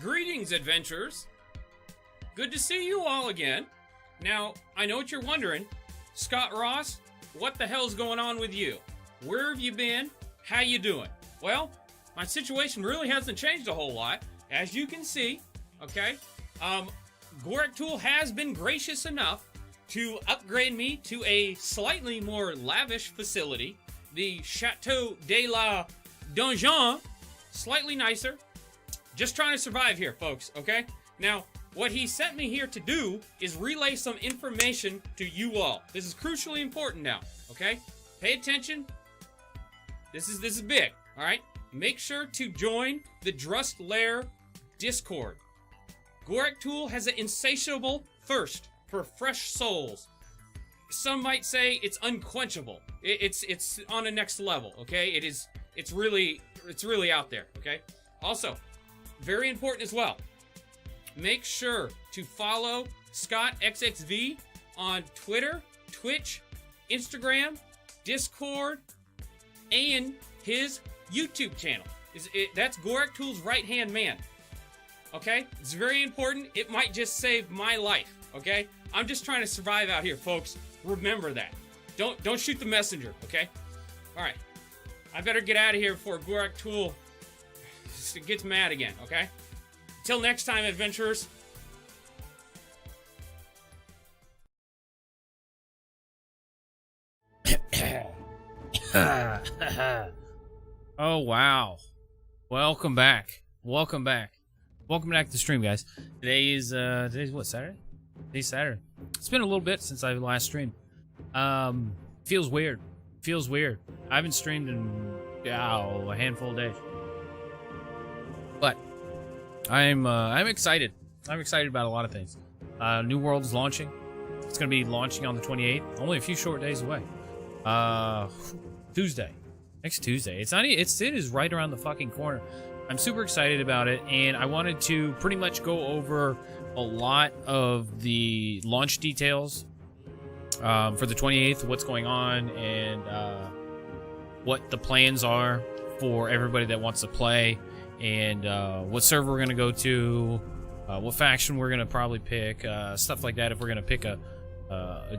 Greetings, adventurers. Good to see you all again. Now, I know what you're wondering. Scott Ross, what the hell's going on with you? Where have you been? How you doing? Well, my situation really hasn't changed a whole lot, as you can see, okay? Gorak Tool has been gracious enough to upgrade me to a slightly more lavish facility, the Chateau de la Donjon, slightly nicer. Just trying to survive here, folks, okay? Now, what he sent me here to do is relay some information to you all. This is crucially important now, okay? Pay attention. This is big, all right? Make sure to join the Drust Lair Discord. Gorak Tool has an insatiable thirst for fresh souls. Some might say it's unquenchable. It's on a next level, okay? It's really out there, okay? Also, very important as well. Make sure to follow Scott XXV on Twitter, Twitch, Instagram, Discord, and his YouTube channel. That's Gorak Tool's right-hand man. Okay? It's very important. It might just save my life. Okay? I'm just trying to survive out here, folks. Remember that. Don't shoot the messenger. Okay? All right. I better get out of here before Gorak Tool gets mad again. Okay? Till next time, adventurers. Oh, wow. Welcome back. Welcome back to the stream, guys. Today's what, Saturday? Today's Saturday. It's been a little bit since I last streamed. Feels weird. I haven't streamed in a handful of days. But I'm excited. I'm excited about a lot of things. New World is launching. It's going to be launching on the 28th. Only a few short days away. Tuesday. Next Tuesday. It is right around the fucking corner. I'm super excited about it, and I wanted to pretty much go over a lot of the launch details for the 28th, what's going on, and what the plans are for everybody that wants to play, and what server we're going to go to, what faction we're going to probably pick, stuff like that. If we're going to pick a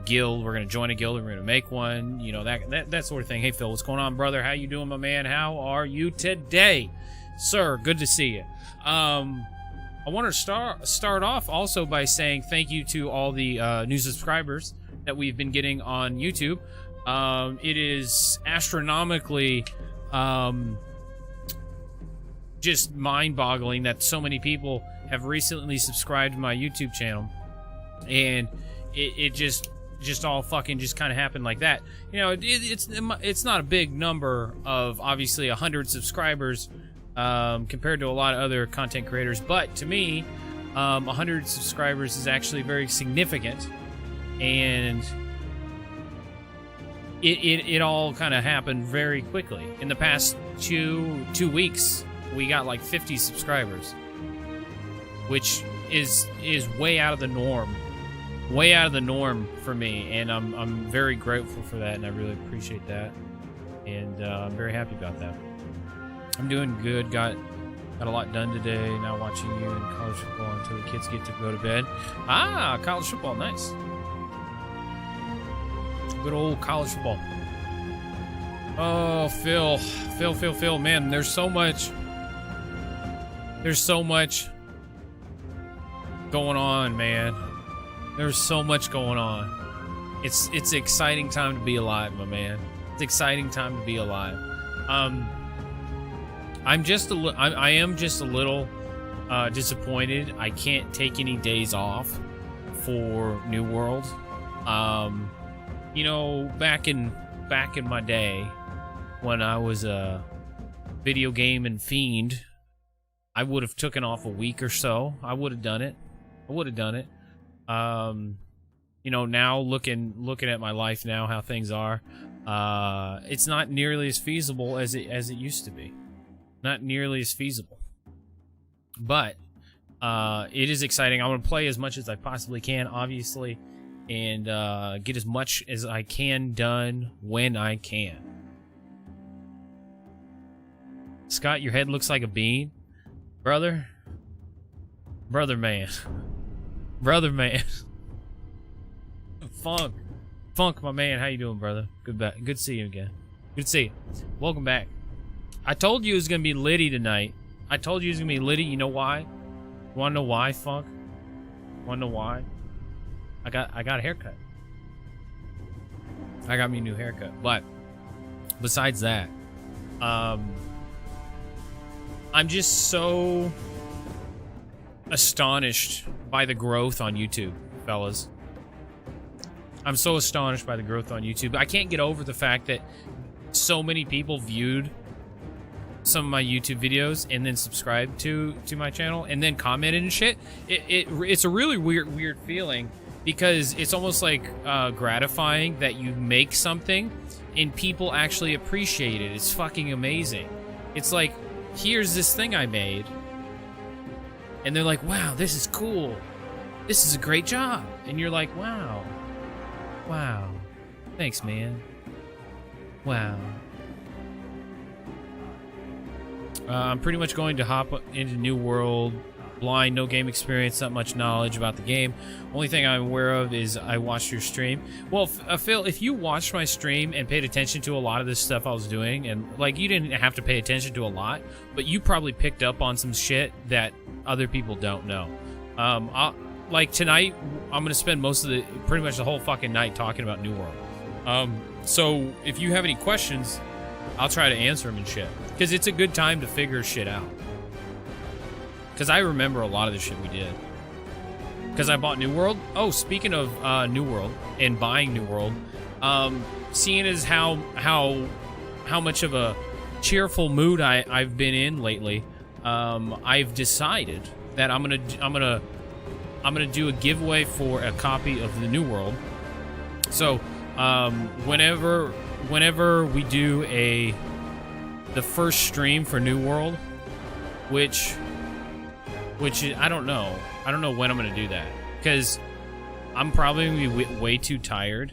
guild, we're going to join a guild, we're going to make one, you know, that sort of thing. Hey, Phil, what's going on, brother? How you doing, my man? How are you today? Sir, good to see you. I want to start off also by saying thank you to all the new subscribers that we've been getting on YouTube. It is astronomically just mind-boggling that so many people have recently subscribed to my YouTube channel, and it just all fucking just kind of happened like that. You know, it's not a big number of obviously 100 subscribers compared to a lot of other content creators, but to me, 100 subscribers is actually very significant, and it all kind of happened very quickly. In the past two weeks, we got like 50 subscribers, which is way out of the norm. Way out of the norm for me, and I'm very grateful for that, and I really appreciate that, and I'm very happy about that. I'm doing good. Got a lot done today. Now watching you in college football until the kids get to go to bed. Ah, college football, nice. Good old college football. Oh, Phil, man, there's so much going on, man. There's so much going on. It's an exciting time to be alive, my man. It's exciting time to be alive. I am just a little disappointed. I can't take any days off for New World. You know, back in my day, when I was a video game and fiend, I would have taken off a week or so. I would have done it. You know, now looking at my life now, how things are, it's not nearly as feasible as it used to be. Not nearly as feasible. But it is exciting. I want to play as much as I possibly can, obviously, and get as much as I can done when I can. Scott, your head looks like a bean. Brother, Brother man. Brother man. Funk, my man. How you doing, brother? Good to see you again. Good to see you. Welcome back. I told you it was gonna be litty tonight. I told you it was gonna be litty. You know why? You wanna know why, Funk? Wanna know why? I got a haircut. I got me a new haircut. But besides that, I'm just so astonished by the growth on YouTube, fellas. I'm so astonished by the growth on YouTube. I can't get over the fact that so many people viewed some of my YouTube videos and then subscribed to my channel and then commented and shit. It's a really weird feeling, because it's almost like gratifying that you make something and people actually appreciate it. It's fucking amazing. It's like, here's this thing I made, and they're like, wow, this is cool. This is a great job. And you're like, wow. Wow. Thanks, man. Wow. I'm pretty much going to hop into New World blind, no game experience, not much knowledge about the game. Only thing I'm aware of is I watched your stream. Well, Phil, if you watched my stream and paid attention to a lot of this stuff I was doing, and like, you didn't have to pay attention to a lot, but you probably picked up on some shit that other people don't know. Like tonight, I'm gonna spend pretty much the whole fucking night talking about New World. So if you have any questions, I'll try to answer them and shit, because it's a good time to figure shit out. Because I remember a lot of the shit we did. Because I bought New World. Oh, speaking of New World and buying New World, seeing as how much of a cheerful mood I've been in lately, I've decided that I'm gonna do a giveaway for a copy of the New World. So whenever we do the first stream for New World, which I don't know when I'm gonna do that, because I'm probably gonna be way too tired.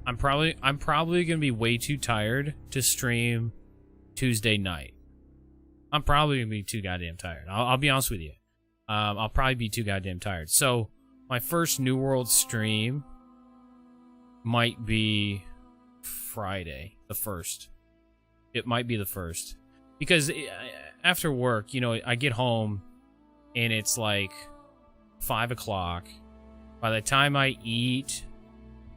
I'm probably gonna be way too tired to stream Tuesday night. I'm probably gonna be too goddamn tired. I'll be honest with you. I'll probably be too goddamn tired. So my first New World stream might be Friday, the 1st. It might be the 1st, because after work, you know, I get home and it's like 5 o'clock. By the time I eat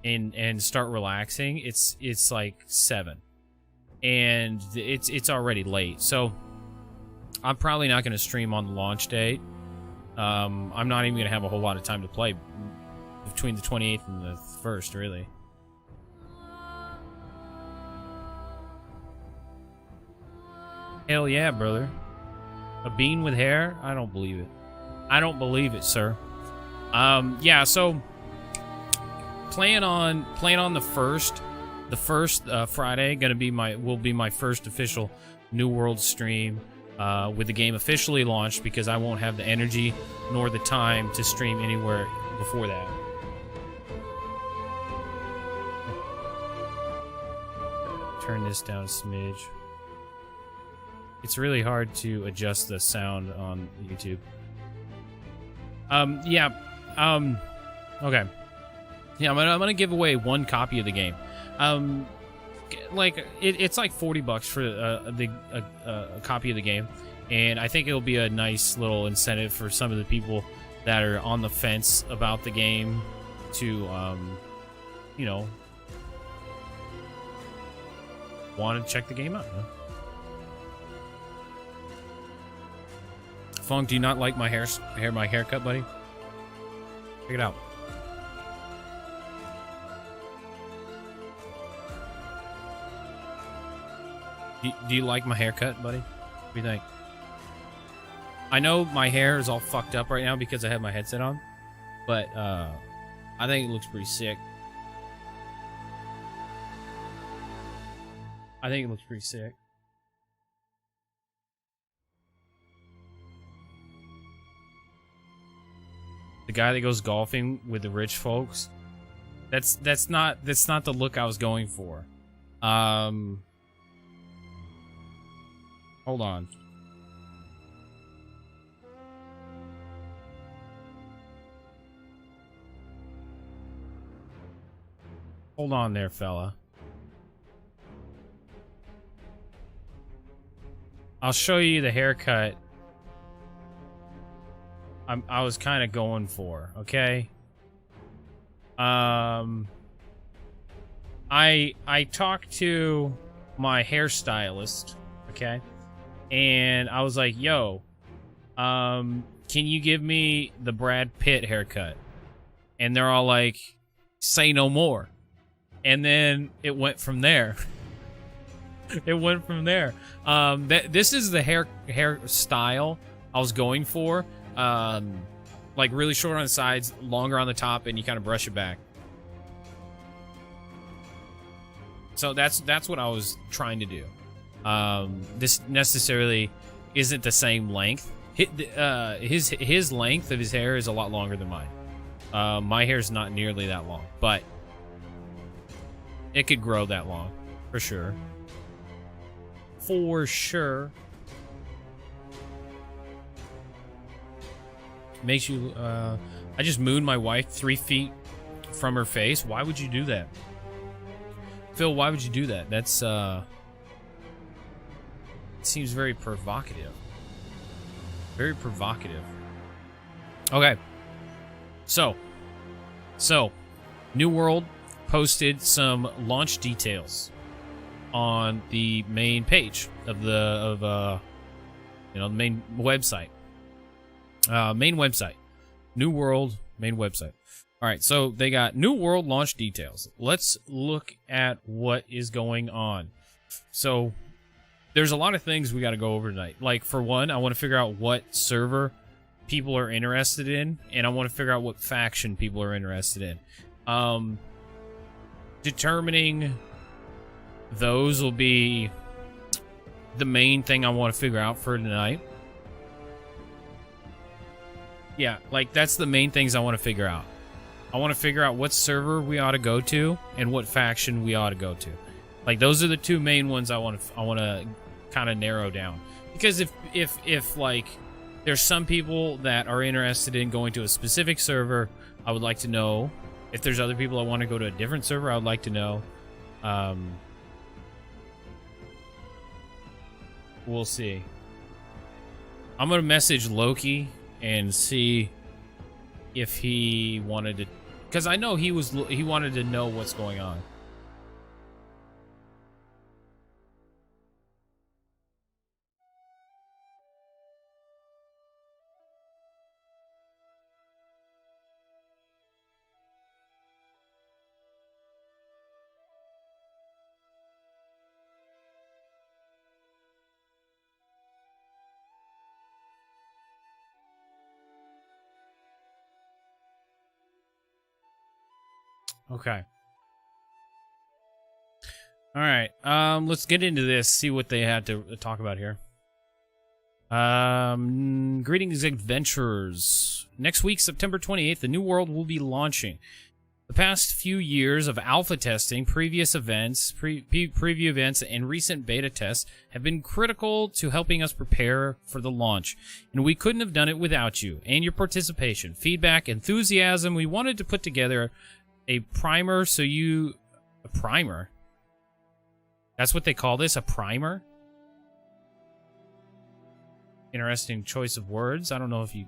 and start relaxing, it's like 7, and it's already late. So I'm probably not going to stream on the launch date. I'm not even going to have a whole lot of time to play between the 28th and the 1st, really. Hell yeah, brother. A bean with hair? I don't believe it. I don't believe it, sir. Yeah, so plan on the first Friday will be my first official New World stream, with the game officially launched, because I won't have the energy nor the time to stream anywhere before that. Turn this down a smidge. It's really hard to adjust the sound on YouTube. Yeah. Okay. Yeah, I'm gonna give away one copy of the game. Like it's like $40 for a copy of the game, and I think it'll be a nice little incentive for some of the people that are on the fence about the game to, you know, want to check the game out. Huh? Funk, do you not like my haircut, buddy? Check it out. Do you like my haircut, buddy? What do you think? I know my hair is all fucked up right now because I have my headset on, but I think it looks pretty sick. I think it looks pretty sick. The guy that goes golfing with the rich folks. That's not the look I was going for. Hold on. Hold on there, fella. I'll show you the haircut I was kind of going for, okay? I talked to my hairstylist, okay? And I was like, yo, can you give me the Brad Pitt haircut? And they're all like, say no more. And then it went from there. It went from there. This is the hairstyle I was going for. Like really short on the sides, longer on the top, and you kind of brush it back. So that's what I was trying to do. This necessarily isn't the same length. His length of his hair is a lot longer than mine. My hair's not nearly that long, but it could grow that long, for sure. For sure. Makes you, I just mooned my wife 3 feet from her face. Why would you do that? Phil, why would you do that? That's, it seems very provocative. Very provocative. Okay. So, New World posted some launch details on the main page of the main website. Main website. New World main website. All right, so they got New World launch details. Let's look at what is going on. So there's a lot of things we got to go over tonight. Like, for one, I want to figure out what server people are interested in, and I want to figure out what faction people are interested in. Determining those will be the main thing I want to figure out for tonight. Yeah, like, that's the main things I want to figure out. I want to figure out what server we ought to go to and what faction we ought to go to. Like, those are the two main ones I want to kind of narrow down. Because if like, there's some people that are interested in going to a specific server, I would like to know. If there's other people that want to go to a different server, I would like to know. We'll see. I'm going to message Loki and see if he wanted to, because I know he wanted to know what's going on. Okay. All right. Let's get into this. See what they had to talk about here. Greetings, adventurers. Next week, September 28th, the New World will be launching. The past few years of alpha testing, previous events, preview events, and recent beta tests have been critical to helping us prepare for the launch, and we couldn't have done it without you and your participation, feedback, enthusiasm. We wanted to put together a primer a primer? That's what they call this, a primer? Interesting choice of words. I don't know if you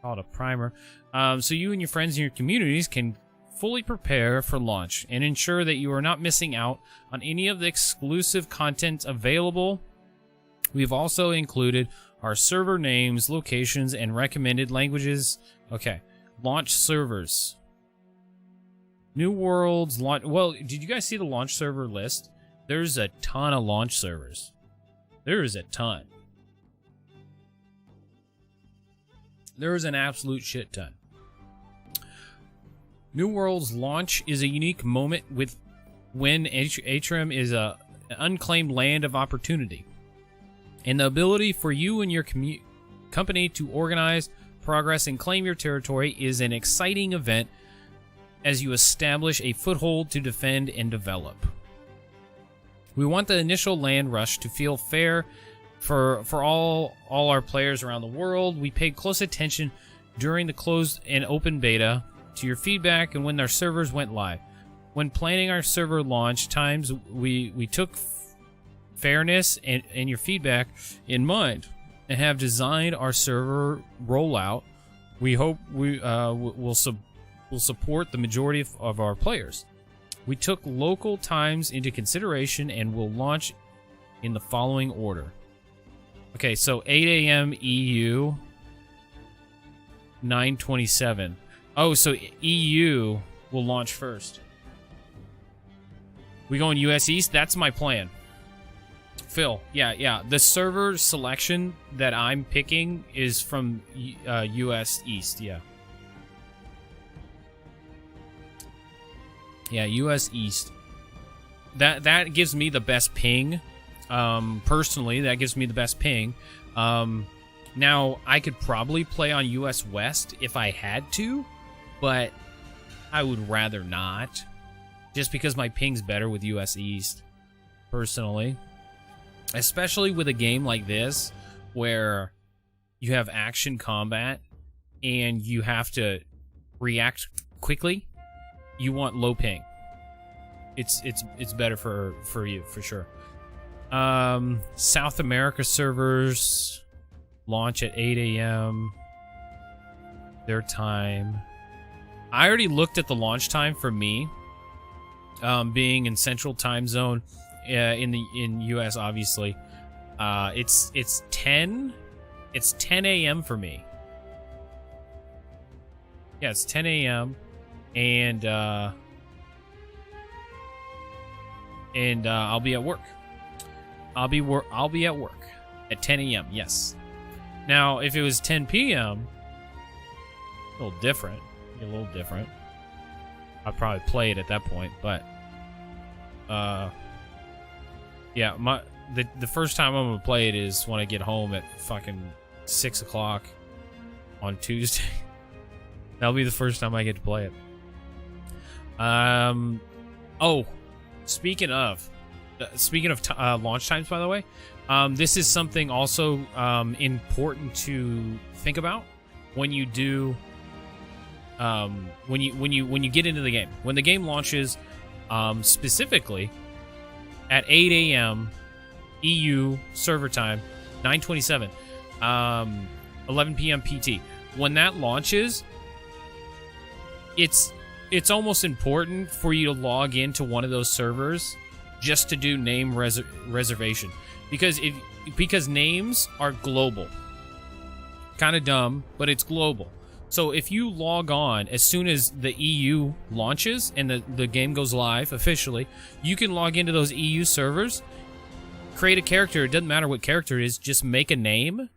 call it a primer. So you and your friends in your communities can fully prepare for launch and ensure that you are not missing out on any of the exclusive content available. We've also included our server names, locations, and recommended languages. Okay, launch servers. New World's launch. Well, did you guys see the launch server list? There's a ton of launch servers. There is a ton. There is an absolute shit ton. New World's launch is a unique moment when Atrium is an unclaimed land of opportunity, and the ability for you and your company to organize, progress, and claim your territory is an exciting event as you establish a foothold to defend and develop. We want the initial land rush to feel fair for all our players around the world. We paid close attention during the closed and open beta to your feedback and when our servers went live. when planning our server launch times, we took fairness and your feedback in mind and have designed our server rollout. We hope will support the majority of our players. We took local times into consideration and will launch in the following order. Okay, so 8 a.m. EU, 9:27. Oh, so EU will launch first. We going US East? That's my plan. Phil, yeah. The server selection that I'm picking is from US East, yeah. Yeah, US East. That gives me the best ping. Personally, that gives me the best ping. Now, I could probably play on US West if I had to, but I would rather not. Just because my ping's better with US East, personally. Especially with a game like this, where you have action combat, and you have to react quickly. You want low ping. It's better for you, for sure. South America servers launch at 8 a.m. their time. I already looked at the launch time for me, being in Central Time Zone, in US, obviously. It's 10 a.m. for me. Yeah, it's 10 a.m. and I'll be at work. I'll be at work at 10 a.m. Yes. Now, if it was 10 p.m., a little different. I'd probably play it at that point, but yeah, the first time I'm gonna play it is when I get home at fucking 6 o'clock on Tuesday. That'll be the first time I get to play it. Oh, speaking of launch times, by the way, this is something also important to think about when you do when you get into the game. When the game launches, specifically at 8 a.m. EU server time, 9:27, 11 p.m. PT. When that launches, it's almost important for you to log into one of those servers just to do name reservation, because names are global. Kind of dumb, but it's global. So if you log on as soon as the EU launches and the game goes live officially, you can log into those EU servers, create a character. It doesn't matter what character it is, just make a name,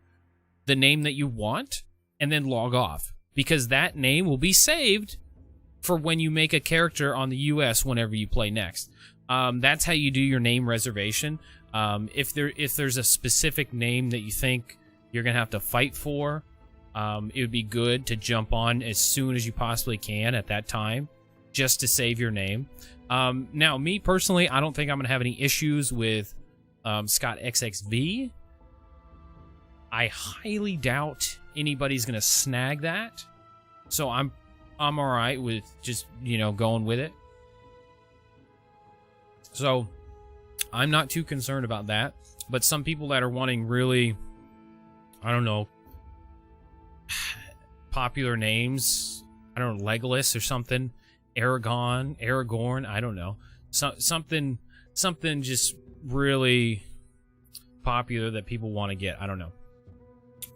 the name that you want, and then log off, because that name will be saved for when you make a character on the US whenever you play next. That's how you do your name reservation. If there's a specific name that you think you're gonna have to fight for, it would be good to jump on as soon as you possibly can at that time, just to save your name. Now, me personally, I don't think I'm gonna have any issues with Scott XXV. I highly doubt anybody's gonna snag that, so I'm all right with just, going with it. So I'm not too concerned about that. But some people that are wanting really, I don't know, popular names, I don't know, Legolas or something, Aragorn, I don't know, something just really popular that people want to get. I don't know,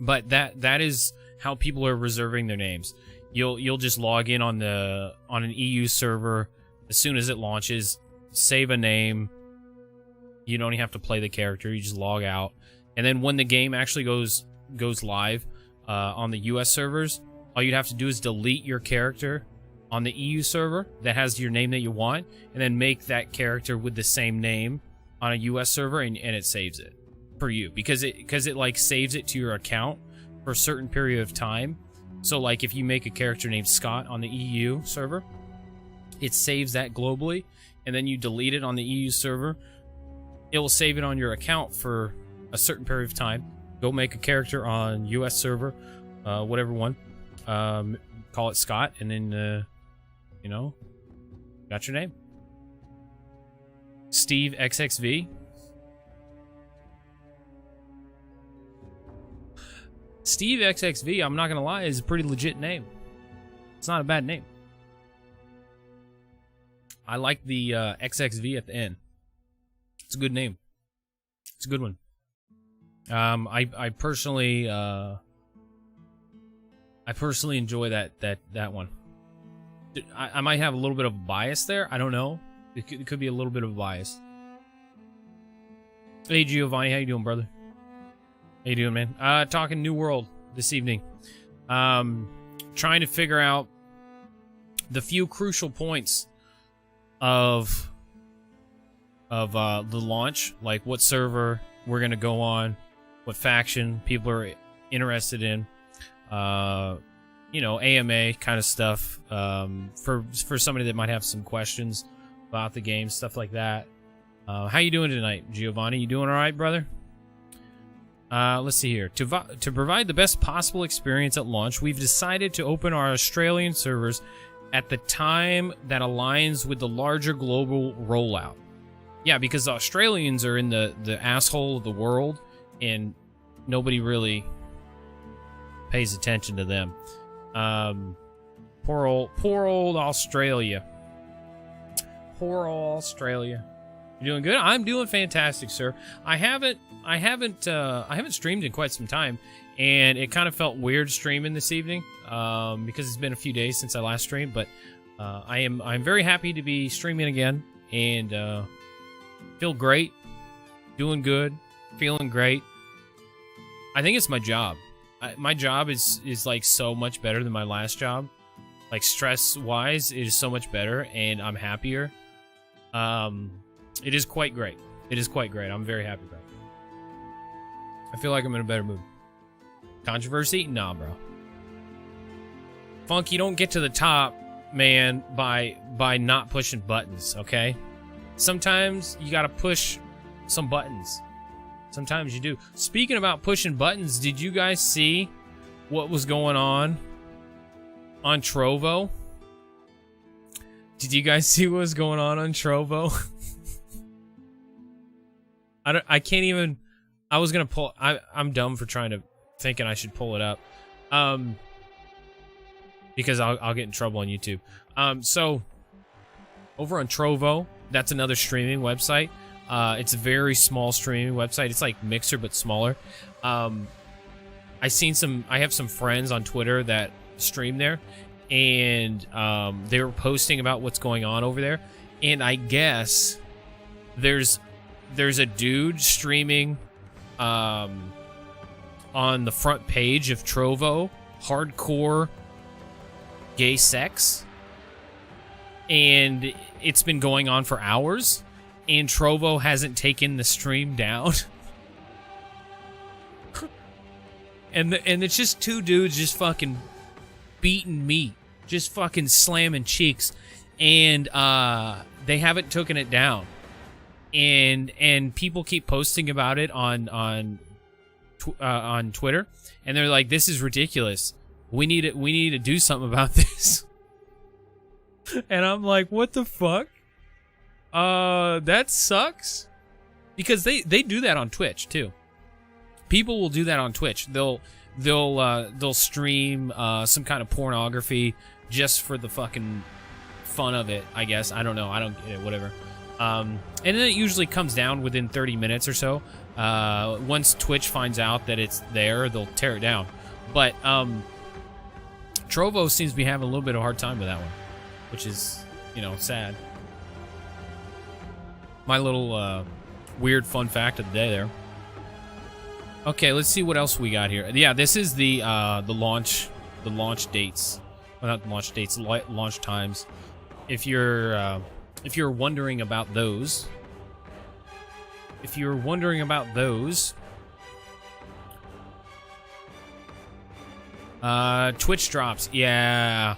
but that is how people are reserving their names. You'll just log in on an EU server as soon as it launches, save a name. You don't even have to play the character. You just log out, and then when the game actually goes live on the US servers, all you'd have to do is delete your character on the EU server that has your name that you want, and then make that character with the same name on a US server, and it saves it for you, because it like saves it to your account for a certain period of time. So like if you make a character named Scott on the EU server, it saves that globally, and then you delete it on the EU server, it will save it on your account for a certain period of time. Go make a character on US server, whatever one, call it Scott, and then got your name. Steve XXV. Steve XXV, I'm not gonna lie, is a pretty legit name. It's not a bad name. I like the XXV at the end. It's a good name. It's a good one. I personally enjoy that one. I might have a little bit of a bias there. I don't know. It could be a little bit of a bias. Hey Giovanni, how you doing, brother? How you doing, man? Talking New World this evening. Trying to figure out the few crucial points of the launch, like what server we're gonna go on, what faction people are interested in, you know, AMA kind of stuff, for somebody that might have some questions about the game, stuff like that. How you doing tonight, Giovanni? You doing all right, brother? Let's see here. To provide the best possible experience at launch, we've decided to open our Australian servers at the time that aligns with the larger global rollout. Yeah, because the Australians are in the asshole of the world, and nobody really pays attention to them. Poor old Australia. Poor old Australia. You doing good? I'm doing fantastic, sir. I haven't streamed in quite some time, and it kind of felt weird streaming this evening, because it's been a few days since I last streamed. But I'm very happy to be streaming again, and feel great, doing good, feeling great. I think it's my job. My job is like so much better than my last job. Like stress-wise, it is so much better, and I'm happier. It is quite great. It is quite great. I'm very happy about it. I feel like I'm in a better mood. Controversy? Nah, bro. Funk, you don't get to the top, man, by not pushing buttons, okay? Sometimes you gotta push some buttons. Sometimes you do. Speaking about pushing buttons, did you guys see what was going on Trovo? Did you guys see what was going on Trovo? I can't even. I was gonna pull. I'm dumb for thinking I should pull it up, because I'll get in trouble on YouTube. So over on Trovo, that's another streaming website. It's a very small streaming website. It's like Mixer but smaller. I have some friends on Twitter that stream there, and they were posting about what's going on over there. And I guess there's a dude streaming on the front page of Trovo, hardcore gay sex, and it's been going on for hours, and Trovo hasn't taken the stream down. and it's just two dudes just fucking beating meat, just fucking slamming cheeks, and they haven't taken it down. And people keep posting about it on Twitter, and they're like, "This is ridiculous. We need to do something about this." And I'm like, "What the fuck? That sucks." Because they do that on Twitch too. People will do that on Twitch. They'll stream some kind of pornography just for the fucking fun of it, I guess. I don't know. I don't get it. Whatever. And then it usually comes down within 30 minutes or so. Once Twitch finds out that it's there, they'll tear it down. But Trovo seems to be having a little bit of a hard time with that one, which is, sad. My little weird fun fact of the day there. Okay, let's see what else we got here. Yeah, this is the launch dates. Well, not launch dates, launch times. If you're wondering about those, Twitch drops. Yeah,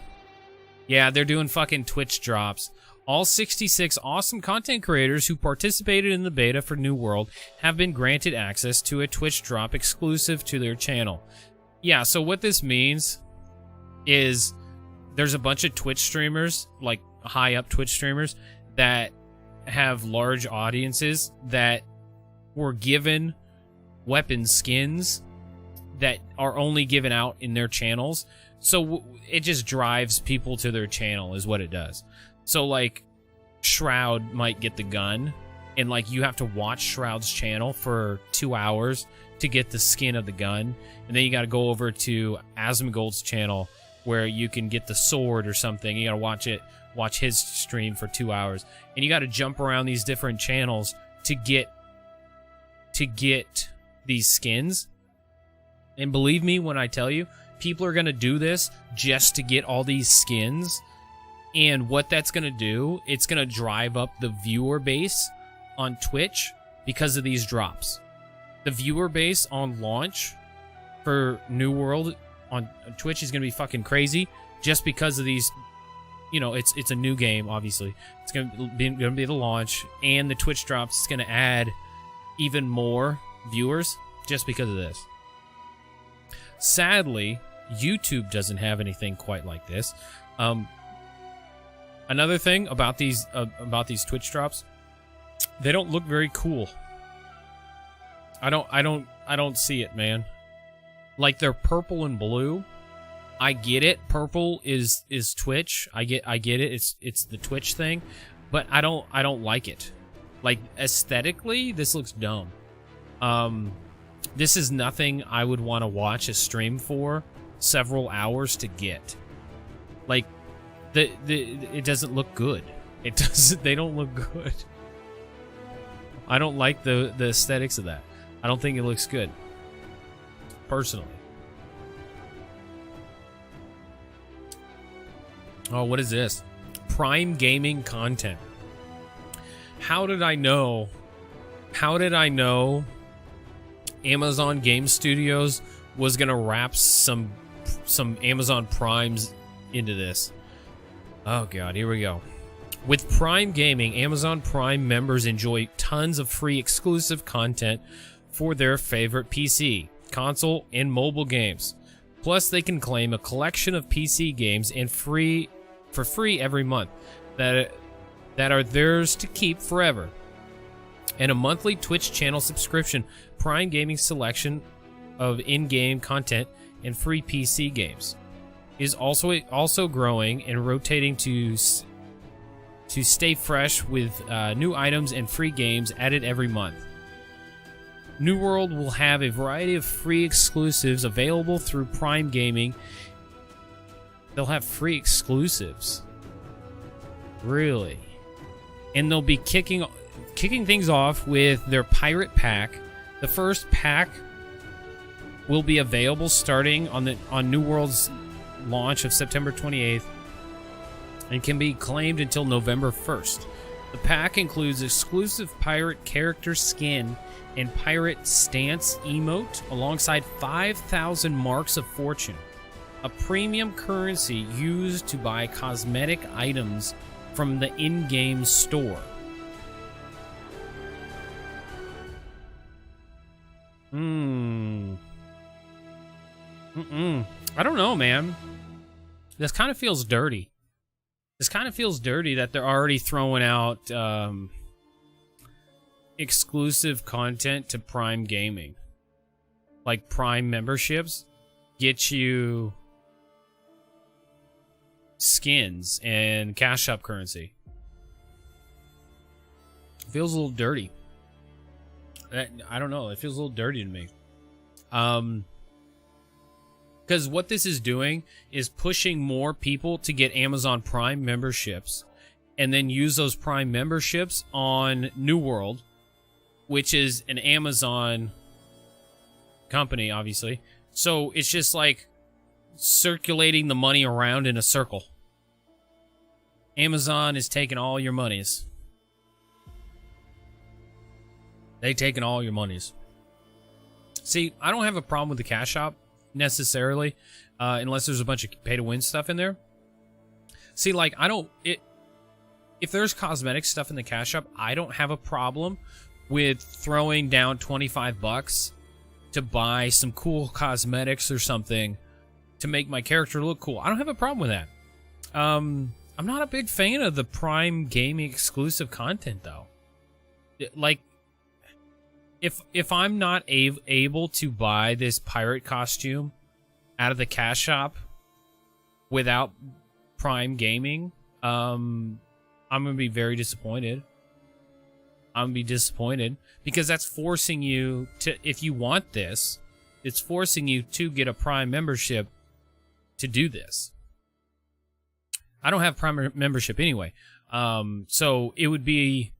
they're doing fucking Twitch drops. All 66 awesome content creators who participated in the beta for New World have been granted access to a Twitch drop exclusive to their channel. Yeah, so what this means is there's a bunch of Twitch streamers, like high up Twitch streamers, that have large audiences that were given weapon skins that are only given out in their channels. So it just drives people to their channel is what it does. So like Shroud might get the gun, and like you have to watch Shroud's channel for 2 hours to get the skin of the gun, and then you got to go over to Asmongold's channel where you can get the sword or something. You got to watch his stream for 2 hours, and you got to jump around these different channels to get these skins. And believe me when I tell you, people are going to do this just to get all these skins. And what that's going to do, it's going to drive up the viewer base on Twitch because of these drops. The viewer base on launch for New World on Twitch is going to be fucking crazy just because of these. You know, it's a new game, obviously. It's going to be the launch, and the Twitch drops is going to add even more viewers just because of this. Sadly, YouTube doesn't have anything quite like this. Another thing about these Twitch drops, they don't look very cool. I don't see it, man. Like they're purple and blue. I get it. Purple is Twitch. I get it. It's the Twitch thing, but I don't like it. Like aesthetically, this looks dumb. This is nothing I would want to watch a stream for several hours to get. Like it doesn't look good. It doesn't. They don't look good. I don't like the aesthetics of that. I don't think it looks good. Personally. Oh, what is this? Prime Gaming content. How did I know Amazon Game Studios was gonna wrap some Amazon Primes into this? Oh god, here we go. With Prime Gaming, Amazon Prime members enjoy tons of free exclusive content for their favorite PC, console, and mobile games. Plus, they can claim a collection of PC games for free every month that are theirs to keep forever. And a monthly Twitch channel subscription, Prime Gaming's selection of in-game content and free PC games is also growing and rotating to stay fresh with new items and free games added every month. New World will have a variety of free exclusives available through Prime Gaming. They'll have free exclusives. Really? And they'll be kicking things off with their Pirate Pack. The first pack will be available starting on New World's launch of September 28th and can be claimed until November 1st. The pack includes exclusive pirate character skin and pirate stance emote alongside 5,000 marks of fortune, a premium currency used to buy cosmetic items from the in-game store. I don't know, man. This kind of feels dirty. This kind of feels dirty that they're already throwing out exclusive content to Prime Gaming. Like Prime memberships get you skins and cash shop currency. It feels a little dirty. I don't know. It feels a little dirty to me. Because what this is doing is pushing more people to get Amazon Prime memberships and then use those Prime memberships on New World, which is an Amazon company, obviously. So it's just like circulating the money around in a circle. Amazon is taking all your monies. They taking all your monies. See, I don't have a problem with the cash shop necessarily, unless there's a bunch of pay-to-win stuff in there. See, like, if there's cosmetic stuff in the cash shop, I don't have a problem with throwing down $25 to buy some cool cosmetics or something to make my character look cool. I don't have a problem with that. I'm not a big fan of the Prime Gaming exclusive content, though. Like, if I'm not able to buy this pirate costume out of the cash shop without Prime Gaming, I'm gonna be very disappointed. I'm gonna be disappointed because that's forcing you to, if you want this, it's forcing you to get a Prime membership to do this. I don't have Prime membership anyway, so it would be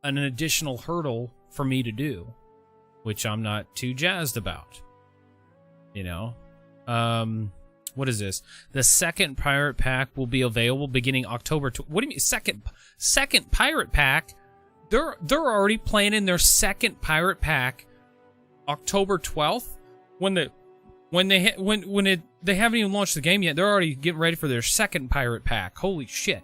an additional hurdle for me to do, which I'm not too jazzed about. You know, what is this? The second pirate pack will be available beginning October. What do you mean second pirate pack? They're already planning their second pirate pack October 12th when they haven't even launched the game yet. They're already getting ready for their second pirate pack. Holy shit.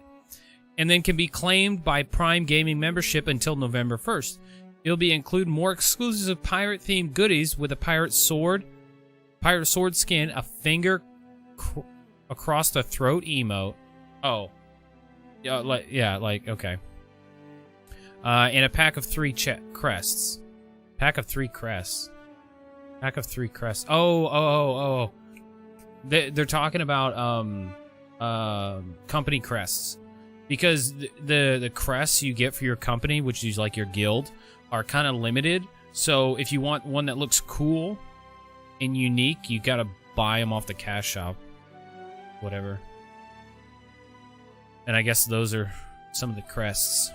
And then can be claimed by Prime Gaming membership until November 1st. It'll be include more exclusive pirate-themed goodies with a pirate sword skin, a finger across the throat emote. Oh. Okay. And a pack of 3 crests. Pack of 3 crests. Pack of 3 crests. Oh. They're talking about company crests. Because the crests you get for your company, which is like your guild, are kind of limited. So if you want one that looks cool and unique, you gotta buy them off the cash shop. Whatever. And I guess those are some of the crests.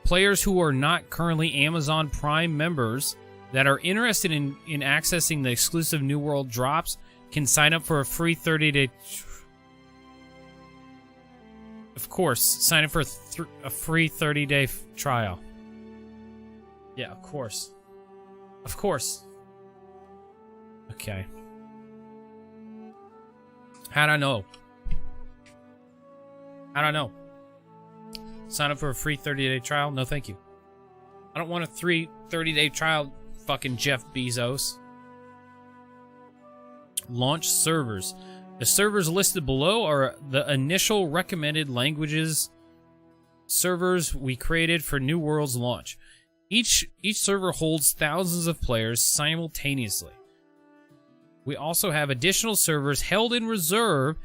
Players who are not currently Amazon Prime members that are interested in accessing the exclusive New World drops can sign up for a free 30-day... Of course, sign up for a free 30-day trial. Yeah, of course. Of course. Okay. How'd I know? How'd I know? Sign up for a free 30-day trial? No, thank you. I don't want a 30-day trial, fucking Jeff Bezos. Launch servers. The servers listed below are the initial recommended languages servers we created for New World's launch. Each server holds thousands of players simultaneously. We also have additional servers held in reserve,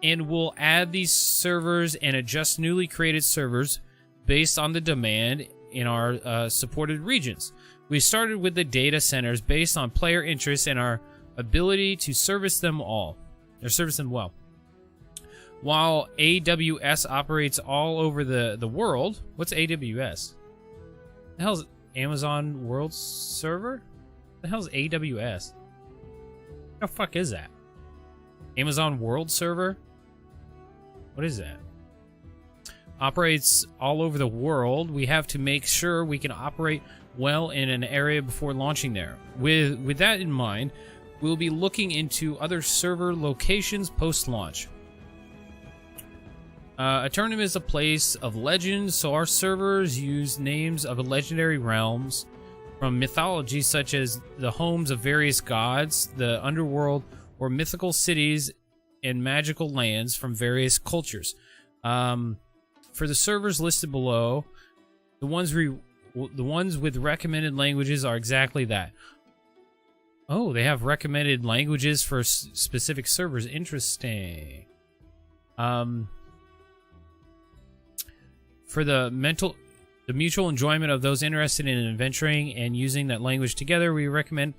and we'll add these servers and adjust newly created servers based on the demand in our supported regions. We started with the data centers based on player interest and our ability to service them all. Or service them well. While AWS operates all over the world, what's AWS? The hell's Amazon World Server? The hell's AWS? What the fuck is that? Amazon World Server? What is that? Operates all over the world. We have to make sure we can operate well in an area before launching there. With that in mind, we'll be looking into other server locations post-launch. A tournament is a place of legends, so our servers use names of legendary realms from mythology, such as the homes of various gods, the underworld, or mythical cities and magical lands from various cultures. For the servers listed below, the ones with recommended languages are exactly that. Oh, they have recommended languages for specific servers. Interesting. For the mutual enjoyment of those interested in adventuring and using that language together, we recommend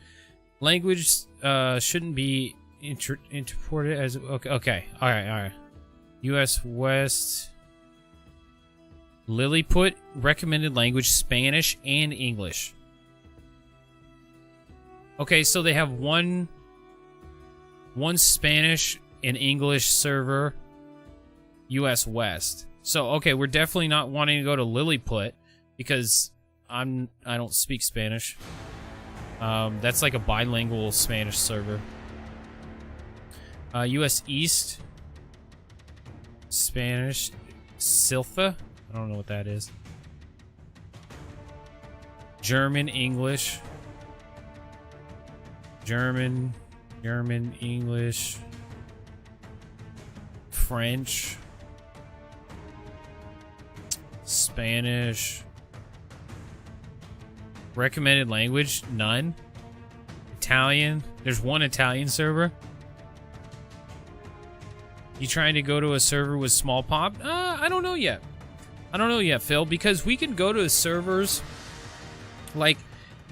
language shouldn't be imported as... Okay. All right. U.S. West... Lilliput, recommended language Spanish and English. Okay, so they have one Spanish and English server, U.S. West. So, okay, we're definitely not wanting to go to Lilliput because I don't speak Spanish. That's like a bilingual Spanish server. U.S. East, Spanish, Silfa. I don't know what that is. German, English. German, English. French, Spanish. Recommended language? None. Italian? There's one Italian server. You trying to go to a server with small pop? I don't know yet. I don't know yet, Phil, because we can go to servers, like,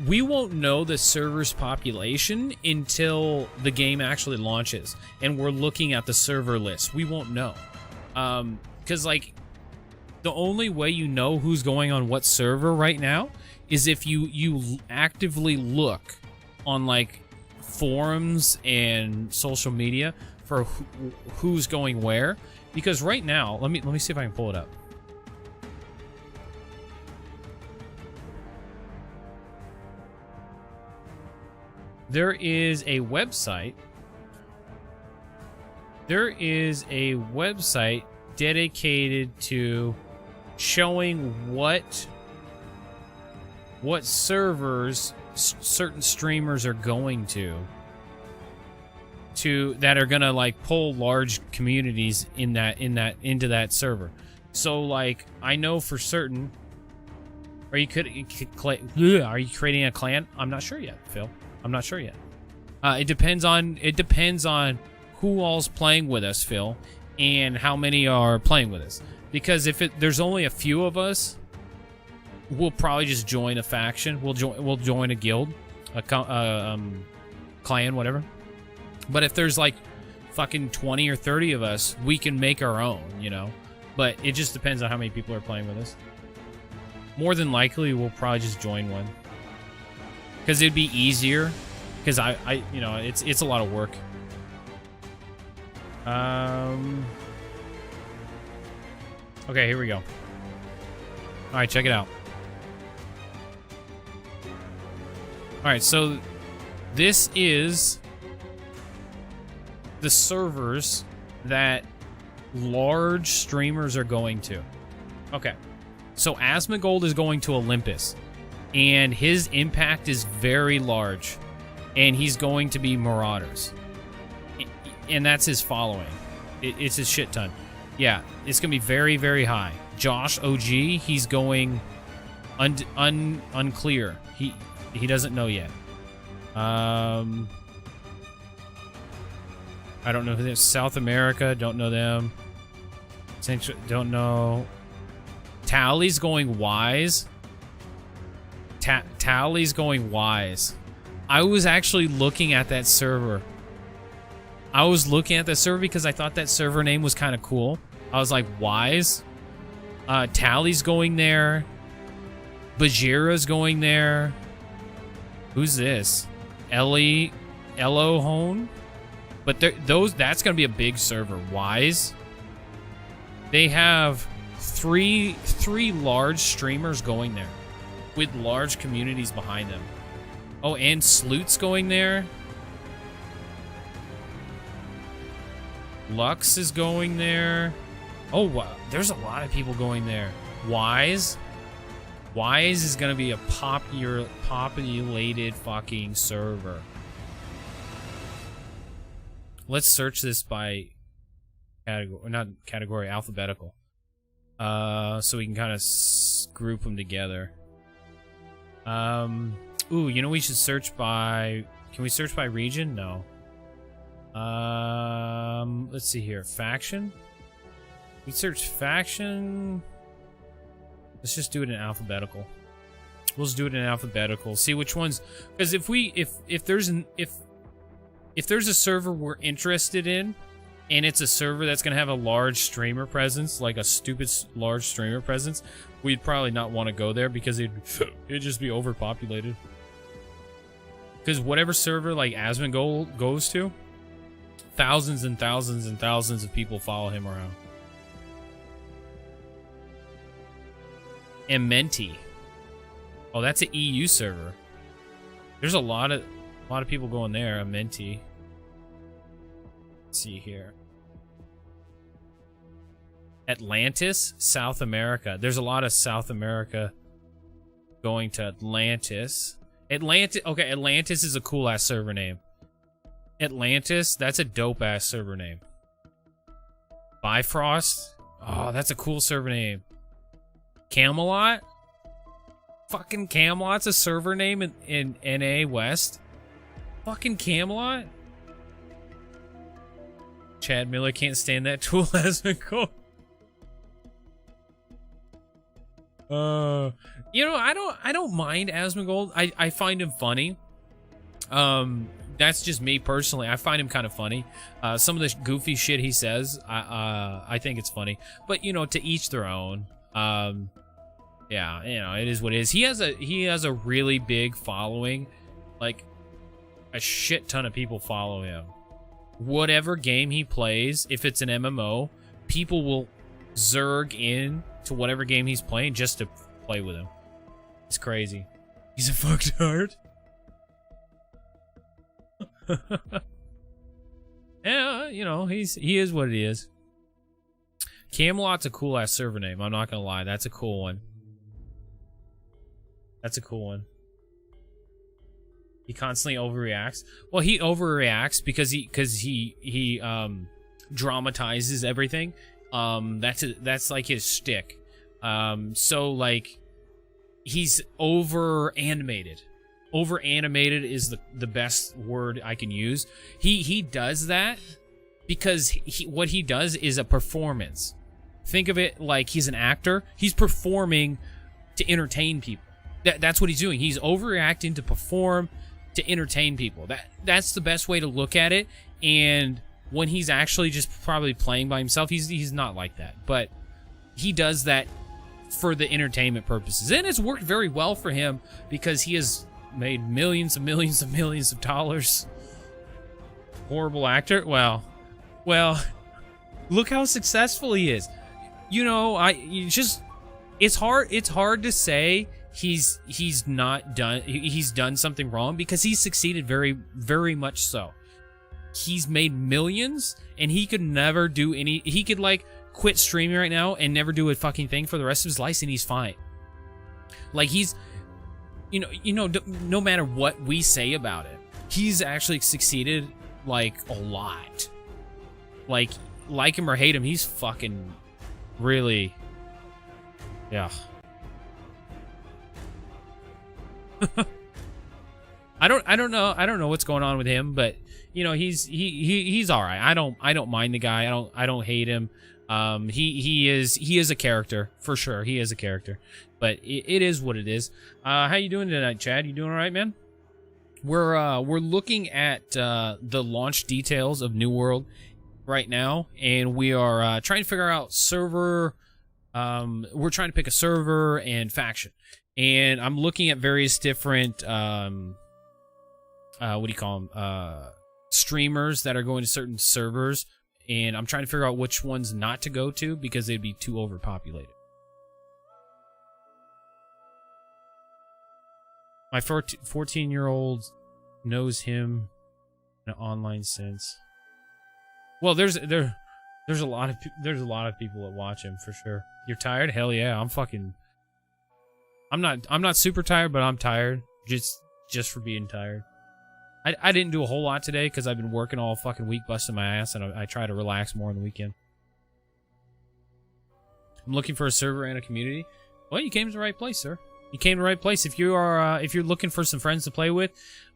we won't know the server's population until the game actually launches, and we're looking at the server list. We won't know. Because, like, the only way you know who's going on what server right now is if you actively look on, like, forums and social media for who's going where. Because right now, let me see if I can pull it up. There is a website. There is a website dedicated to showing what servers certain streamers are going to that are gonna, like, pull large communities into that server. So, like, I know for certain. Are you creating a clan? I'm not sure yet, Phil. I'm not sure yet. It depends on who all's playing with us, Phil, and how many are playing with us. Because if there's only a few of us, we'll probably just join a faction. We'll join a guild, a clan, whatever. But if there's like fucking 20 or 30 of us, we can make our own, you know. But it just depends on how many people are playing with us. More than likely, we'll probably just join one. Because it'd be easier. Because I you know, it's a lot of work. Okay, here we go. Alright, check it out. Alright, so this is the servers that large streamers are going to. Okay. So Asmongold is going to Olympus, and his impact is very large, and he's going to be Marauders, and that's his following. It's a shit ton. Yeah, it's gonna be very, very high. Josh OG, he's going unclear. He doesn't know yet. I don't know who this. South America, don't know them. Central, don't know. Tally's going Wise. Tally's going Wise. I was actually looking at that server. I was looking at that server because I thought that server name was kind of cool. I was like, Wise? Tally's going there. Bajira's going there. Who's this? Elohone? But that's going to be a big server. Wise? They have three large streamers going there with large communities behind them. Oh, and Sloot's going there. Lux is going there. Oh, wow. There's a lot of people going there. Wise is going to be a populated fucking server. Let's search this by category, not category, alphabetical. So we can kind of group them together. Ooh, you know, we should search by... Can we search by region? No. Let's see here. Faction? We search faction... Let's just do it in alphabetical. We'll just do it in alphabetical. See which ones... Because if there's a server we're interested in, and it's a server that's going to have a large streamer presence, like a stupid large streamer presence, we'd probably not want to go there because it'd just be overpopulated. Because whatever server like Asmongold goes to, thousands and thousands and thousands of people follow him around. Amenti. Oh, that's an EU server. There's a lot of people going there. Amenti. Let's see here. Atlantis, South America. There's a lot of South America going to Atlantis. Okay, Atlantis is a cool ass server name. Atlantis, that's a dope ass server name. Bifrost. Oh, that's a cool server name. Camelot? Fucking Camelot's a server name in NA West. Fucking Camelot? Chad Miller can't stand that tool Asmongold. You know, I don't mind Asmongold. I find him funny. That's just me personally. I find him kind of funny. Some of the goofy shit he says, I think it's funny. But you know, to each their own. Yeah, you know, it is what it is. He has a really big following. Like, a shit ton of people follow him. Whatever game he plays, if it's an MMO, people will zerg in to whatever game he's playing just to play with him. It's crazy. He's a fucktard. Yeah, you know, he is what it is. Camelot's a cool ass server name. I'm not gonna lie, that's a cool one. That's a cool one. He constantly overreacts. Well, he overreacts because he dramatizes everything. That's like his shtick. So like he's over animated. Over animated is the best word I can use. He does that because what he does is a performance. Think of it like he's an actor. He's performing to entertain people. That's what he's doing. He's overreacting to perform to entertain people. That's the best way to look at it. And when he's actually just probably playing by himself, he's not like that. But he does that for the entertainment purposes. And it's worked very well for him because he has made millions and millions and millions of dollars. Horrible actor? Well, look how successful he is. You know, it's hard to say he's done something wrong because he's succeeded very, very much so. He's made millions and he could never do he could like quit streaming right now and never do a fucking thing for the rest of his life and he's fine. Like he's, you know, no matter what we say about it, he's actually succeeded like a lot. Like him or hate him, he's fucking really, yeah. I don't know what's going on with him, but you know, he's all right. I don't mind the guy. I don't hate him. He is a character for sure. He is a character, but it is what it is. How you doing tonight, Chad? You doing all right, man? We're looking at the launch details of New World right now, and we are trying to figure out server. We're trying to pick a server and faction, and I'm looking at various different what do you call them? Streamers that are going to certain servers, and I'm trying to figure out which ones not to go to because they'd be too overpopulated. My 14-year-old knows him in an online sense. Well, there's a lot of people that watch him for sure. You're tired? Hell yeah, I'm not super tired, but I'm tired just for being tired. I didn't do a whole lot today because I've been working all fucking week, busting my ass, and I try to relax more on the weekend. I'm looking for a server and a community. Well, you came to the right place, sir. You came to the right place. If you're looking for some friends to play with,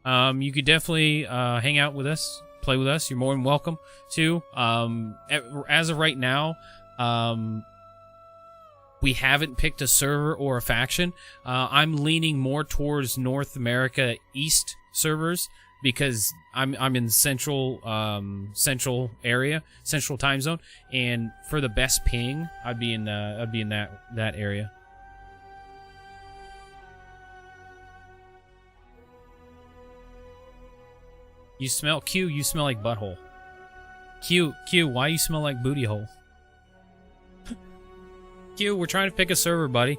you could definitely hang out with us, play with us. You're more than welcome to. As of right now, we haven't picked a server or a faction. I'm leaning more towards North America East servers because I'm in central area, central time zone, and for the best ping, I'd be in that area. You smell Q. You smell like butthole. Q. Why you smell like booty hole? Q. We're trying to pick a server, buddy.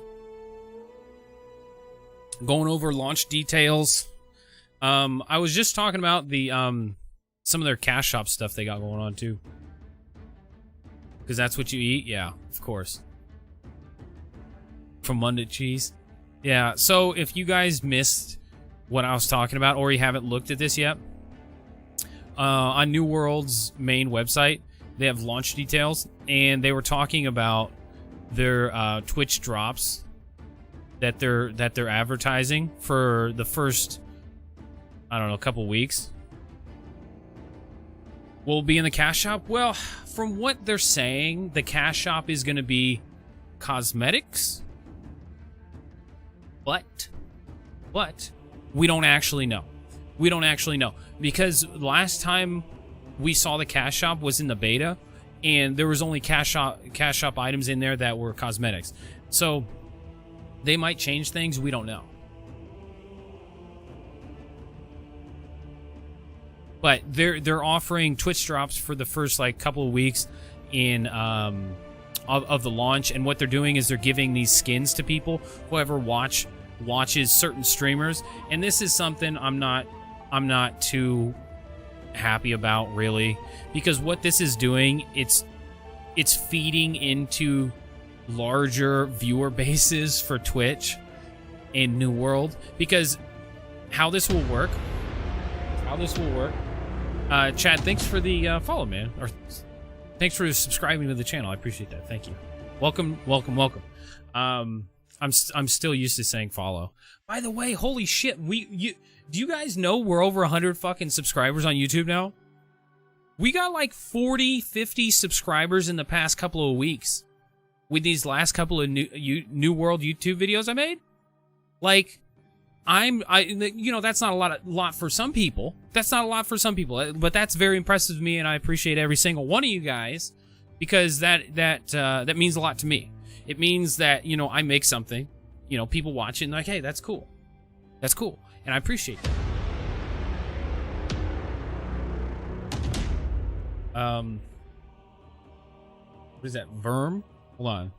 Going over launch details. I was just talking about the some of their cash shop stuff they got going on too. Because that's what you eat? Yeah, of course. From Monday cheese. Yeah, so if you guys missed what I was talking about or you haven't looked at this yet, on New World's main website, They have launch details, and they were talking about their Twitch drops that they're advertising for the first, I don't know, couple weeks. Will be in the cash shop. Well, from what they're saying, the cash shop is going to be cosmetics, but we don't actually know. We don't actually know, because last time we saw the cash shop was in the beta, and there was only cash shop items in there that were cosmetics. So they might change things. We don't know. But they're offering Twitch drops for the first like couple of weeks in of the launch, and what they're doing is they're giving these skins to people whoever watches certain streamers, and this is something I'm not too happy about, really, because what this is doing, it's feeding into larger viewer bases for Twitch and New World, because how this will work. Chad, thanks for the follow, man, or thanks for subscribing to the channel. I appreciate that. Thank you. Welcome. I'm still used to saying follow. By the way, holy shit, do you guys know we're over 100 fucking subscribers on YouTube now? We got like 40, 50 subscribers in the past couple of weeks with these last couple of New World YouTube videos I made. Like, that's not a lot for some people. That's not a lot for some people, but that's very impressive to me, and I appreciate every single one of you guys, because that means a lot to me. It means that, I make something, people watch it and like, hey, that's cool. That's cool. And I appreciate that. What is that? Hold on.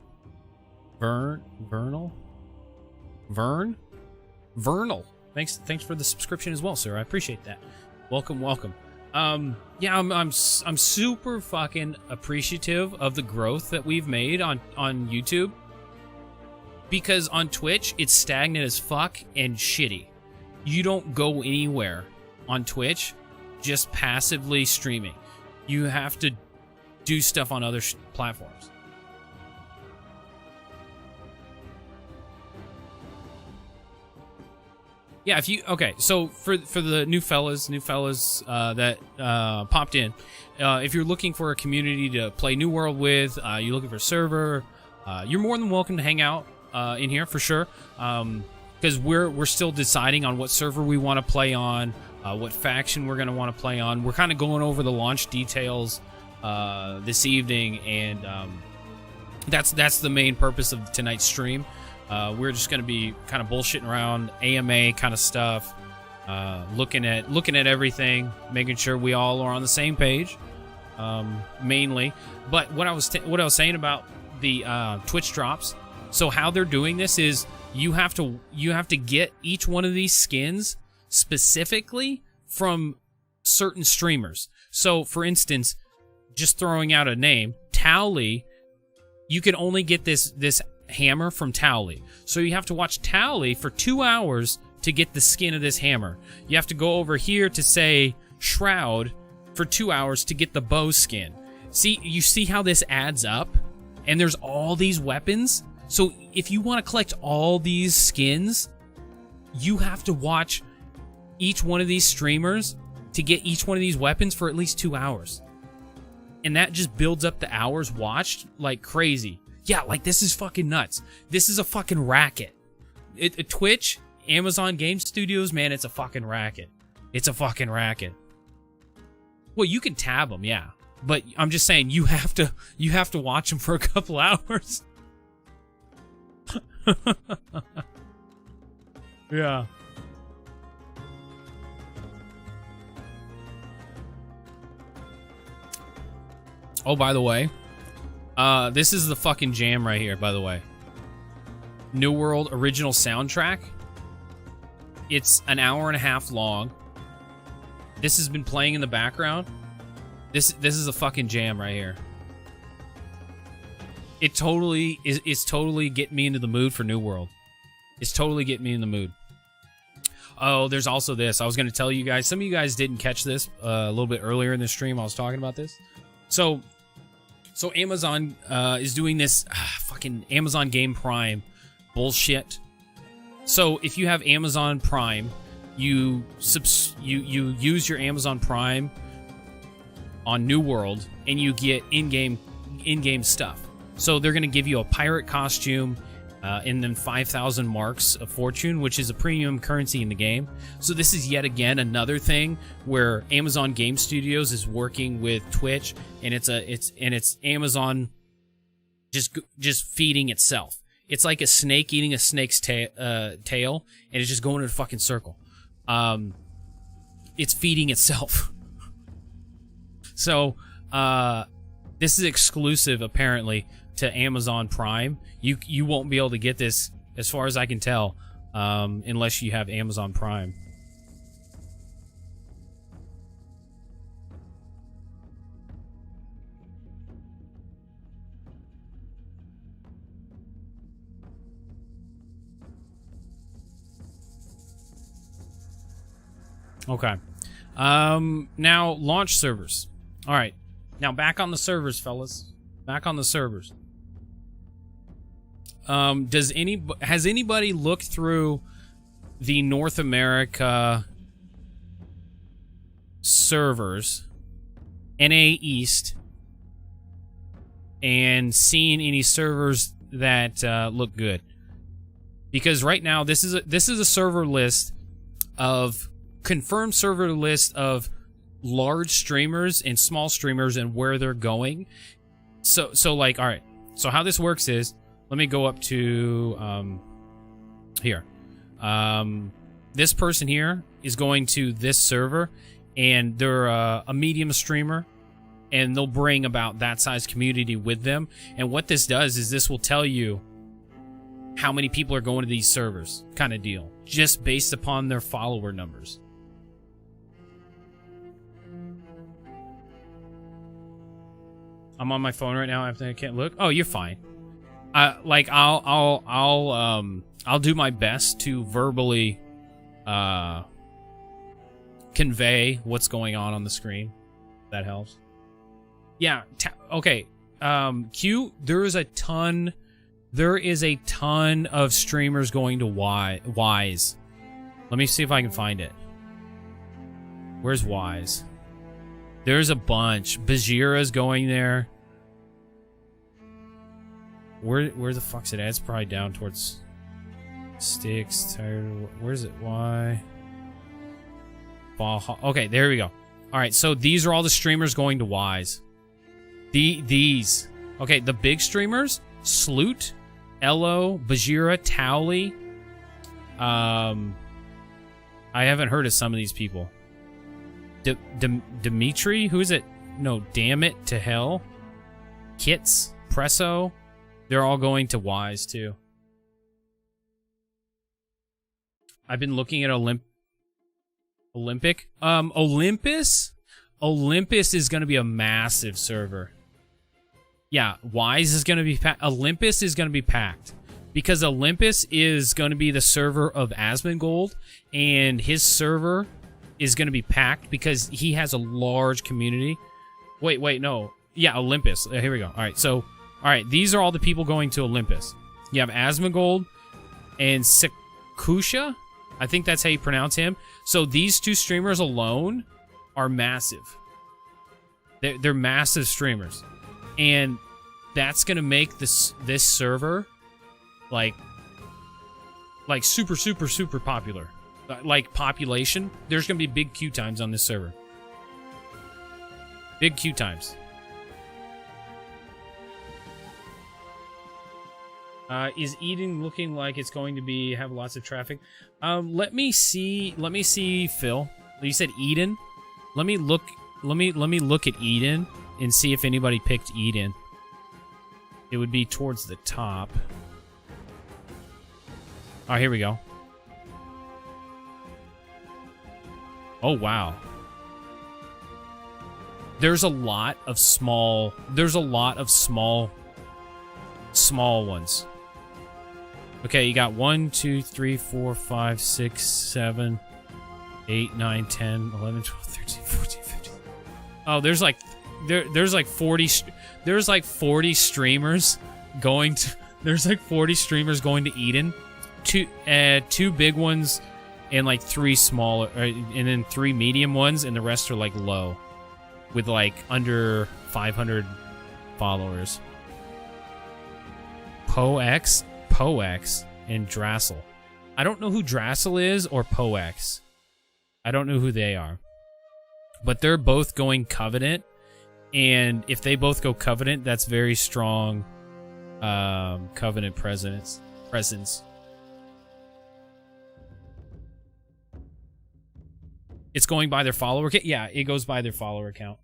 Vernal. Thanks for the subscription as well, sir. I appreciate that. Welcome. Yeah, I'm super fucking appreciative of the growth that we've made on YouTube, because on Twitch it's stagnant as fuck and shitty. You don't go anywhere on Twitch just passively streaming. You have to do stuff on other platforms. Yeah, so for the new fellas that popped in, if you're looking for a community to play New World with, you're looking for a server, you're more than welcome to hang out in here for sure. Because we're still deciding on what server we want to play on, what faction we're going to want to play on. We're kind of going over the launch details this evening, and that's the main purpose of tonight's stream. We're just going to be kind of bullshitting around, AMA kind of stuff, looking at everything, making sure we all are on the same page, mainly. But what I was saying about the Twitch drops. So how they're doing this is you have to get each one of these skins specifically from certain streamers. So for instance, just throwing out a name, Towley, you can only get this hammer from Towley. So you have to watch Towley for 2 hours to get the skin of this hammer. You have to go over here to, say, Shroud for 2 hours to get the bow skin. You see how this adds up? And there's all these weapons. So if you want to collect all these skins, you have to watch each one of these streamers to get each one of these weapons for at least 2 hours. And that just builds up the hours watched like crazy. Yeah, like, this is fucking nuts. This is a fucking racket. Twitch, Amazon Game Studios, man, it's a fucking racket. It's a fucking racket. Well, you can tab them, yeah. But I'm just saying, you have to watch them for a couple hours. Yeah. Oh, by the way, this is the fucking jam right here, by the way. New World original soundtrack. It's an hour and a half long. This has been playing in the background. This is a fucking jam right here. It's totally getting me into the mood for New World. It's totally getting me in the mood. Oh, there's also this. I was going to tell you guys. Some of you guys didn't catch this a little bit earlier in the stream. I was talking about this. So So Amazon is doing this fucking Amazon Game Prime bullshit. So if you have Amazon Prime, you use your Amazon Prime on New World, and you get in-game stuff. So they're going to give you a pirate costume, and then 5,000 marks of fortune, which is a premium currency in the game. So this is yet again another thing where Amazon Game Studios is working with Twitch, and it's Amazon just feeding itself. It's like a snake eating a snake's tail, and it's just going in a fucking circle. It's feeding itself. So this is exclusive apparently to Amazon Prime. You won't be able to get this, as far as I can tell, unless you have Amazon Prime. Okay. Now launch servers. All right. Now back on the servers, fellas. Back on the servers. Has anybody looked through the North America servers, NA East, and seen any servers that look good? Because right now this is a server list of confirmed server list of large streamers and small streamers and where they're going. So like, all right. So how this works is, let me go up to here. This person here is going to this server, and they're a medium streamer, and they'll bring about that size community with them. And what this does is this will tell you how many people are going to these servers, kind of deal, just based upon their follower numbers. I'm on my phone right now. I can't look. Oh, you're fine. Like I'll do my best to verbally convey what's going on the screen. If that helps. Yeah. Okay. Q. There is a ton of streamers going to Wise. Let me see if I can find it. Where's Wise? There's a bunch. Bajira's going there. Where the fuck's it at? It's probably down towards Sticks. Tired. Where's it? Why? Okay, there we go. All right, so these are all the streamers going to Wise. These. Okay, the big streamers: Sloot, Elo, Bajira, Towley. I haven't heard of some of these people. Dimitri, who is it? No, damn it to hell. Kits, Presso, they're all going to Wise too. I've been looking at Olympic. Olympus is going to be a massive server. Yeah, Wise is going to be packed. Olympus is going to be packed because Olympus is going to be the server of Asmongold, and his server is going to be packed because he has a large community. Wait, no. Yeah, Olympus. Here we go. All right, so, all right, these are all the people going to Olympus. You have Asmongold and Sekusha. I think that's how you pronounce him. So these two streamers alone are massive. They're massive streamers. And that's going to make this server like super, super, super popular. Like population, there's going to be big queue times on this server. Big queue times. Is Eden looking like it's going to have lots of traffic? Let me see, Phil. You said Eden. Let me look at Eden and see if anybody picked Eden. It would be towards the top. Oh, here we go. Oh, wow. There's a lot of small ones. Okay, you got 1, 2, 3, 4, 5, 6, 7, 8, 9, 10, 11, 12, 13, 14, 15. Oh, there's there's like 40 streamers going to Eden. Two big ones and like 3 smaller, and then 3 medium ones, and the rest are like low with like under 500 followers. Poex, and Drassel. I don't know who Drassel is or Poex. I don't know who they are. But they're both going Covenant, and if they both go Covenant, that's very strong Covenant presence. It's going by their follower count? Yeah, it goes by their follower count.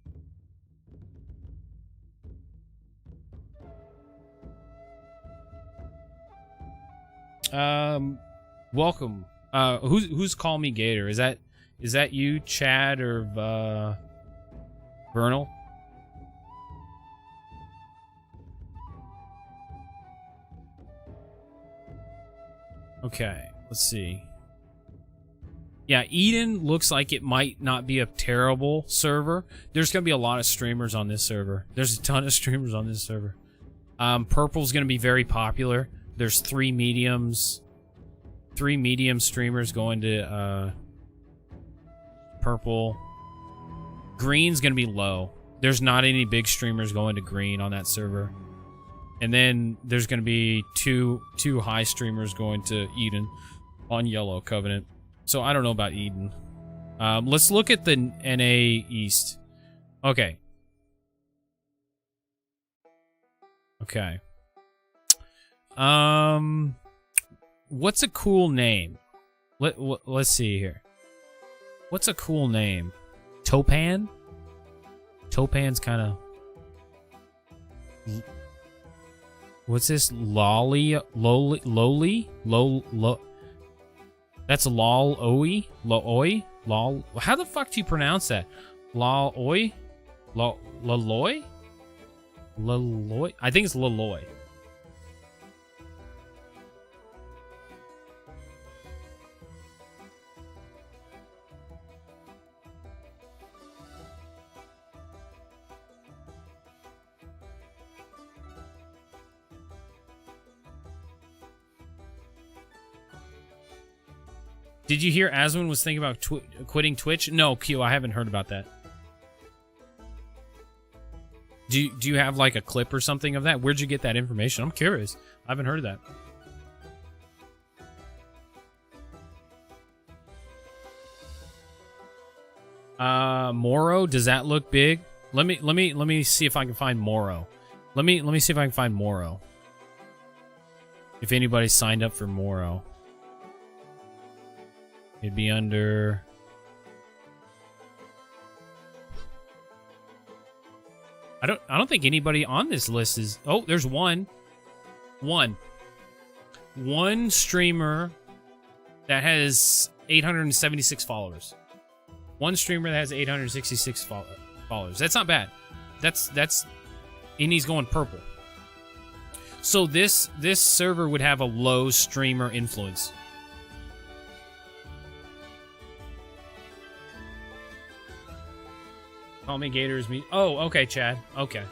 Welcome. Who's Call Me Gator? Is that you, Chad, or Vernal? Okay, let's see. Yeah, Eden looks like it might not be a terrible server. There's going to be a lot of streamers on this server. There's a ton of streamers on this server. Purple's going to be very popular. There's 3 medium streamers going to Purple. Green's going to be low. There's not any big streamers going to Green on that server. And then there's going to be two high streamers going to Eden on Yellow Covenant. So I don't know about Eden. Let's look at the NA East. Okay. Okay. What's a cool name? Let's see here. What's a cool name? Topan? Topan's kind of... What's this? Lolly? That's lol oi? Lol? Lol? How the fuck do you pronounce that? Lol oi? Loloy? Loloy? I think it's Loloy. Did you hear Aswin was thinking about quitting Twitch? No, Q, I haven't heard about that. Do you have like a clip or something of that? Where'd you get that information? I'm curious. I haven't heard of that. Moro, does that look big? Let me see if I can find Moro. Let me see if I can find Moro. If anybody signed up for Moro. It'd be under... I don't think anybody on this list is... Oh, there's one. One streamer that has 876 followers. One streamer that has 866 followers. That's not bad. That's and he's going purple. So this server would have a low streamer influence. Call Me Gators me. Oh, okay, Chad. Okay.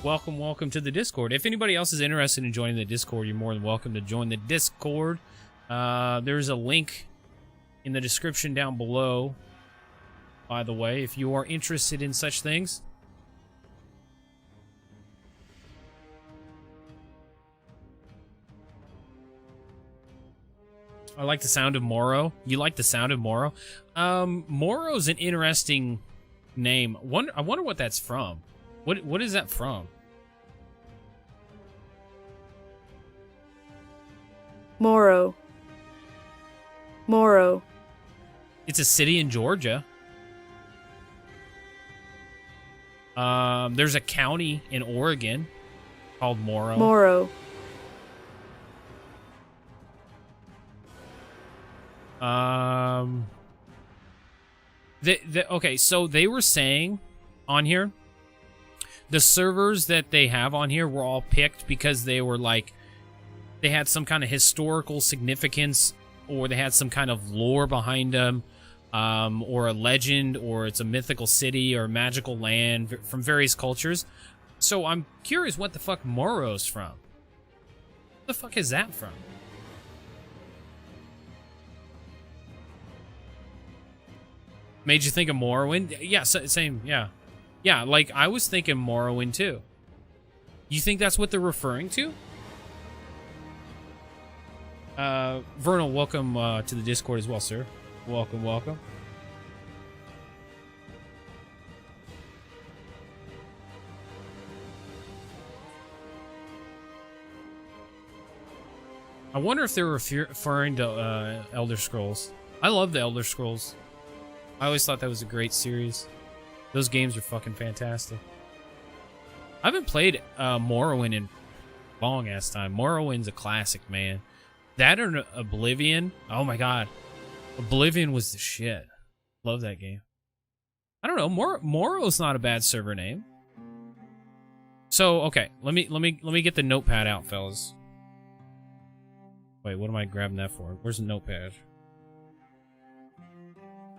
Welcome to the Discord. If anybody else is interested in joining the Discord, you're more than welcome to join the Discord. There's a link in the description down below, by the way, if you are interested in such things. I like the sound of Moro. You like the sound of Moro? Moro's an interesting name. I wonder what that's from. What is that from? Moro. It's a city in Georgia. There's a county in Oregon called Moro. Okay, so they were saying on here, the servers that they have on here were all picked because they were like they had some kind of historical significance, or they had some kind of lore behind them, or a legend, or it's a mythical city or a magical land from various cultures. So I'm curious what the fuck Morrow's from. What the fuck is that from? Made you think of Morrowind? Yeah, same, yeah. Yeah, like, I was thinking Morrowind, too. You think that's what they're referring to? Vernal, welcome to the Discord as well, sir. Welcome, welcome. I wonder if they're referring to Elder Scrolls. I love the Elder Scrolls. I always thought that was a great series. Those games are fucking fantastic. I haven't played Morrowind in a long ass time. Morrowind's a classic, man. That or Oblivion. Oh my god. Oblivion was the shit. Love that game. I don't know. Morrow's not a bad server name. So, okay, let me get the notepad out, fellas. Wait, what am I grabbing that for? Where's the notepad?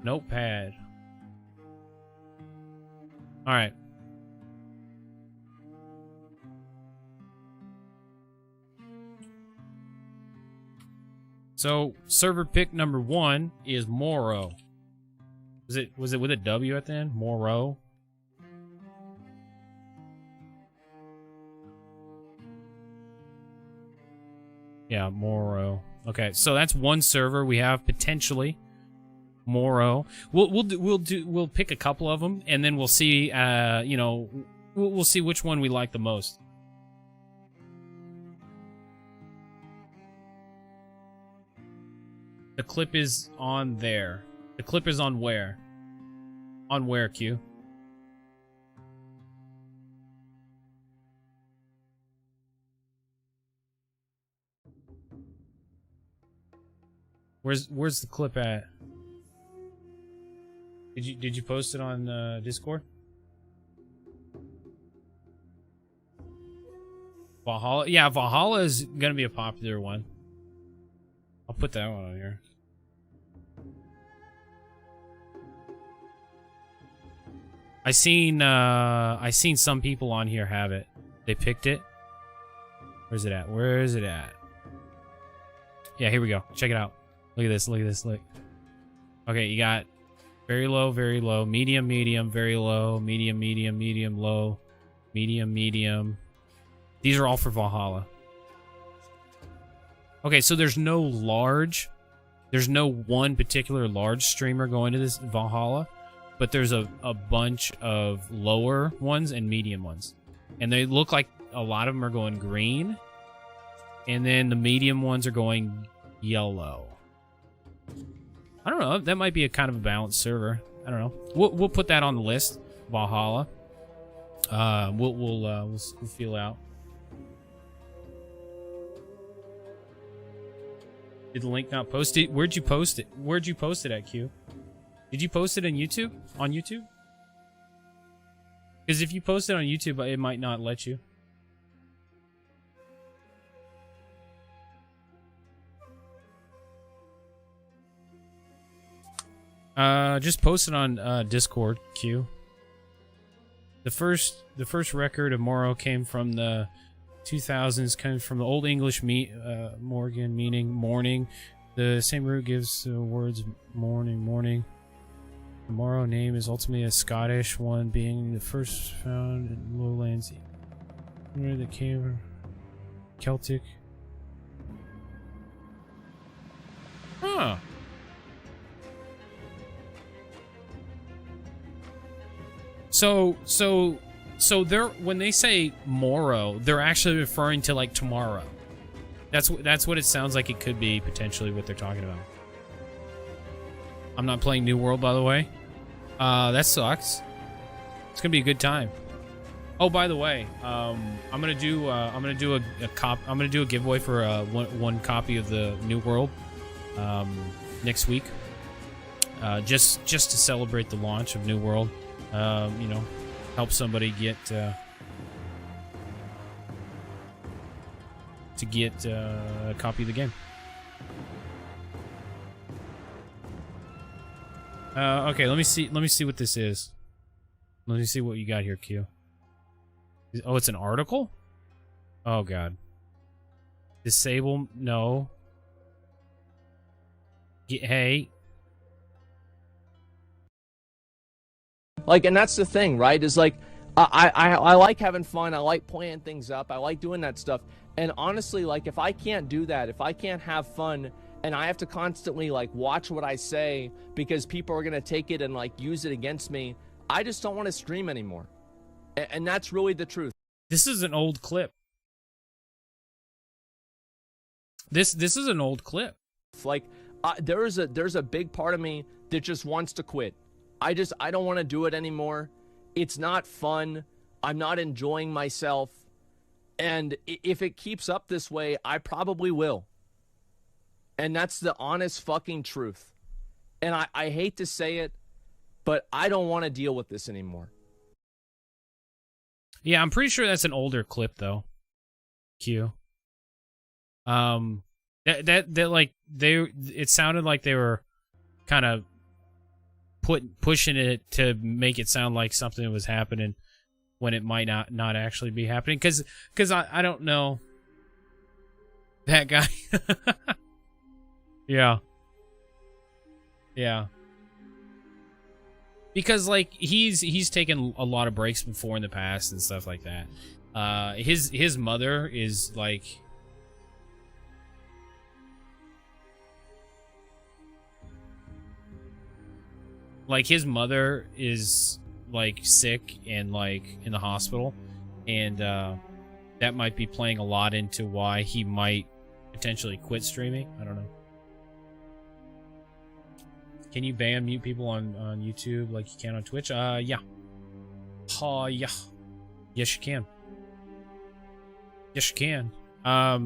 Notepad. All right. So server pick number 1 is Morrow. Was it with a W at the end? Morrow. Yeah, Morrow. Okay, so that's one server we have potentially. Morrow. We'll pick a couple of them, and then we'll see. You know, we'll see which one we like the most. The clip is on there. The clip is on where? On where, Q? Where's the clip at? Did you post it on Discord? Valhalla? Yeah, Valhalla is gonna be a popular one. I'll put that one on here. I seen some people on here have it. They picked it. Where's it at? Where is it at? Yeah, here we go. Check it out. Look at this. Look at this. Look. Okay, you got very low, medium, medium, very low, medium, medium, medium, low, medium, medium. These are all for Valhalla. Okay, so there's no one particular large streamer going to this Valhalla, but there's a bunch of lower ones and medium ones. And they look like a lot of them are going green, and then the medium ones are going yellow. I don't know. That might be a kind of a balanced server. I don't know. We'll put that on the list. Valhalla. We'll feel out. Did the link not post it? Where'd you post it? Where'd you post it at, Q? Did you post it on YouTube? On YouTube? Because if you post it on YouTube, it might not let you. Just post it on Discord, Q. The first record of Morrow came from the 2000s, came from the Old English Morgan, meaning morning. The same root gives the words morning, morning. The Morrow name is ultimately a Scottish one, being the first found in lowlands. Where that came from? Celtic. Huh. So they're, when they say Morrow, they're actually referring to like tomorrow. That's what it sounds like it could be potentially what they're talking about. I'm not playing New World, by the way. That sucks. It's gonna be a good time. Oh, by the way, I'm gonna do a giveaway for one copy of the New World next week. Just to celebrate the launch of New World. You know, help somebody get to get a copy of the game. Okay, let me see what this is. Let me see what you got here, Q. Oh, it's an article? Oh god. Disable, no. Hey. Like, and that's the thing, right? Is like, I like having fun. I like playing things up. I like doing that stuff. And honestly, like, if I can't do that, if I can't have fun, and I have to constantly, like, watch what I say because people are going to take it and, like, use it against me, I just don't want to stream anymore. And that's really the truth. This is an old clip. This is an old clip. Like, there's a big part of me that just wants to quit. I don't want to do it anymore. It's not fun. I'm not enjoying myself. And if it keeps up this way, I probably will. And that's the honest fucking truth. And I hate to say it, but I don't want to deal with this anymore. Yeah, I'm pretty sure that's an older clip though. Q. It sounded like they were kind of pushing it to make it sound like something was happening when it might not actually be happening. Cause I don't know that guy. Yeah. Yeah. Because like he's taken a lot of breaks before in the past and stuff like that. His mother is like his mother is like sick and like in the hospital, and that might be playing a lot into why he might potentially quit streaming. I don't know. Can you mute people on YouTube like you can on Twitch? Yeah. Yeah. Yes, you can. Yes, you can. I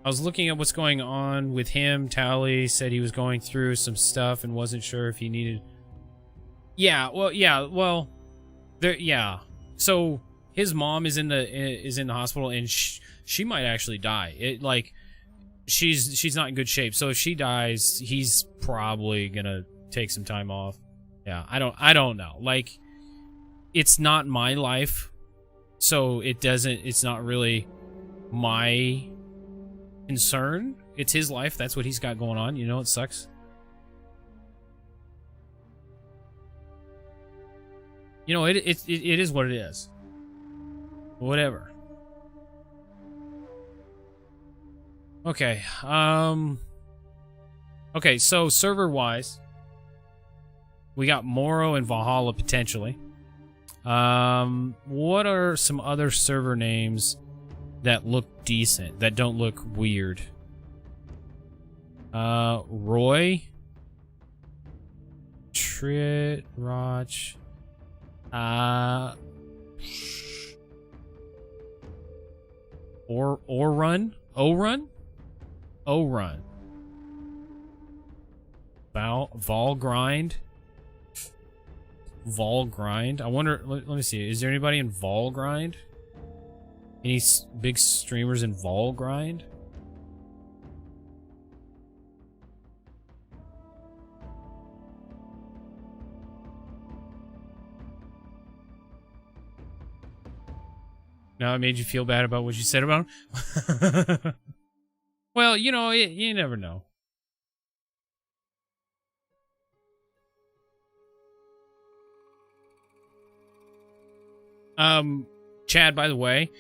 was looking at what's going on with him. Tally said he was going through some stuff and wasn't sure if he needed... Yeah, well, there, yeah. So his mom is in the hospital, and she might actually die. She's not in good shape. So if she dies, he's probably gonna take some time off. Yeah, I don't know. Like, it's not my life, so it's not really my concern. It's his life. That's what he's got going on. You know, it sucks. You know, it is what it is. Whatever. Okay. Okay, so server-wise, we got Moro and Valhalla potentially. What are some other server names that look decent, that don't look weird? Roy, Trit, Roch, Orun, Volgrind. I wonder. Let me see. Is there anybody in Volgrind? Any big streamers in Volgrind? No, it made you feel bad about what you said about him? Well, you know, you never know. Chad, by the way,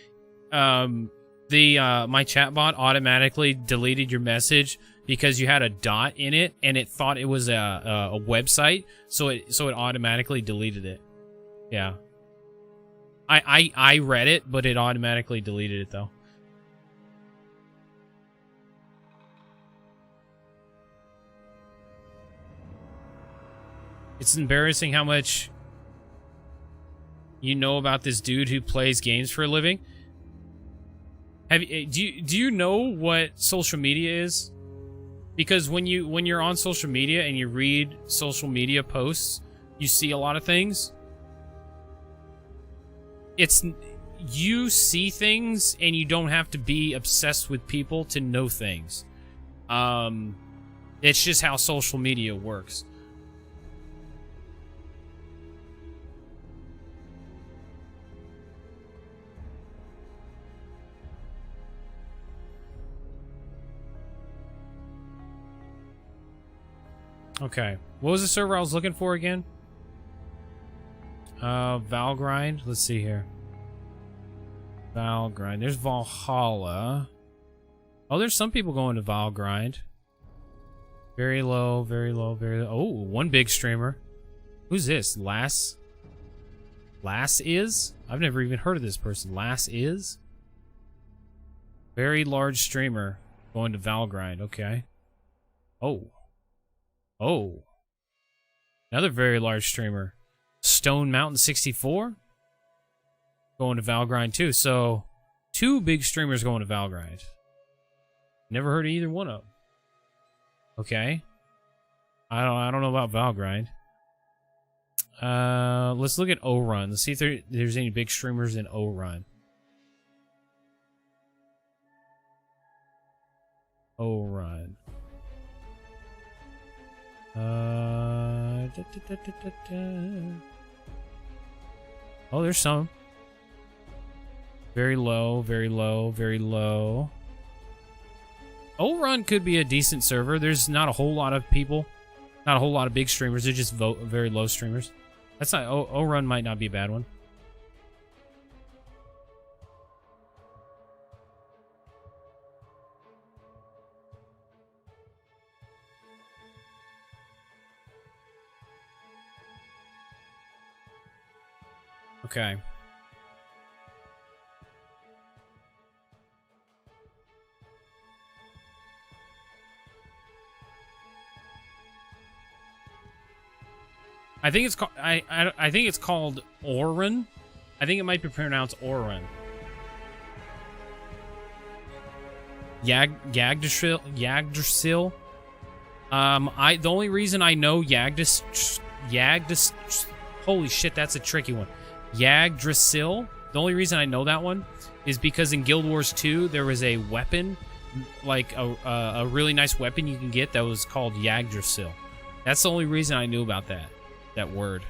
my chatbot automatically deleted your message because you had a dot in it, and it thought it was a website, so it automatically deleted it. Yeah. I read it, but it automatically deleted it though. It's embarrassing how much you know about this dude who plays games for a living. Do you know what social media is? Because when you're on social media and you read social media posts, you see a lot of things. you see things and you don't have to be obsessed with people to know things. It's just how social media works. Okay. What was the server I was looking for again? Valgrind. Let's see here. Valgrind. There's Valhalla. Oh, there's some people going to Valgrind. Very low, very low, very low. Oh, one big streamer. Who's this? Lass is? I've never even heard of this person. Lass is? Very large streamer going to Valgrind. Okay. Oh. Oh. Another very large streamer. Stone Mountain 64? Going to Valgrind too. So, two big streamers going to Valgrind. Never heard of either one of them. Okay. I don't know about Valgrind. Let's look at O-Run. Let's see if there's any big streamers in O-Run. O-Run. Oh, there's some. Very low, very low, very low. O-Run could be a decent server. There's not a whole lot of people. Not a whole lot of big streamers. They're just very low streamers. That's not... O-Run might not be a bad one. Okay. I think it's called I think it's called Oren. I think it might be pronounced Oren. Yggdrasil. The only reason I know holy shit, that's a tricky one. Yggdrasil. The only reason I know that one is because in Guild Wars 2 there was a weapon, like a really nice weapon you can get that was called Yggdrasil. That's the only reason I knew about that word.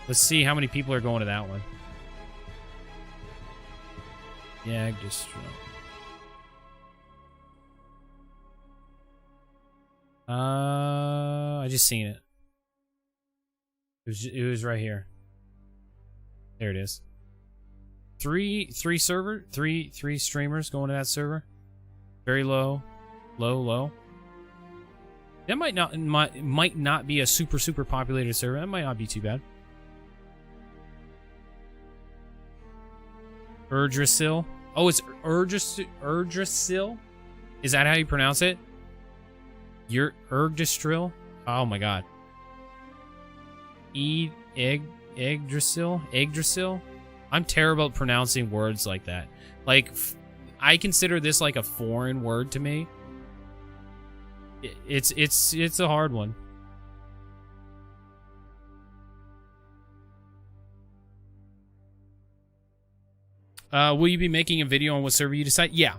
Let's see how many people are going to that one. Yggdrasil. I just seen it. It was right here. There it is. Three streamers going to that server. Very low, low. That might not be a super populated server. That might not be too bad. Yggdrasil. Oh, it's Yggdrasil. Is that how you pronounce it? Yggdrasil. Oh my god. Yggdrasil. I'm terrible at pronouncing words like that. Like, I consider this like a foreign word to me. It's a hard one. Will you be making a video on what server you decide? Yeah.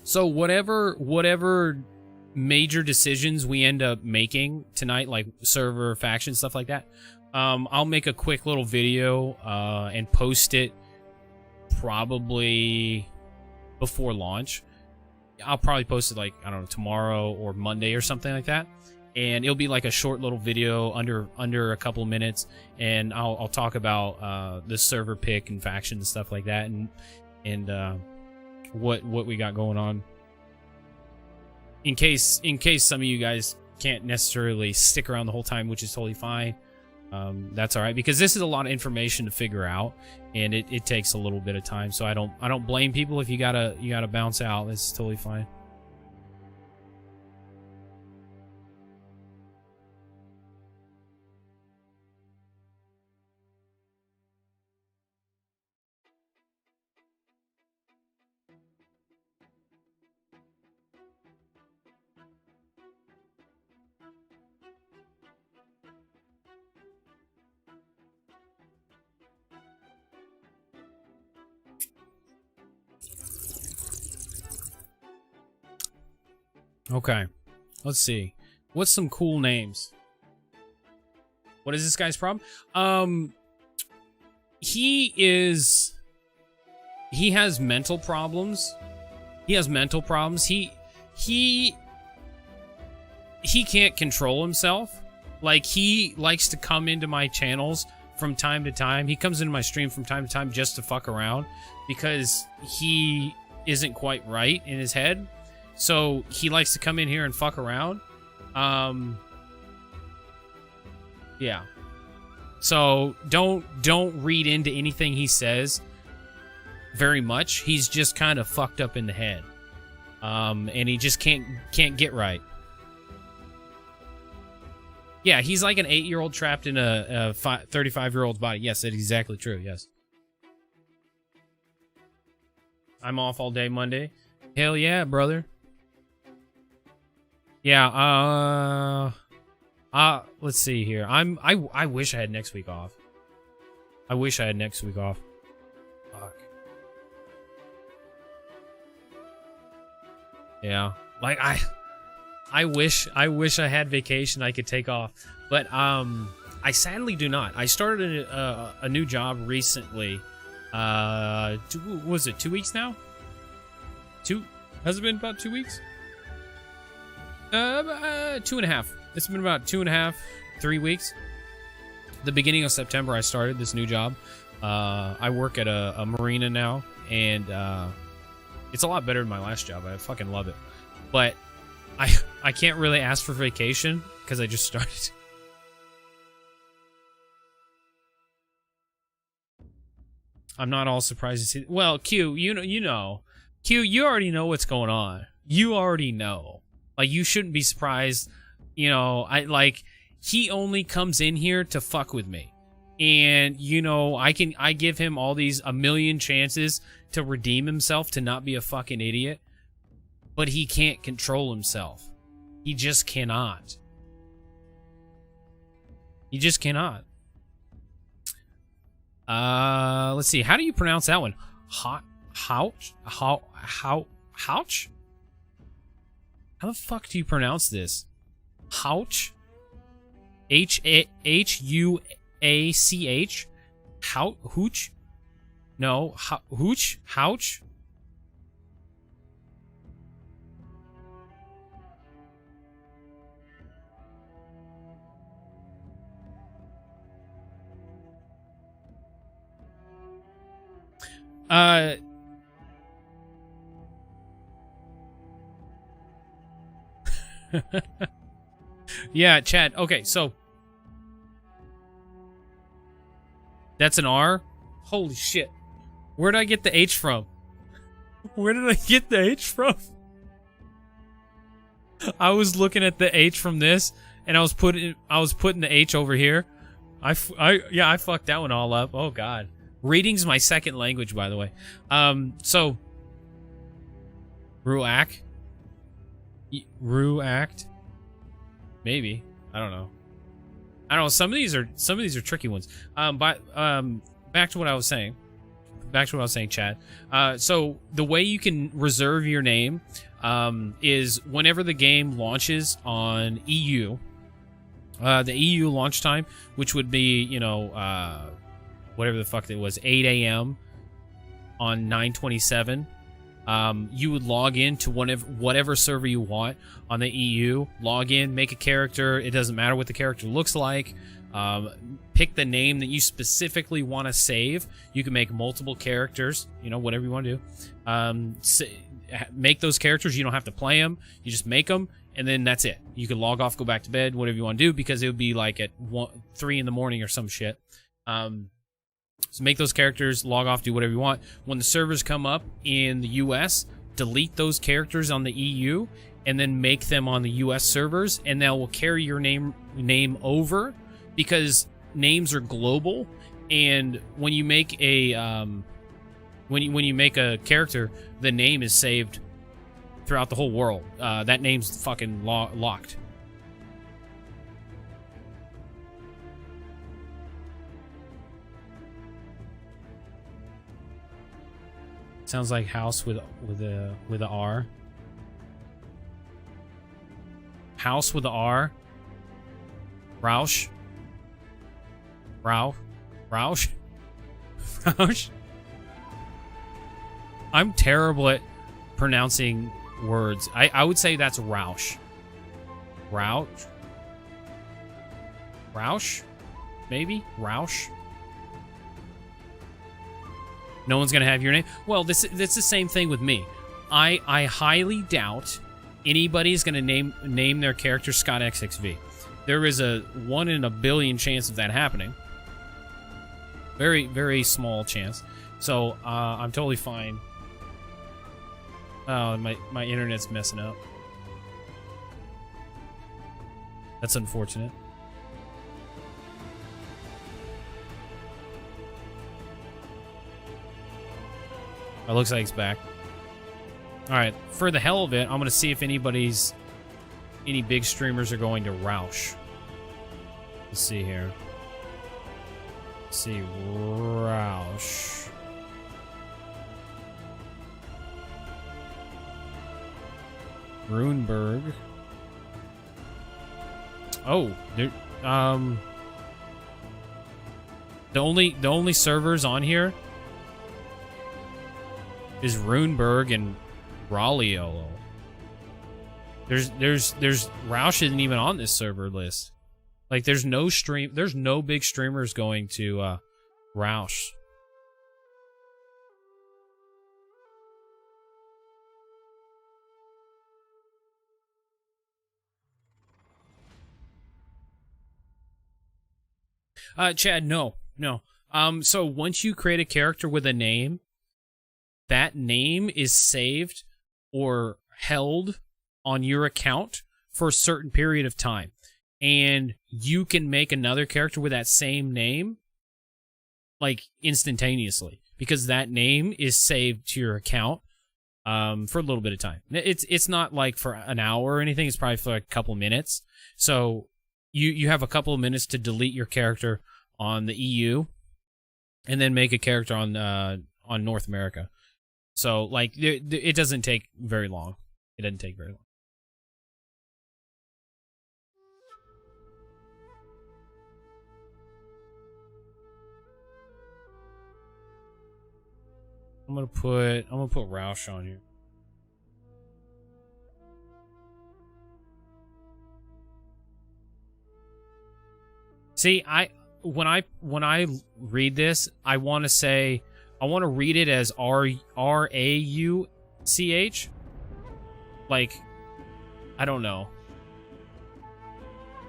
So whatever major decisions we end up making tonight, like server, faction, stuff like that, I'll make a quick little video and post it probably before launch. I'll probably post it like, I don't know, tomorrow or Monday or something like that. And it'll be like a short little video under a couple of minutes, and I'll talk about the server pick and faction and stuff like that, and what we got going on. In case some of you guys can't necessarily stick around the whole time, which is totally fine. That's all right, because this is a lot of information to figure out, and it takes a little bit of time. So I don't blame people if you gotta bounce out. It's totally fine. Okay. Let's see. What's some cool names? What is this guy's problem? He has mental problems. He has mental problems. He can't control himself. Like, he likes to come into my channels from time to time. He comes into my stream from time to time just to fuck around because he isn't quite right in his head. So he likes to come in here and fuck around. Yeah. So don't read into anything he says very much. He's just kind of fucked up in the head. And he just can't get right. Yeah, he's like an 8-year-old trapped in a 35-year-old's body. Yes, that's exactly true. Yes. I'm off all day Monday. Hell yeah, brother. Yeah, let's see here. I wish I had next week off. I wish I had next week off. Fuck. Yeah. Like, I wish I had vacation I could take off, but I sadly do not. I started a new job recently. Was it 2 weeks now? Has it been about 2 weeks? 2.5. It's been about 2.5, 3 weeks. The beginning of September, I started this new job. I work at a marina now, and it's a lot better than my last job. I fucking love it, but I can't really ask for vacation because I just started. I'm not all surprised to see. Well, Q, you know, Q, you already know what's going on. You already know. Like, you shouldn't be surprised. You know, he only comes in here to fuck with me. And, you know, I give him all these a million chances to redeem himself, to not be a fucking idiot. But he can't control himself. He just cannot. He just cannot. Let's see. How do you pronounce that one? Houch? Houch? How the fuck do you pronounce this? Houch? Huach? Hooch? No. Hooch? Houch? Yeah, Chad. Okay, so that's an R? Holy shit. Where did I get the H from? Where did I get the H from? I was looking at the H from this, and I was putting the H over here. I fucked that one all up. Oh god. Reading's my second language, by the way. So Ruact? Maybe. I don't know. Some of these are tricky ones. But back to what I was saying. Chad. So the way you can reserve your name is whenever the game launches on EU. The EU launch time, which would be, you know, whatever the fuck it was, 8 a.m. on 9/27. You would log in to whatever server you want on the EU. Log in, make a character. It doesn't matter what the character looks like. Pick the name that you specifically want to save. You can make multiple characters, you know, whatever you want to do. Make those characters. You don't have to play them. You just make them, and then that's it. You can log off, go back to bed, whatever you want to do, because it would be like at 3 in the morning or some shit. So make those characters, log off, do whatever you want. When the servers come up in the US, delete those characters on the EU, and then make them on the US servers, and that will carry your name over, because names are global, and when you make a when you make a character, the name is saved throughout the whole world. That name's fucking locked. Sounds like house with a R. house with a R. Roush. Roush. Roush. I'm terrible at pronouncing words. I would say that's Roush. Roush. Roush? Maybe? Roush? No one's gonna have your name? Well, that's the same thing with me. I highly doubt anybody's gonna name their character Scott XXV. There is a 1 in a billion chance of that happening. Very, very small chance. So I'm totally fine. Oh, my internet's messing up. That's unfortunate. It looks like it's back. Alright, for the hell of it, I'm going to see if any big streamers are going to Roush. Let's see here. Let's see, Roush. Runeberg. Oh, there, the only servers on here is Runeberg and Raleigh. There's Roush isn't even on this server list. Like there's no big streamers going to Roush. Chad, no. So once you create a character with a name, that name is saved or held on your account for a certain period of time. And you can make another character with that same name, like, instantaneously. Because that name is saved to your account for a little bit of time. It's not, like, for an hour or anything. It's probably for, like, a couple minutes. So you have a couple of minutes to delete your character on the EU and then make a character on North America. So, like, it doesn't take very long. It doesn't take very long. I'm gonna put Roush on here. See, when I read this, I want to read it as R-A-U-C-H. Like, I don't know.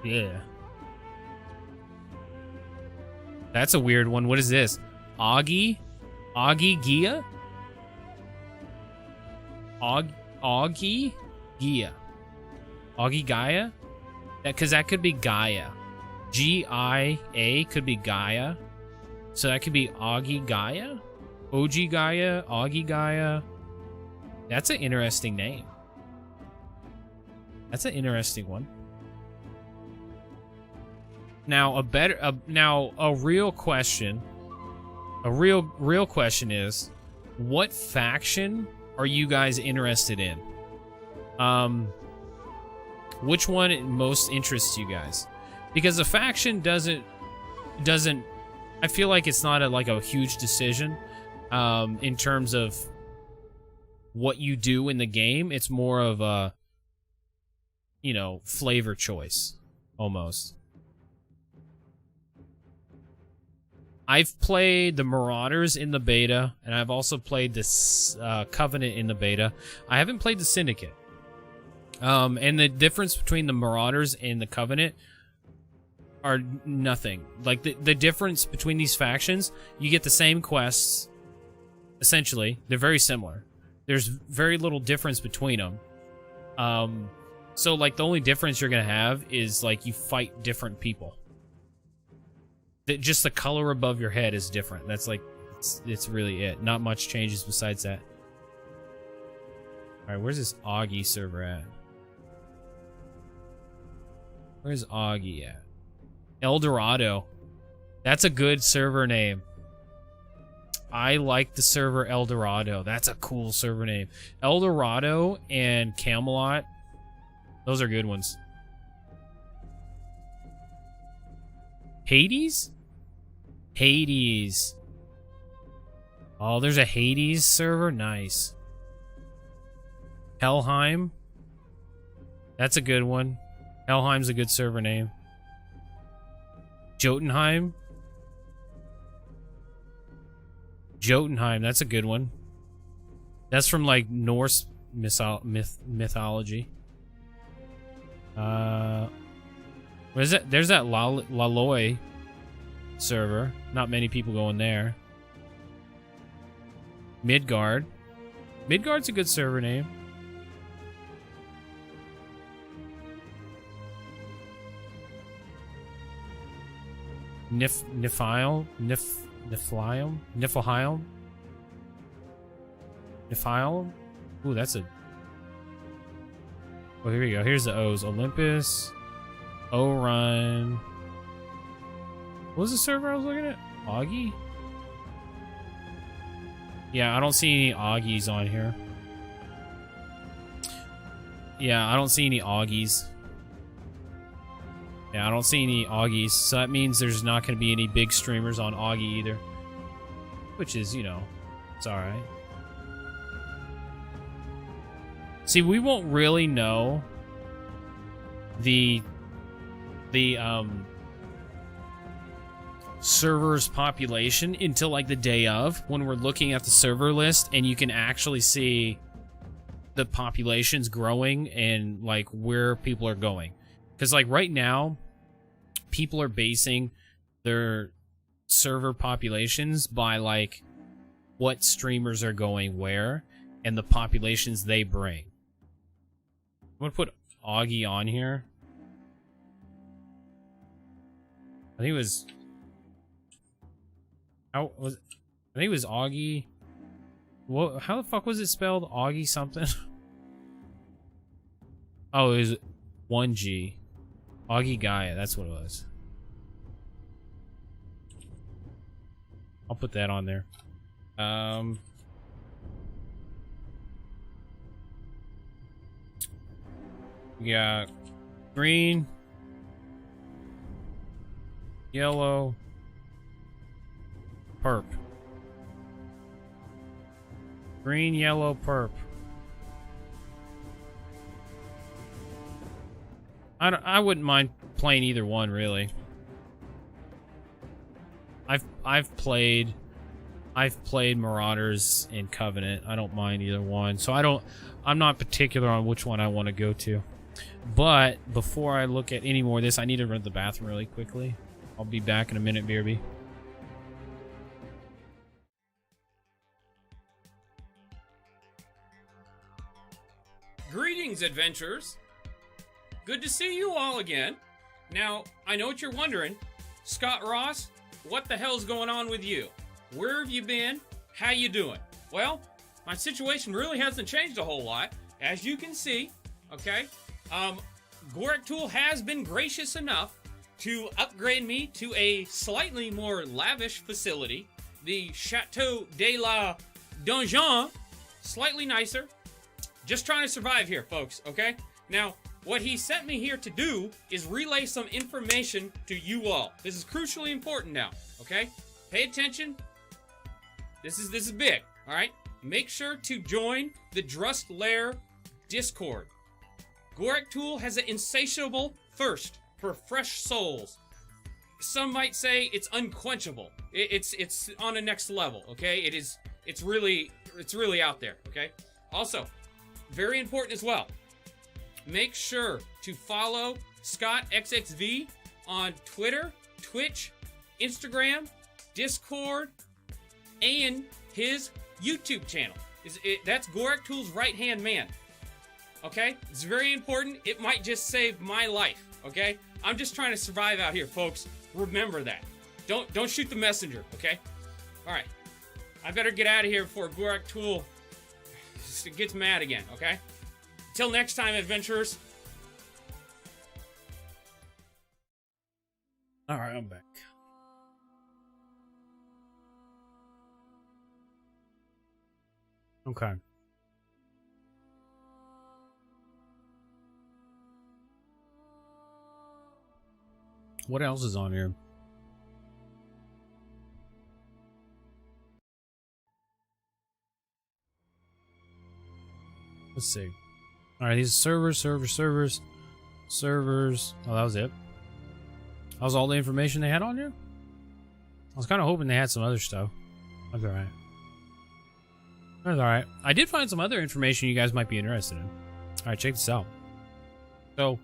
Yeah. That's a weird one. What is this? Augie Gia? Augie Gia. Augie Gaia? Because that could be Gaia. G-I-A could be Gaia. So that could be Augie Gaia? OG Gaia? Augie Gaia? That's an interesting name. That's an interesting one. Now, a real question is, what faction are you guys interested in? Which one most interests you guys? Because a faction doesn't I feel like it's not a huge decision in terms of what you do in the game. It's more of a, flavor choice almost. I've played the Marauders in the beta, and I've also played this Covenant in the beta. I haven't played the Syndicate. And the difference between the Marauders and the Covenant are nothing. Like, the difference between these factions, you get the same quests, essentially. They're very similar. There's very little difference between them. So, like, the only difference you're going to have is, like, you fight different people. Just the color above your head is different. That's, like, it's really it. Not much changes besides that. Alright, where's this Augie server at? Where's Augie at? El Dorado. That's a good server name. I like the server El Dorado. That's a cool server name. El Dorado and Camelot. Those are good ones. Hades? Hades. Oh, there's a Hades server? Nice. Helheim? That's a good one. Helheim's a good server name. Jotunheim? Jotunheim, that's a good one. That's from, like, Norse mythology. What is it? There's that Laloi server. Not many people going there. Midgard. Midgard's a good server name. Niflheim? Ooh, that's a... Oh, here we go. Here's the O's. Olympus. O-Run. What was the server I was looking at? Augie? Yeah, I don't see any Augies on here. Yeah, I don't see any Augies. Yeah, I don't see any Augies, so that means there's not going to be any big streamers on Augie either. Which is, you know, it's alright. See, we won't really know the server's population until like the day of, when we're looking at the server list and you can actually see the populations growing and like where people are going. Because like right now, people are basing their server populations by like what streamers are going where and the populations they bring. I'm gonna put Augie on here. I think it was... I think it was Augie. What? How the fuck was it spelled? Augie something? Oh, it was 1G. Augie Gaia, that's what it was. I'll put that on there. We got green, yellow, perp. Green, yellow, perp. I wouldn't mind playing either one, really. I've played Marauders and Covenant. I don't mind either one. So I'm not particular on which one I want to go to. But before I look at any more of this, I need to run to the bathroom really quickly. I'll be back in a minute, BRB. Greetings, adventurers. Good to see you all again. Now, I know what you're wondering. Scott Ross, what the hell's going on with you? Where have you been? How you doing? Well, my situation really hasn't changed a whole lot, as you can see, okay? Gorak Tool has been gracious enough to upgrade me to a slightly more lavish facility, the Chateau de la Donjon, slightly nicer. Just trying to survive here, folks, okay? Now, what he sent me here to do is relay some information to you all. This is crucially important now, okay? Pay attention. This is big, all right? Make sure to join the Drust Lair Discord. Gorak Tool has an insatiable thirst for fresh souls. Some might say it's unquenchable. It's on a next level, okay? It's really out there, okay? Also, very important as well. Make sure to follow Scott XXV on Twitter, Twitch, Instagram, Discord, and his YouTube channel. That's Gorak Tool's right-hand man. Okay? It's very important. It might just save my life. Okay? I'm just trying to survive out here, folks. Remember that. Don't shoot the messenger. Okay? All right. I better get out of here before Gorak Tool gets mad again. Okay? Till next time, adventurers. All right, I'm back. Okay. What else is on here? Let's see. All right, these are servers. Oh, that was it. That was all the information they had on here? I was kind of hoping they had some other stuff. That's alright. That's alright. I did find some other information you guys might be interested in. Alright, check this out. So,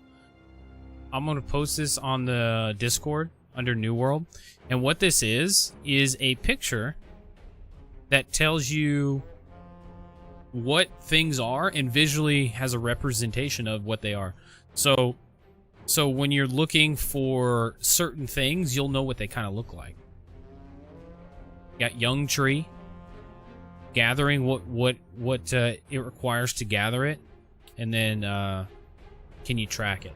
I'm going to post this on the Discord under New World. And what this is a picture that tells you what things are and visually has a representation of what they are. So when you're looking for certain things, you'll know what they kind of look like. You got young tree, gathering what it requires to gather it, and then can you track it,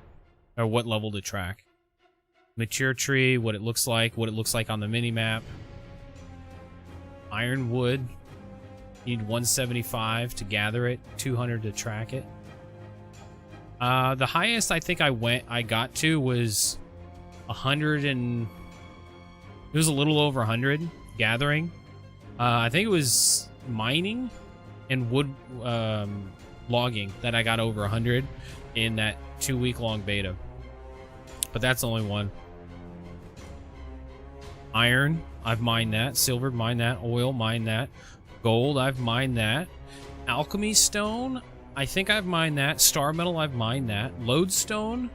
or what level to track. Mature tree, what it looks like on the mini map. Ironwood, you need 175 to gather it, 200 to track it. The highest I think I got to was 100 and it was a little over 100 gathering. I think it was mining and wood logging that I got over 100 in that 2-week-long beta. But that's the only one. Iron, I've mined that. Silver, mined that. Oil, mined that. Gold, I've mined that. Alchemy stone, I think I've mined that. Star metal, I've mined that. Lodestone,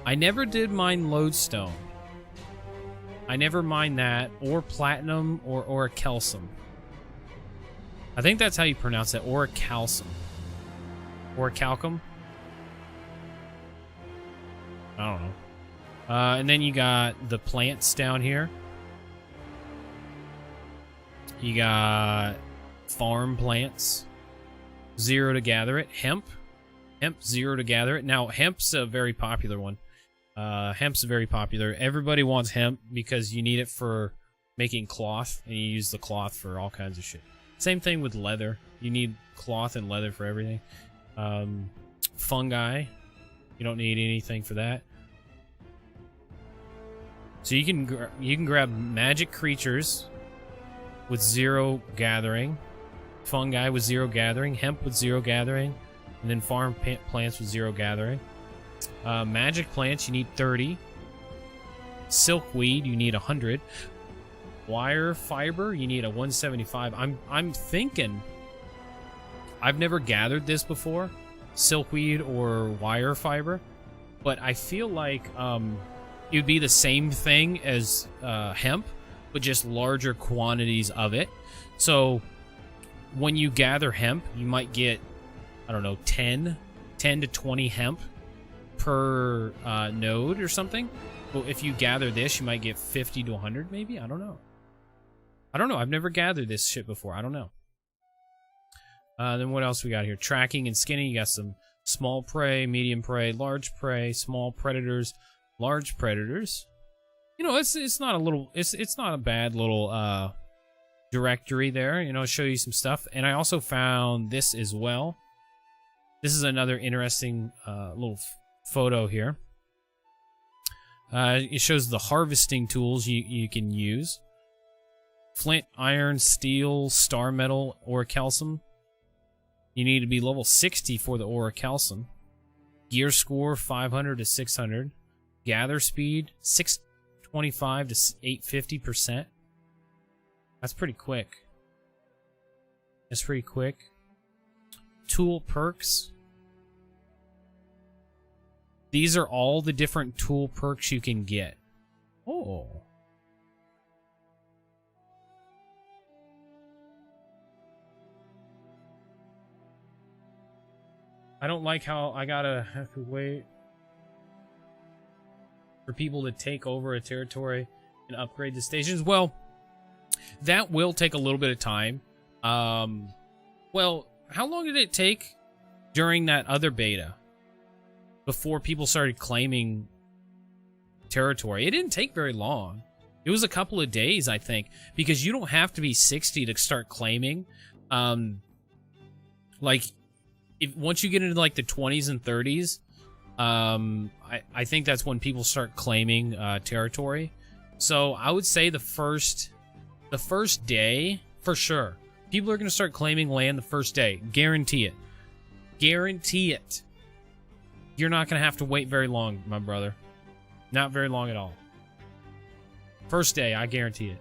I never did mine lodestone. I never mined that, or platinum, or orichalcum. I think that's how you pronounce it, orichalcum. Orichalcum? I don't know. And then you got the plants down here. You got farm plants. 0 to gather it. Hemp, 0 to gather it. Now, hemp's a very popular one. Hemp's very popular. Everybody wants hemp because you need it for making cloth, and you use the cloth for all kinds of shit. Same thing with leather. You need cloth and leather for everything. Fungi, you don't need anything for that. So you can grab magic creatures with 0 gathering, fungi with 0 gathering, hemp with 0 gathering, and then farm plants with 0 gathering. Magic plants, you need 30. Silkweed, you need 100. Wire fiber, you need a 175. I'm thinking, I've never gathered this before, silkweed or wire fiber, but I feel like it would be the same thing as hemp, but just larger quantities of it. So when you gather hemp, you might get, I don't know, 10 to 20 hemp per node or something. But if you gather this, you might get 50 to 100 maybe. I don't know. I've never gathered this shit before. I don't know. Then what else we got here? Tracking and skinning. You got some small prey, medium prey, large prey, small predators, large predators. You know, it's not a bad little directory there. You know, show you some stuff. And I also found this as well. This is another interesting little photo here. It shows the harvesting tools you can use. Flint, iron, steel, star metal, orichalcum. You need to be level 60 for the orichalcum. Gear score 500 to 600. Gather speed 625 to 850%. That's pretty quick. Tool perks. These are all the different tool perks you can get. Oh. I don't like how I gotta have to wait for people to take over a territory and upgrade the stations. Well, that will take a little bit of time. Well, how long did it take during that other beta before people started claiming territory? It didn't take very long. It was a couple of days, I think, because you don't have to be 60 to start claiming. Like, once you get into like the 20s and 30s, I think that's when people start claiming territory. So I would say the first day, for sure, people are going to start claiming land the first day. Guarantee it. Guarantee it. You're not going to have to wait very long, my brother. Not very long at all. First day, I guarantee it.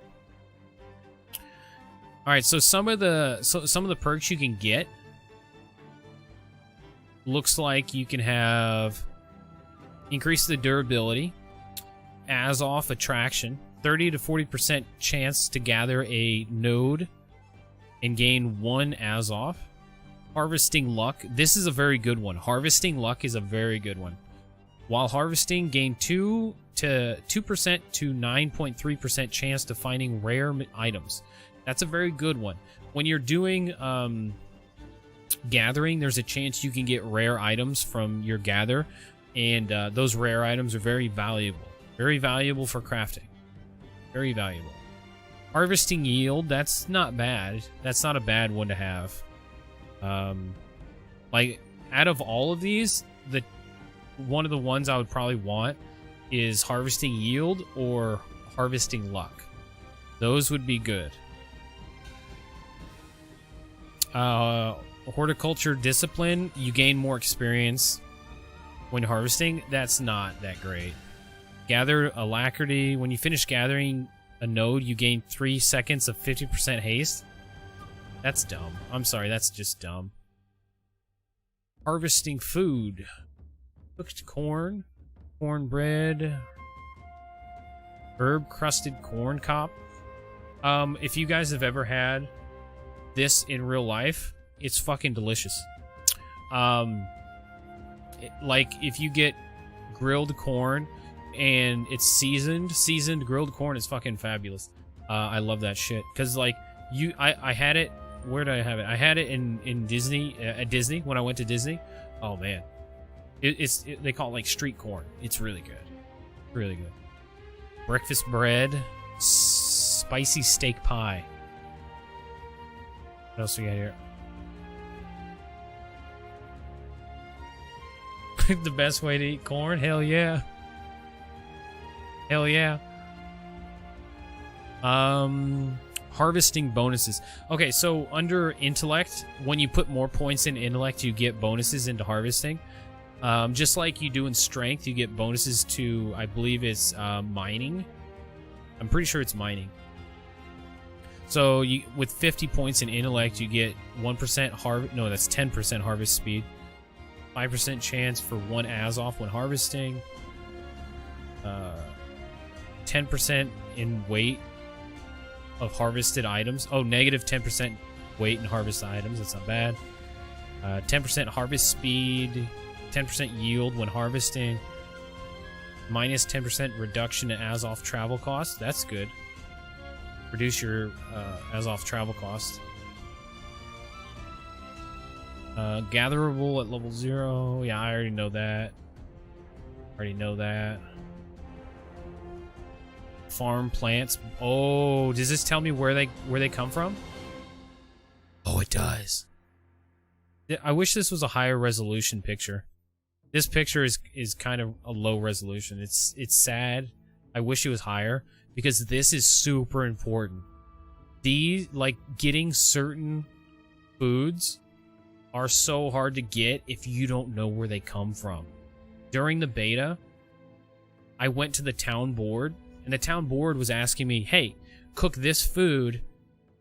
All right, so some of the perks you can get looks like you can have increase the durability, Azoff attraction, 30 to 40% chance to gather a node and gain 1 Azoff. Harvesting luck. This is a very good one. Harvesting luck is a very good one. While harvesting, gain 2% to 9.3% chance to finding rare items. That's a very good one. When you're doing gathering, there's a chance you can get rare items from your gather, and those rare items are very valuable. Very valuable for crafting. Very valuable. Harvesting yield, that's not bad. That's not a bad one to have. Like, out of all of these, one of the ones I would probably want is harvesting yield or harvesting luck. Those would be good. Horticulture discipline, you gain more experience when harvesting. That's not that great. Gather alacrity, when you finish gathering a node, you gain 3 seconds of 50% haste. That's dumb. I'm sorry, that's just dumb. Harvesting food. Cooked corn, cornbread, herb-crusted corn cob. If you guys have ever had this in real life, it's fucking delicious. Like, if you get grilled corn and it's seasoned grilled corn is fucking fabulous. I love that shit. Because, like, I had it. Where did I have it? I had it in Disney, at Disney, when I went to Disney. Oh, man. They call it, like, street corn. It's really good. Really good. Breakfast bread. Spicy steak pie. What else we got here? The best way to eat corn? Hell yeah. Hell yeah. Harvesting bonuses. Okay, so under intellect, when you put more points in intellect, you get bonuses into harvesting. Just like you do in strength, you get bonuses to, I believe it's mining. I'm pretty sure it's mining. So with 50 points in intellect, you get 1% harvest. No, that's 10% harvest speed. 5% chance for 1 Azoff when harvesting. 10% in weight of harvested items. Oh, negative 10% weight in harvested items. That's not bad. 10% harvest speed. 10% yield when harvesting. Minus 10% reduction in Azoff travel costs. That's good. Reduce your Azoff travel cost. Gatherable at level 0. Yeah, I already know that. Farm plants. Oh, does this tell me where they come from? Oh, it does. I wish this was a higher resolution picture. This picture is kind of a low resolution. It's sad. I wish it was higher because this is super important. These, like, getting certain foods are so hard to get if you don't know where they come from. During the beta, I went to the town board, and the town board was asking me, hey, cook this food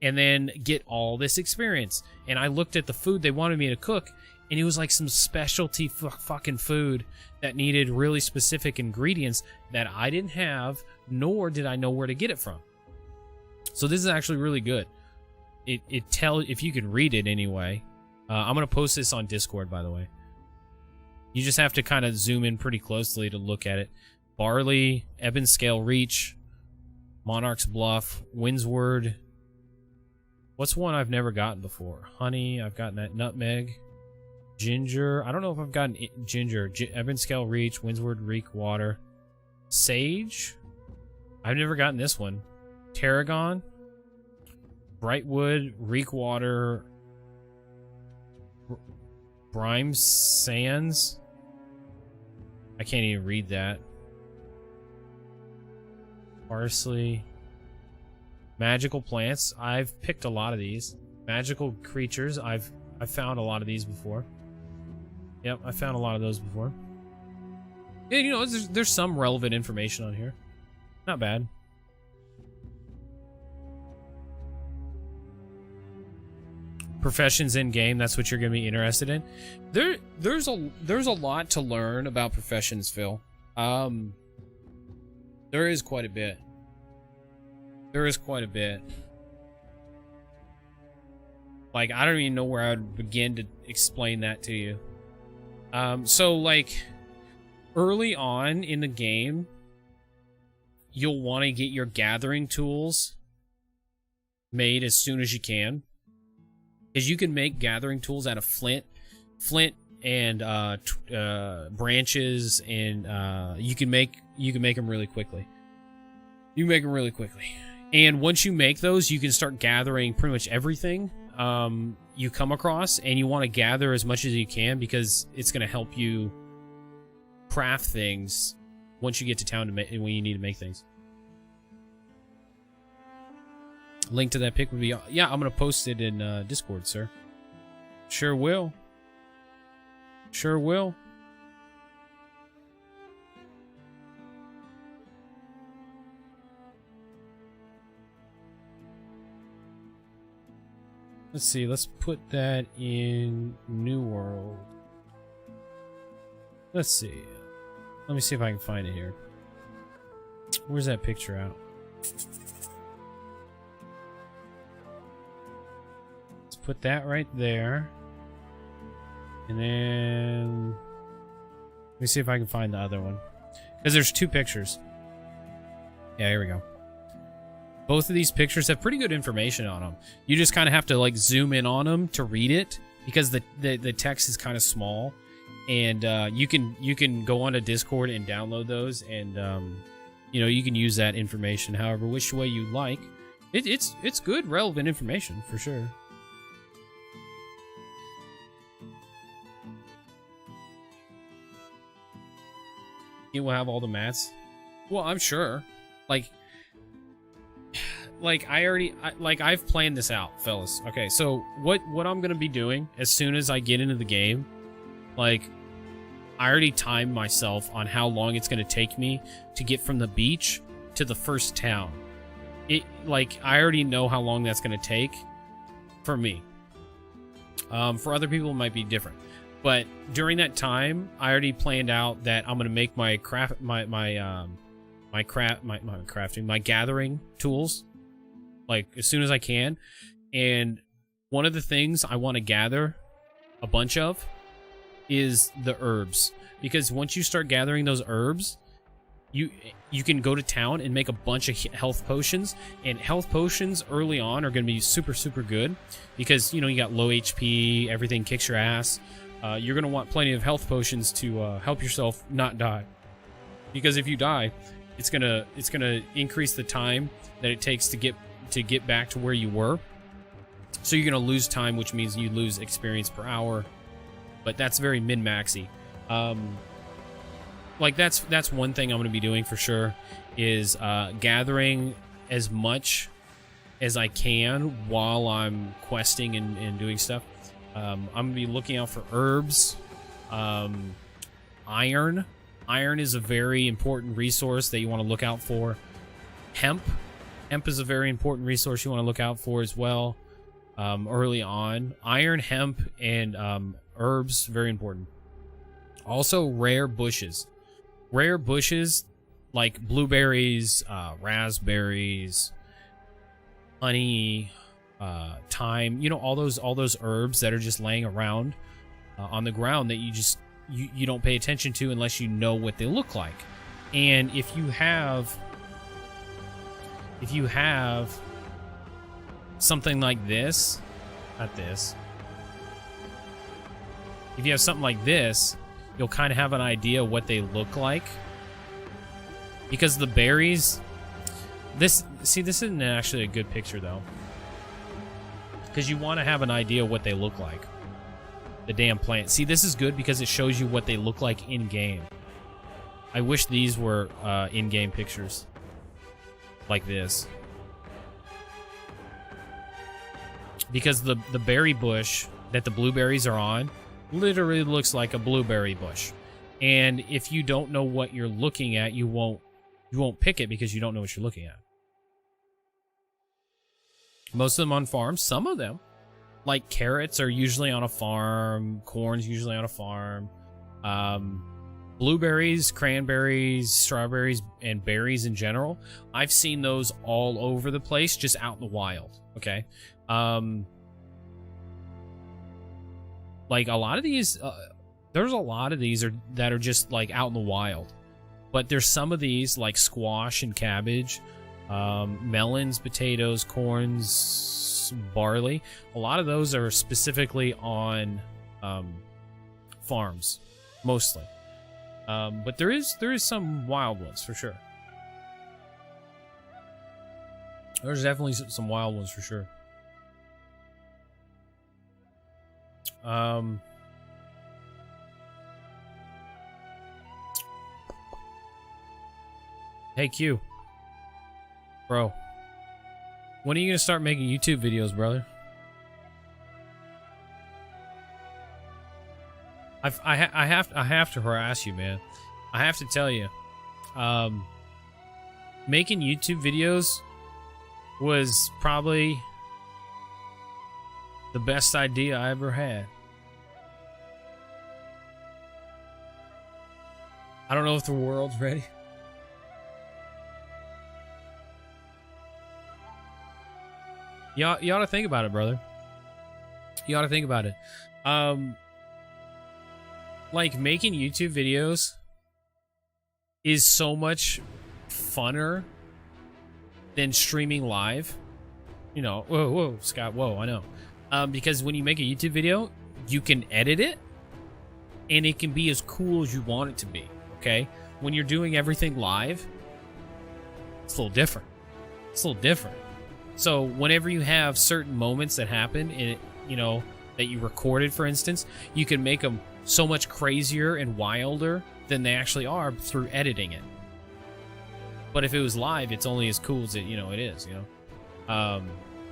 and then get all this experience. And I looked at the food they wanted me to cook, and it was like some specialty fucking food that needed really specific ingredients that I didn't have, nor did I know where to get it from. So this is actually really good. It tells, if you can read it anyway. I'm going to post this on Discord, by the way. You just have to kind of zoom in pretty closely to look at it. Barley, Ebon Scale Reach, Monarch's Bluff, Windsward. What's one I've never gotten before? Honey, I've gotten that. Nutmeg. Ginger. I don't know if I've gotten ginger. Ebon Scale Reach, Windsward, Reek Water. Sage. I've never gotten this one. Tarragon. Brightwood, Reek Water. Brime Sands. I can't even read that. Parsley. Magical plants. I've picked a lot of these. Magical creatures. I've found a lot of these before. Yep, I found a lot of those before. Yeah, you know, there's some relevant information on here. Not bad. Professions in game, that's what you're going to be interested in. There's a lot to learn about professions, Phil. There is quite a bit. There is quite a bit. Like, I don't even know where I would begin to explain that to you. So, like, early on in the game, you'll want to get your gathering tools made as soon as you can. Because you can make gathering tools out of flint and branches, and you can make them really quickly. You can make them really quickly. And once you make those, you can start gathering pretty much everything you come across, and you want to gather as much as you can because it's going to help you craft things once you get to town when you need to make things. Link to that pic would be... Yeah, I'm going to post it in Discord, sir. Sure will. Sure will. Let's see, let's put that in New World. Let's see. Let me see if I can find it here. Where's that picture out? Let's put that right there. And then... let me see if I can find the other one. Because there's two pictures. Yeah, here we go. Both of these pictures have pretty good information on them. You just kind of have to like zoom in on them to read it because the text is kind of small, and you can go onto Discord and download those, and you know, you can use that information however which way you like. It's good, relevant information for sure. It will have all the mats. Well, I'm sure. Like I've planned this out, fellas. Okay, so what I'm gonna be doing as soon as I get into the game, like, I already timed myself on how long it's gonna take me to get from the beach to the first town. I already know how long that's gonna take for me. For other people, it might be different. But during that time, I already planned out that I'm gonna make my gathering tools like as soon as I can. And one of the things I want to gather a bunch of is the herbs, because once you start gathering those herbs, you can go to town and make a bunch of health potions, and health potions early on are going to be super good because, you know, you got low HP, everything kicks your ass. You're going to want plenty of health potions to help yourself not die, because if you die, it's gonna increase the time that it takes to get back to where you were. So you're gonna lose time, which means you lose experience per hour. But that's very min-maxy. Like that's one thing I'm gonna be doing for sure, is gathering as much as I can while I'm questing and doing stuff. I'm gonna be looking out for herbs, iron. Iron is a very important resource that you want to look out for. Hemp is a very important resource you want to look out for as well. Early on, iron, hemp, and herbs, very important. Also, rare bushes like blueberries, raspberries, honey, thyme. You know, all those herbs that are just laying around on the ground that you don't pay attention to unless you know what they look like. And if you have something like this, not this, if you have something like this, you'll kind of have an idea what they look like, because the berries, this isn't actually a good picture though, because you want to have an idea what they look like. The damn plant. See, this is good because it shows you what they look like in game. I wish these were in-game pictures like this, because the berry bush that the blueberries are on literally looks like a blueberry bush. And if you don't know what you're looking at, you won't pick it because you don't know what you're looking at. Most of them on farms, some of them, like carrots, are usually on a farm, corn's usually on a farm. Blueberries, cranberries, strawberries, and berries in general, I've seen those all over the place, just out in the wild, okay? Like, a lot of these, there's a lot of these that are just, like, out in the wild. But there's some of these, like squash and cabbage, melons, potatoes, corns, barley. A lot of those are specifically on farms, mostly. But there is some wild ones for sure. There's definitely some wild ones for sure. Hey Q, bro, when are you gonna start making YouTube videos, brother? I have to harass you, man. I have to tell you, making YouTube videos was probably the best idea I ever had. I don't know if the world's ready. You ought to think about it, brother. You ought to think about it. Like, making YouTube videos is so much funner than streaming live. You know, whoa, Scott, whoa, I know. Because when you make a YouTube video, you can edit it, and it can be as cool as you want it to be, okay? When you're doing everything live, it's a little different. It's a little different. So whenever you have certain moments that happen, in, you know, that you recorded, for instance, you can make them so much crazier and wilder than they actually are through editing it. But if it was live, it's only as cool as it is, you know? I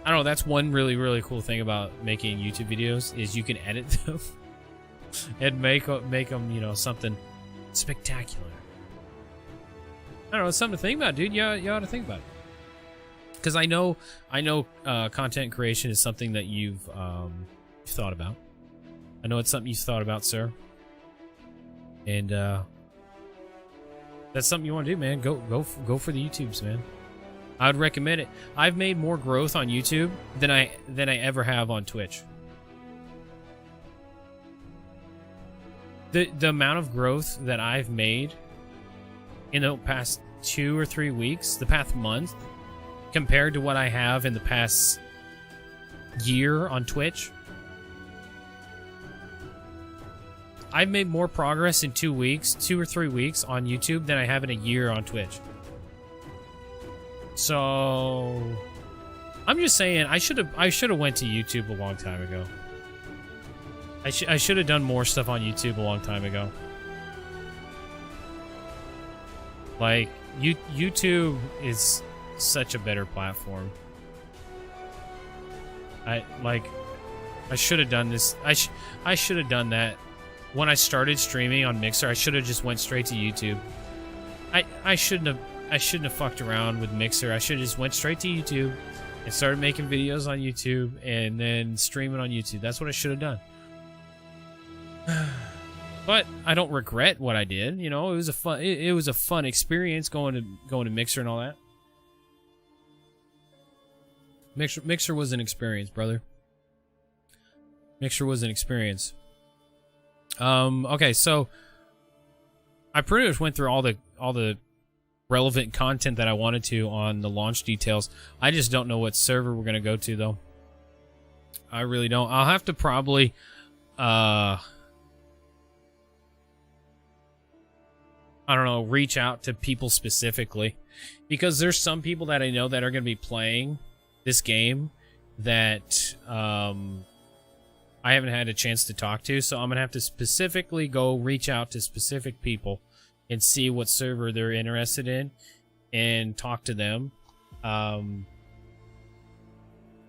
don't know, that's one really, really cool thing about making YouTube videos, is you can edit them and make them, you know, something spectacular. I don't know, it's something to think about, dude. You ought to think about it. Because I know content creation is something that you've thought about. I know it's something you've thought about, sir. And that's something you want to do, man. Go for the YouTubes, man. I would recommend it. I've made more growth on YouTube than I ever have on Twitch. The amount of growth that I've made in the past 2 or 3 weeks, the past month, compared to what I have in the past year on Twitch, I've made more progress in 2 or 3 weeks on YouTube than I have in a year on Twitch. So I'm just saying, I should have went to YouTube a long time ago. I should have done more stuff on YouTube a long time ago. Like, YouTube is such a better platform. I should have done this. I should have done that when I started streaming on Mixer. I should have just went straight to YouTube. I shouldn't have fucked around with Mixer. I should have just went straight to YouTube and started making videos on YouTube and then streaming on YouTube. That's what I should have done. But I don't regret what I did. You know, it was a fun experience going to Mixer and all that. Mixer was an experience, brother. Mixer was an experience. Okay, so I pretty much went through all the relevant content that I wanted to on the launch details. I just don't know what server we're gonna go to, though. I really don't. I'll have to probably I don't know, reach out to people specifically, because there's some people that I know that are going to be playing this game that I haven't had a chance to talk to, so I'm going to have to specifically go reach out to specific people and see what server they're interested in and talk to them.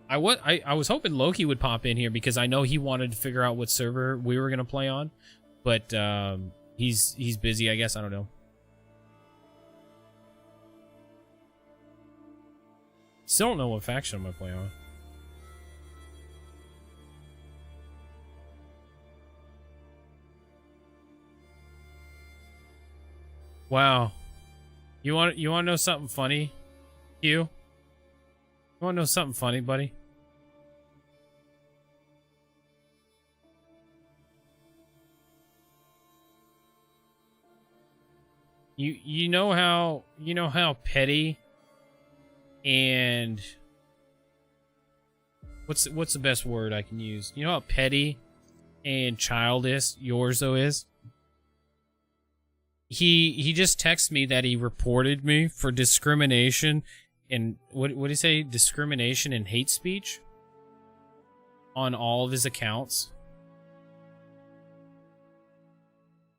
I was hoping Loki would pop in here because I know he wanted to figure out what server we were gonna play on, but he's busy, I guess. I don't know. Still don't know what faction I'm gonna play on. Wow. You want to know something funny, Hugh? You want to know something funny, buddy? You know how petty and what's the best word I can use? You know how petty and childish Yorzo is? He just texted me that he reported me for discrimination and what did he say? Discrimination and hate speech on all of his accounts.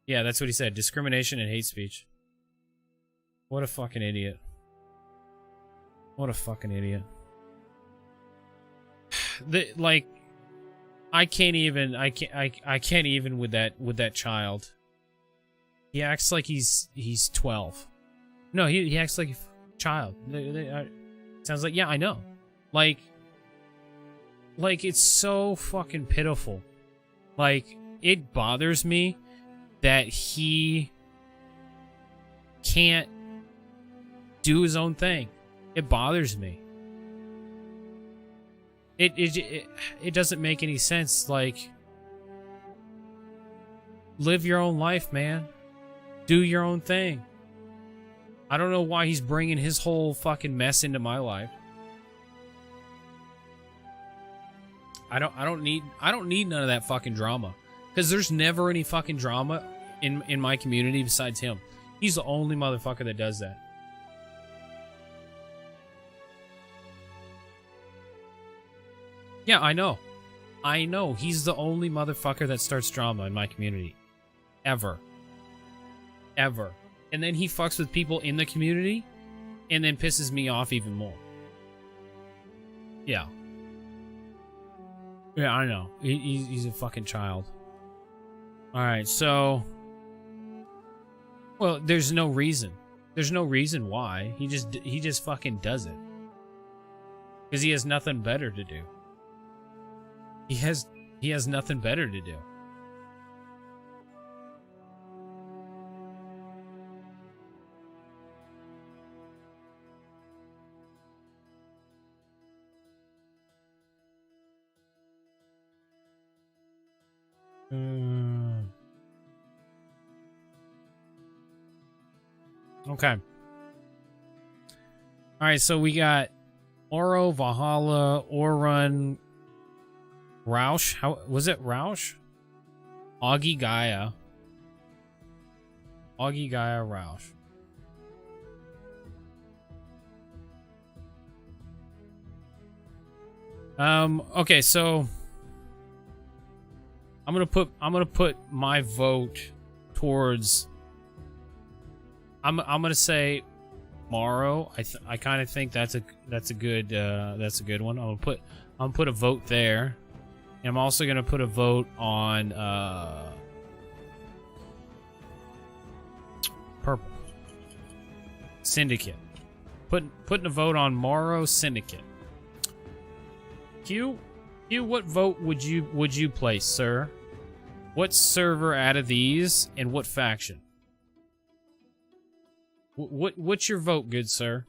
Yeah, that's what he said. Discrimination and hate speech. What a fucking idiot. What a fucking idiot. Like I can't even with that child. He acts like he's 12. No, he acts like a child. Sounds like, yeah, I know. Like it's so fucking pitiful. Like, it bothers me that he can't do his own thing. It bothers me. It doesn't make any sense. Like, live your own life, man. Do your own thing. I don't know why he's bringing his whole fucking mess into my life. I don't need none of that fucking drama, because there's never any fucking drama in my community besides him. He's the only motherfucker that does that. Yeah, I know. He's the only motherfucker that starts drama in my community. Ever. And then he fucks with people in the community and then pisses me off even more. Yeah. Yeah, I know. He's a fucking child. Alright, so... Well, there's no reason. There's no reason why. He just fucking does it. Because he has nothing better to do. He has nothing better to do. Okay. Alright, so we got Oro, Valhalla, Orun, Roush. How was it? Roush? Augie Gaia, Roush. Okay, so I'm gonna put my vote towards. I'm gonna say Morrow. I kind of think that's a good one. I'm gonna put a vote there, and I'm also gonna put a vote on Purple Syndicate. Putting a vote on Morrow Syndicate. Q, what vote would you place, sir? What server out of these, and what faction? What's your vote, good sir?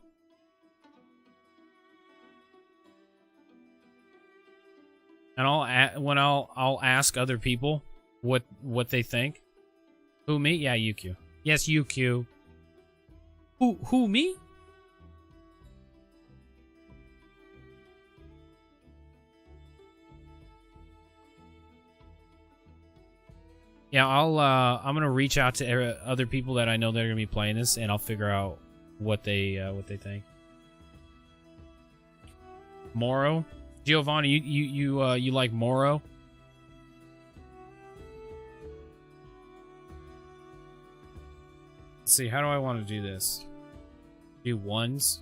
And I'll ask other people what they think. Who, me? Yeah, UQ. Yes, UQ. Who me? Yeah, I'm gonna reach out to other people that I know that are gonna be playing this, and I'll figure out what they think. Morrow, Giovanni, you like Morrow? Let's see, how do I want to do this? Do ones,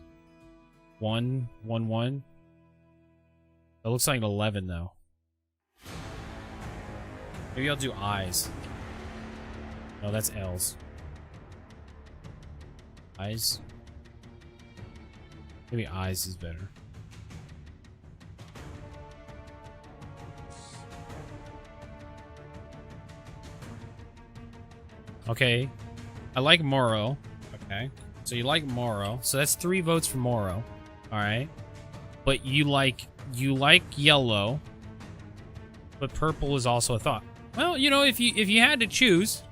1, 1, 1. It looks like an 11 though. Maybe I'll do I's. Oh, that's L's. I's. Maybe I's is better. Okay. I like Moro. Okay. So you like Moro. So that's 3 votes for Moro. Alright. But you like yellow. But purple is also a thought. Well, you know, if you had to choose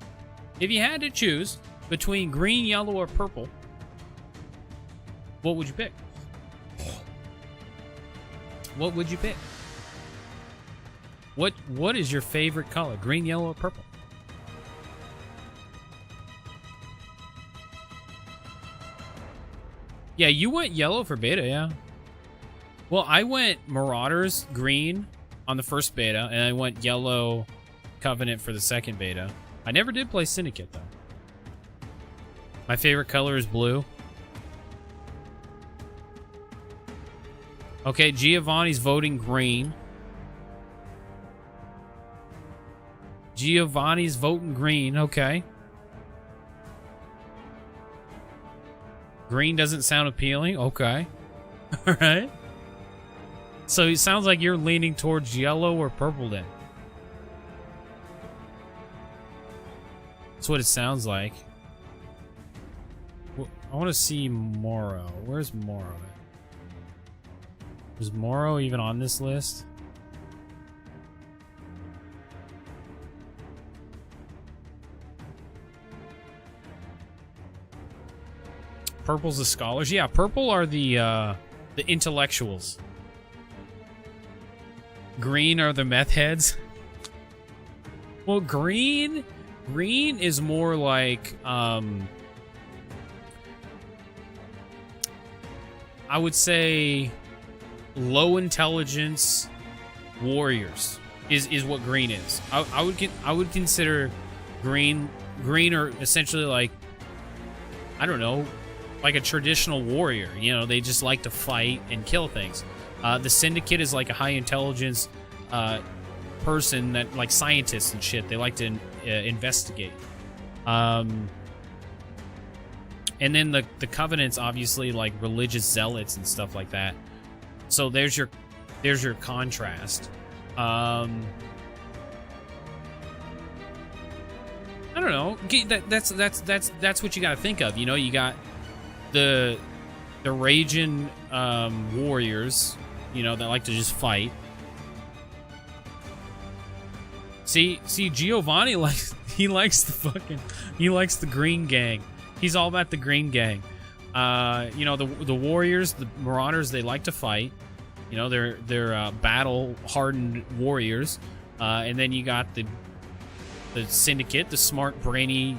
between green, yellow, or purple, what would you pick? What would you pick? What is your favorite color? Green, yellow, or purple? Yeah, you went yellow for beta, yeah. Well, I went Marauders green on the first beta, and I went yellow Covenant for the second beta. I never did play Syndicate, though. My favorite color is blue. Okay, Giovanni's voting green. Giovanni's voting green, okay. Green doesn't sound appealing, okay. Alright. So it sounds like you're leaning towards yellow or purple then. That's what it sounds like. I want to see Moro. Where's Moro at? Is Moro even on this list? Purple's the scholars. Yeah, purple are the intellectuals. Green are the meth heads. Well, green is more like I would say low intelligence warriors is what green is. I would consider green are essentially like, I don't know, like a traditional warrior. You know, they just like to fight and kill things. The Syndicate is like a high intelligence person that, like, scientists and shit. They like to investigate. And then the Covenant's obviously like religious zealots and stuff like that. So there's your contrast. I don't know. That's what you got to think of. You know, you got the raging warriors, you know, that like to just fight. See, Giovanni likes the green gang. He's all about the green gang. You know, the warriors, the marauders, they like to fight. You know, they're battle hardened warriors. And then you got the Syndicate, the smart, brainy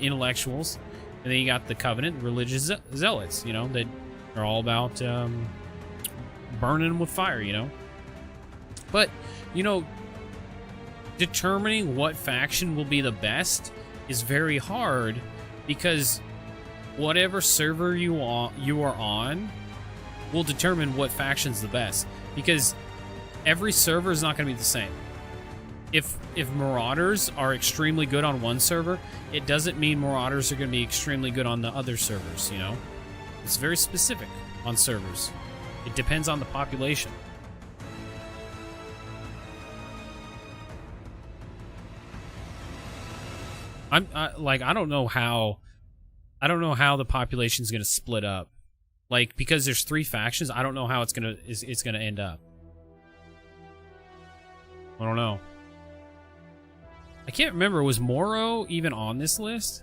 intellectuals. And then you got the Covenant, religious zealots, you know, that are all about burning them with fire, you know. But, you know, determining what faction will be the best is very hard, because whatever server you are on will determine what faction's the best. Because every server is not going to be the same. If Marauders are extremely good on one server, it doesn't mean Marauders are going to be extremely good on the other servers, you know? It's very specific on servers. It depends on the population. I don't know how the population's going to split up. Like, because there's 3 factions, I don't know how it's going to end up. I don't know. I can't remember, was Moro even on this list?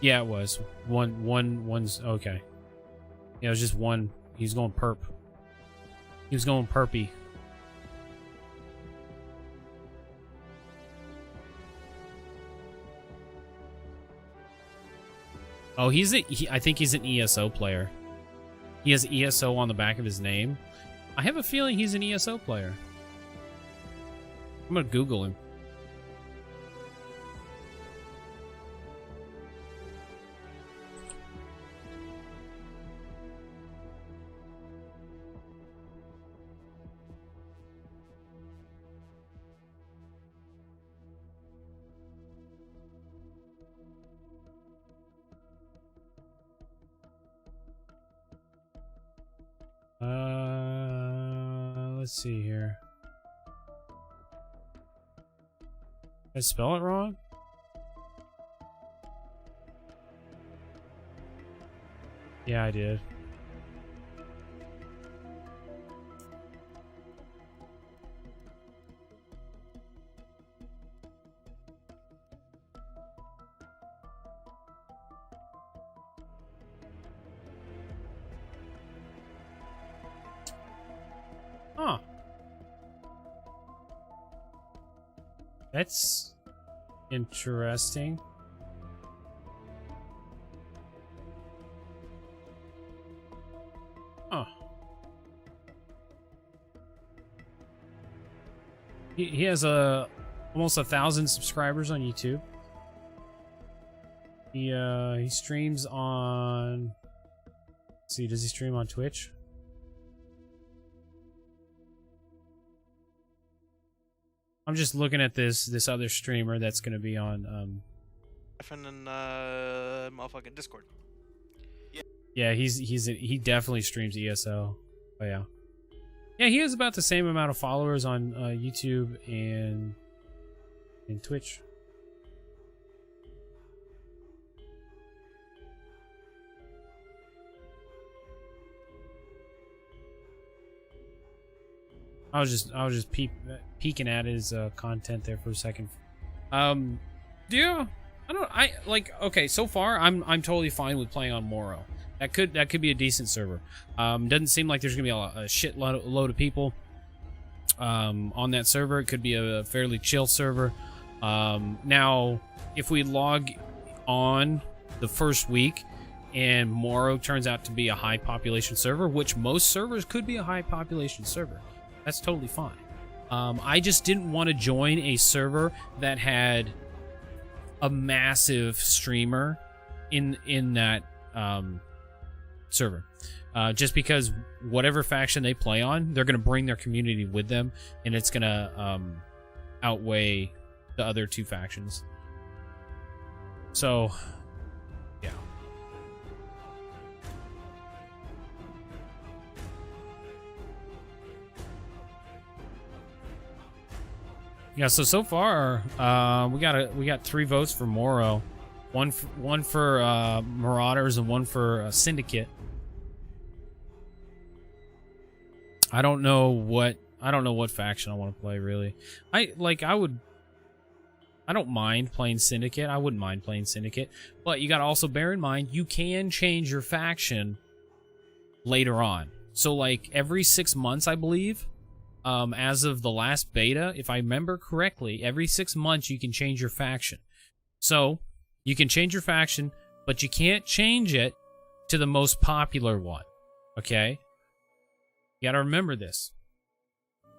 Yeah, it was. One's okay. Yeah, it was just one. He's going perp. He was going perpy. Oh, I think he's an ESO player. He has ESO on the back of his name. I have a feeling he's an ESO player. I'm gonna Google him. let's see here. Did I spell it wrong? Yeah, I did. Huh. That's interesting. Huh. He has almost 1,000 subscribers on YouTube. He streams on. Let's see, does he stream on Twitch? I'm just looking at this other streamer that's gonna be on And motherfucking Discord. Yeah, he definitely streams ESO. Oh yeah. Yeah, he has about the same amount of followers on YouTube and Twitch. I was just peeking at his content there for a second. Yeah, okay, so far I'm totally fine with playing on Moro. That could be a decent server. Doesn't seem like there's gonna be a shit load of people on that server. It could be a fairly chill server. Now, if we log on the first week and Moro turns out to be a high population server, which most servers could be a high population server, that's totally fine. I just didn't want to join a server that had a massive streamer in that server. Just because whatever faction they play on, they're going to bring their community with them, and it's going to outweigh the other two factions. So, yeah. Yeah, so far, we got 3 votes for Moro, one for Marauders and one for Syndicate. I don't know what faction I want to play really. I don't mind playing Syndicate. I wouldn't mind playing Syndicate, but you got to also bear in mind you can change your faction later on. So like every 6 months, I believe. As of the last beta, if I remember correctly, every 6 months you can change your faction. So, you can change your faction, but you can't change it to the most popular one. Okay? You gotta remember this.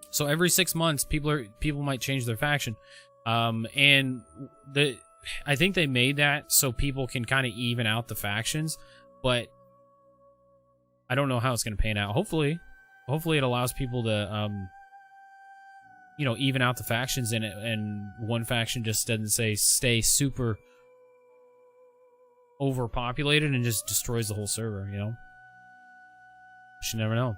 So every 6 months, people might change their faction. And I think they made that so people can kind of even out the factions, but I don't know how it's gonna pan out. Hopefully it allows people to even out the factions and one faction just doesn't stay super overpopulated and just destroys the whole server, you should never know.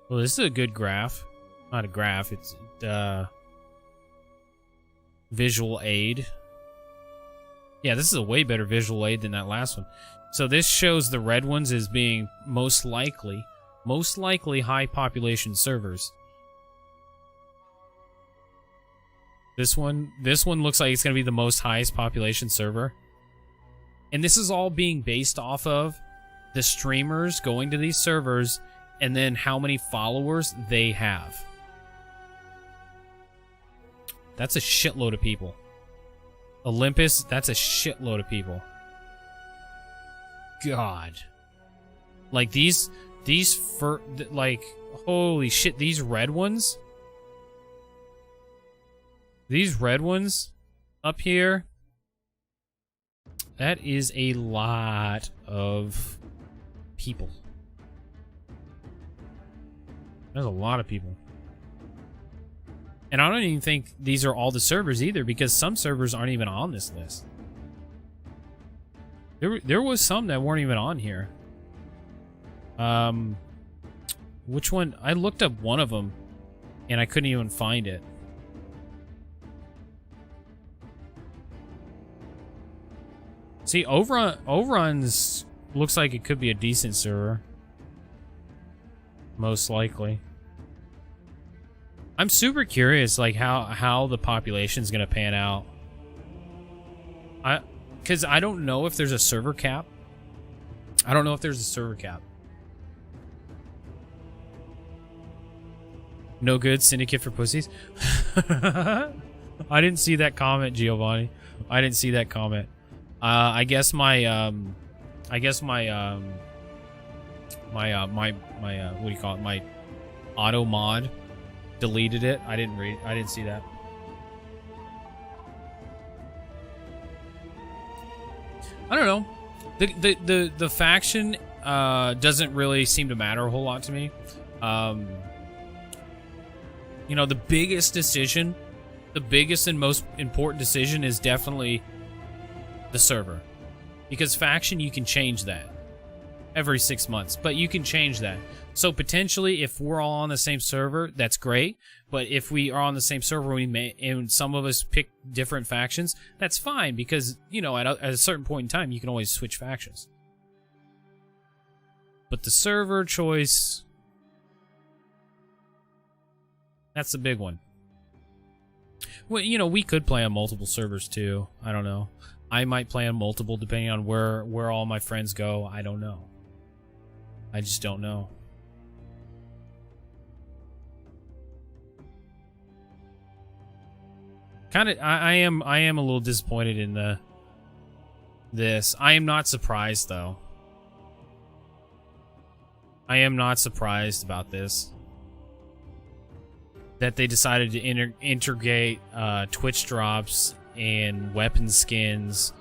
Well, this is a good graph. Not a graph, it's visual aid. Yeah, this is a way better visual aid than that last one. So this shows the red ones as being most likely high population servers. This one looks like it's going to be the most highest population server. And this is all being based off of the streamers going to these servers and then how many followers they have. That's a shitload of people. Olympus, that's a shitload of people. God. Like holy shit, these red ones? These red ones up here, that is a lot of people. There's a lot of people. And I don't even think these are all the servers either, because some servers aren't even on this list. There was some that weren't even on here. Which one? I looked up one of them, and I couldn't even find it. See, Overruns looks like it could be a decent server. Most likely. I'm super curious, like, how the population's gonna pan out. Because I don't know if there's a server cap. I don't know if there's a server cap. No good syndicate for pussies. I didn't see that comment, Giovanni. I didn't see that comment. I guess my what do you call it? My auto mod deleted it. I didn't see that. I don't know. The faction doesn't really seem to matter a whole lot to me. You know, the biggest and most important decision is definitely the server. Because faction, you can change that every 6 months, but you can change that. So potentially, if we're all on the same server, that's great. But if we are on the same server, and some of us pick different factions, that's fine, because, you know, at a certain point in time, you can always switch factions. But the server choice, that's the big one. Well, you know, we could play on multiple servers too. I don't know. I might play on multiple depending on where all my friends go. I don't know. I just don't know. I am a little disappointed in this. I am not surprised though. I am not surprised about this. That they decided to integrate Twitch drops and weapon skins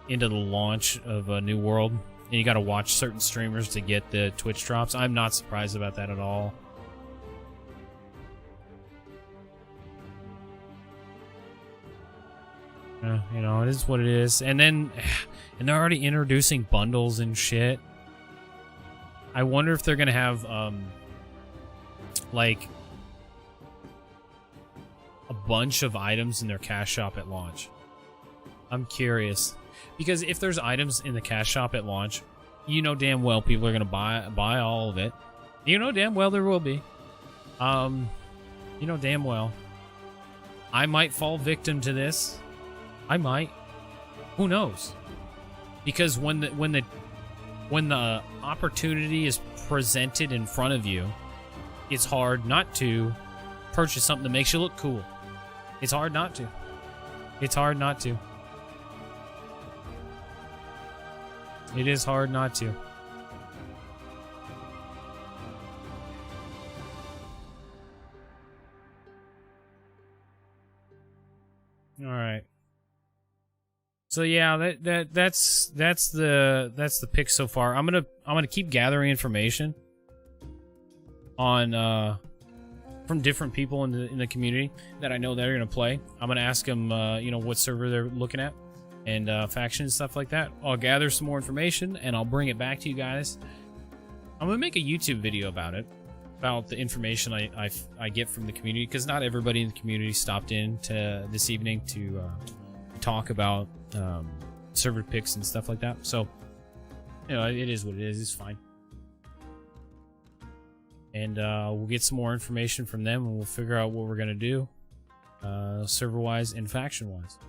into the launch of a new world. And you gotta watch certain streamers to get the Twitch drops. I'm not surprised about that at all. You know, it is what it is. And then, and they're already introducing bundles and shit. I wonder if they're gonna have, like, a bunch of items in their cash shop at launch. I'm curious. Because if there's items in the cash shop at launch, you know damn well people are gonna buy all of it. You know damn well there will be. You know damn well. I might fall victim to this. I might. Who knows? Because when the opportunity is presented in front of you, it's hard not to purchase something that makes you look cool. It's hard not to. It's hard not to. It is hard not to. All right. So yeah, that's the pick so far. I'm gonna keep gathering information on from different people in the community that I know that are gonna play. I'm gonna ask them you know, what server they're looking at and faction and stuff like that. I'll gather some more information and I'll bring it back to you guys. I'm gonna make a YouTube video about it, about the information I get from the community, because not everybody in the community stopped in to this evening to talk about server picks and stuff like that. So, you know, it is what it is. It's fine. And we'll get some more information from them, and we'll figure out what we're gonna do, server-wise and faction-wise.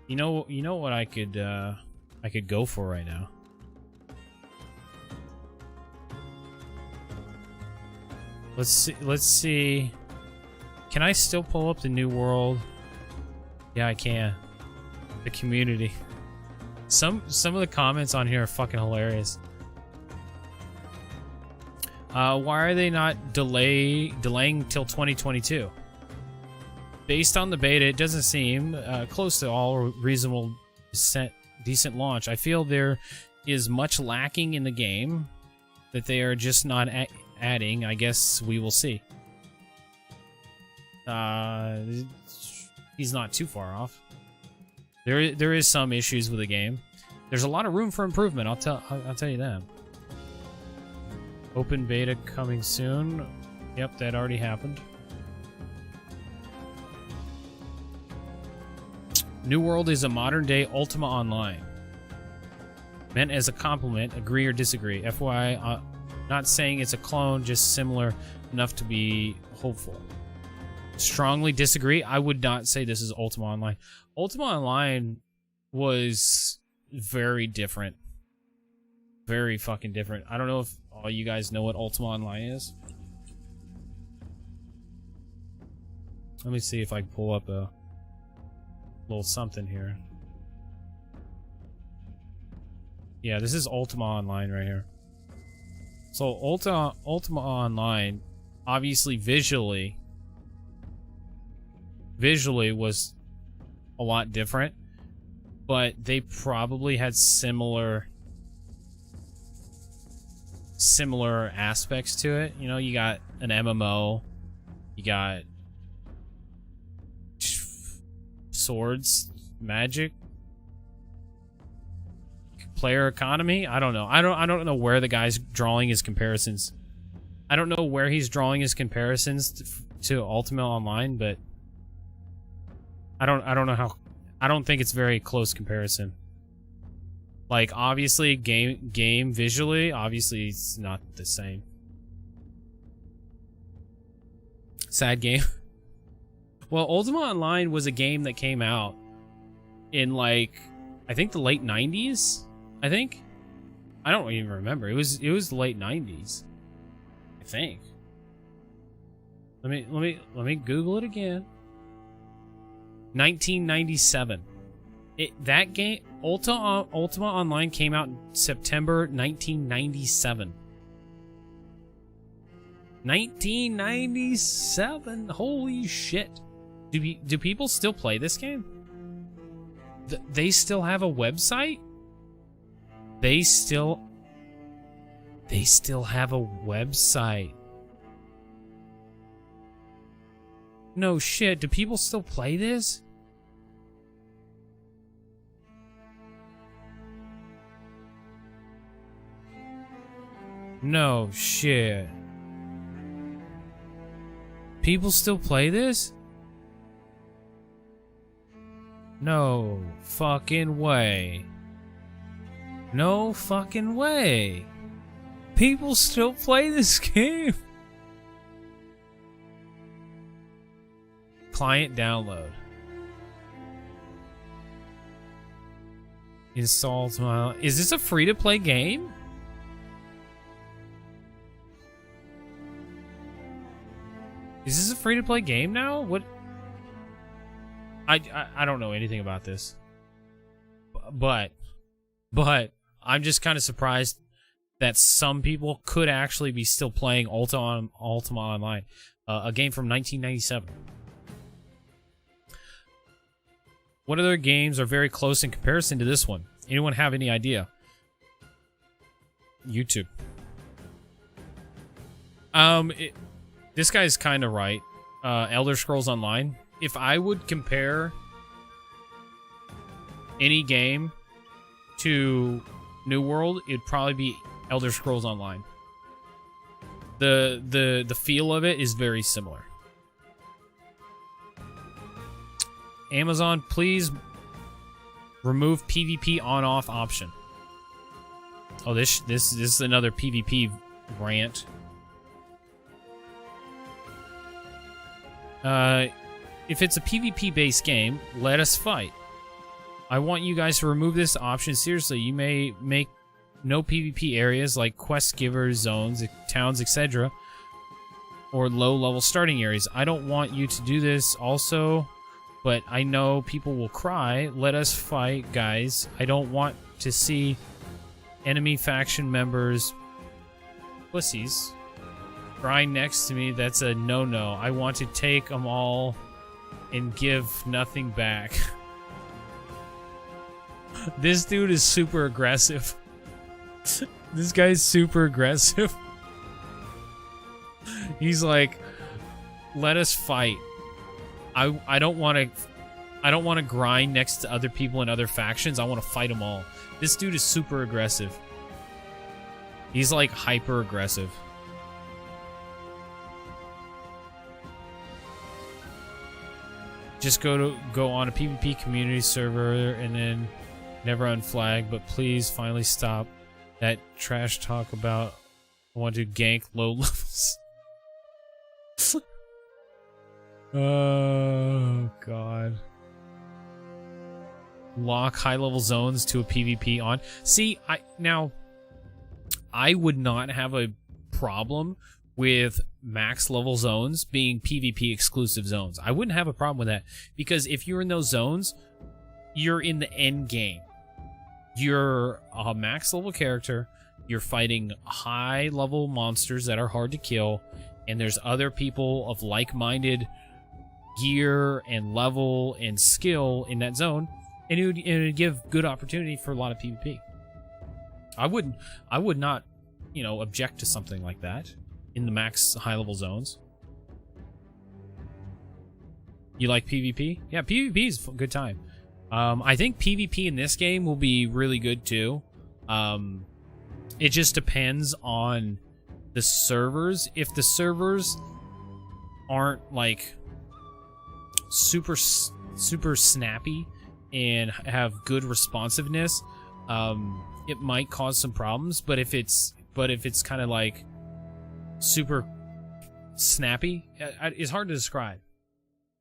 You know what I could go for right now. Let's see. Can I still pull up the new world? Yeah, I can. The community. Some of the comments on here are fucking hilarious. Why are they not delaying till 2022? Based on the beta, it doesn't seem close to all reasonable decent launch. I feel there is much lacking in the game that they are just not adding. I guess we will see. he's not too far off. There is some issues with the game. There's a lot of room for improvement. I'll tell you that. Open beta coming soon. Yep, that already happened. New World is a modern-day Ultima Online. Meant as a compliment, agree or disagree. FYI, not saying it's a clone, just similar enough to be hopeful. Strongly disagree. I would not say this is Ultima Online. Ultima Online was very different. Very fucking different. I don't know if all you guys know what Ultima Online is. Let me see if I can pull up a little something here. Yeah, this is Ultima Online right here. So Ultima Online, obviously visually was a lot different, but they probably had similar aspects to it. You know, you got an MMO, you got swords, magic, player economy. I don't know. I don't know where the guy's drawing his comparisons. I don't know where he's drawing his comparisons to Ultima Online, but I don't know how. I don't think it's very close comparison. Like, obviously, game visually, obviously it's not the same. Sad game. Well, Ultima Online was a game that came out in, like, I think the late 90s. I think. I don't even remember. It was the late 90s. I think. Let me Google it again. 1997. That game, Ultima Online, came out in September 1997. 1997. Holy shit. Do people still play this game? They still have a website? They still have a website. No shit. Do people still play this? No shit. People still play this? No fucking way. No fucking way. People still play this game. Client download. Install tomorrow. Is this a free-to-play game? Is this a free-to-play game now? What? I don't know anything about this. But I'm just kind of surprised that some people could actually be still playing Ultima Online, a game from 1997. What other games are very close in comparison to this one? Anyone have any idea? YouTube. This guy's kind of right. Elder Scrolls Online. If I would compare any game to New World, it'd probably be Elder Scrolls Online. The feel of it is very similar. Amazon, please remove PvP on-off option. Oh, this is another PvP rant. If it's a PvP-based game, let us fight. I want you guys to remove this option. Seriously, you may make no PvP areas like quest givers, zones, towns, etc. or low-level starting areas. I don't want you to do this also, but I know people will cry. Let us fight, guys. I don't want to see enemy faction members pussies crying next to me. That's a no-no. I want to take them all and give nothing back. This dude is super aggressive. This guy's super aggressive. He's like, let us fight. I don't want to grind next to other people in other factions. I want to fight them all. This dude is super aggressive. He's like hyper aggressive. Just go on a PvP community server and then never unflag, but please finally stop that trash talk about I want to gank low levels. Oh god. Lock high level zones to a PvP on. See, I would not have a problem with max level zones being PvP exclusive zones. I wouldn't have a problem with that, because if you're in those zones, you're in the end game. You're a max level character, you're fighting high level monsters that are hard to kill, and there's other people of like-minded gear and level and skill in that zone, and it would give good opportunity for a lot of PvP. I would not, object to something like that in the max high level zones. You like PvP? Yeah, PvP is a good time. I think PvP in this game will be really good too. It just depends on the servers. If the servers aren't like super snappy and have good responsiveness, it might cause some problems. But if it's kind of like super snappy, it's hard to describe.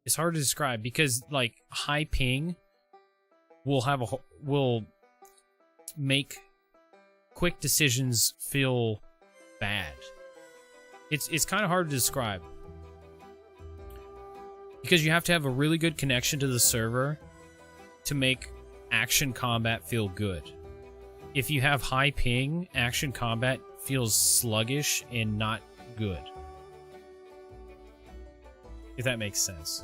It's hard to describe because like high ping will make quick decisions feel bad. It's kind of hard to describe because you have to have a really good connection to the server to make action combat feel good. If you have high ping, action combat feels sluggish and not good. If that makes sense.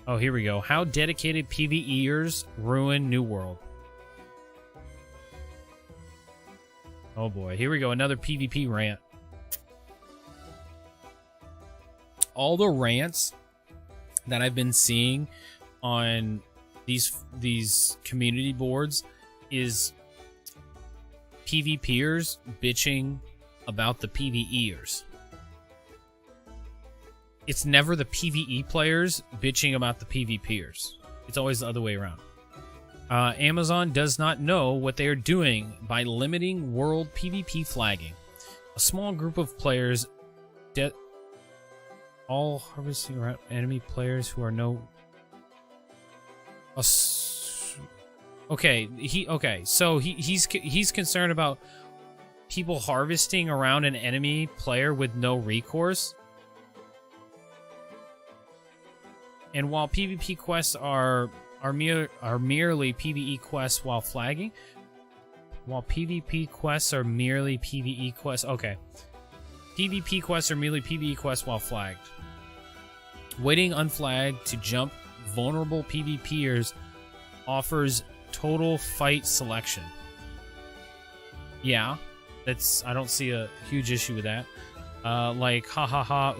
Oh, here we go. How dedicated PvEers ruin New World. Oh boy, here we go. Another PvP rant. All the rants that I've been seeing on these community boards is PvPers bitching about the PvEers. It's never the PvE players bitching about the PvPers. It's always the other way around. Amazon does not know what they are doing by limiting world PvP flagging. A small group of players, all harvesting around enemy players who are no. So he's concerned about people harvesting around an enemy player with no recourse. And while PvP quests are merely PvE quests while flagging, PvP quests are merely PvE quests while flagged. Waiting unflagged to jump vulnerable PvPers offers total fight selection. Yeah, I don't see a huge issue with that.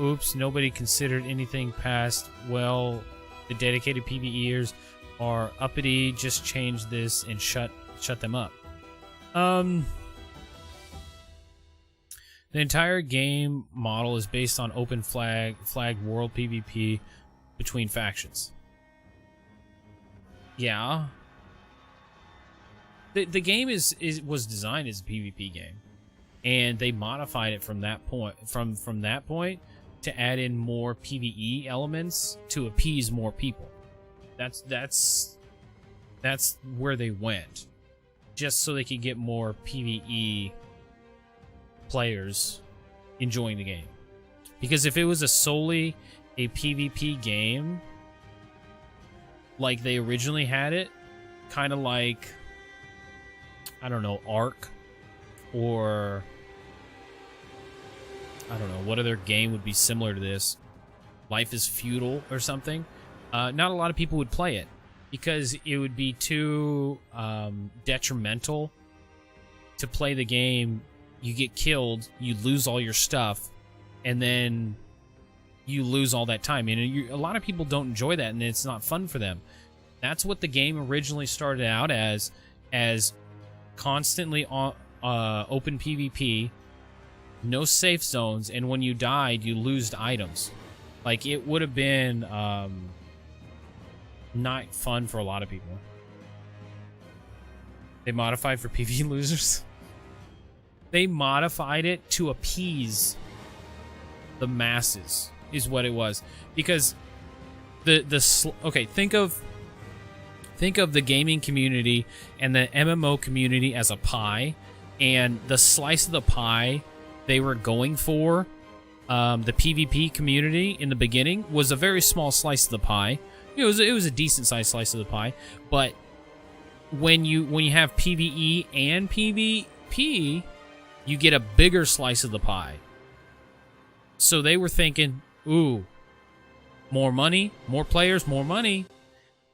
Oops, nobody considered anything past, well, the dedicated PvEers are uppity, just change this and shut them up. The entire game model is based on open flag world PvP between factions. Yeah. The game was designed as a PvP game. And they modified it from that point to add in more PvE elements to appease more people. That's where they went, just so they could get more PvE players enjoying the game. Because if it was solely a PvP game, like they originally had it, kind of like, I don't know, Ark, or I don't know, what other game would be similar to this? Life is Feudal or something. Not a lot of people would play it because it would be too detrimental to play the game. You get killed, you lose all your stuff, and then you lose all that time. A lot of people don't enjoy that, and it's not fun for them. That's what the game originally started out as constantly open PvP, no safe zones, and when you died, you lost items. Like, it would have been not fun for a lot of people. They modified for PvE losers. They modified it to appease the masses, is what it was. Because okay, think of the gaming community and the MMO community as a pie, and the slice of the pie they were going for, the PvP community in the beginning, was a very small slice of the pie. It was a decent sized slice of the pie, but when you have PvE and PvP, you get a bigger slice of the pie. So they were thinking, ooh, more money, more players, more money.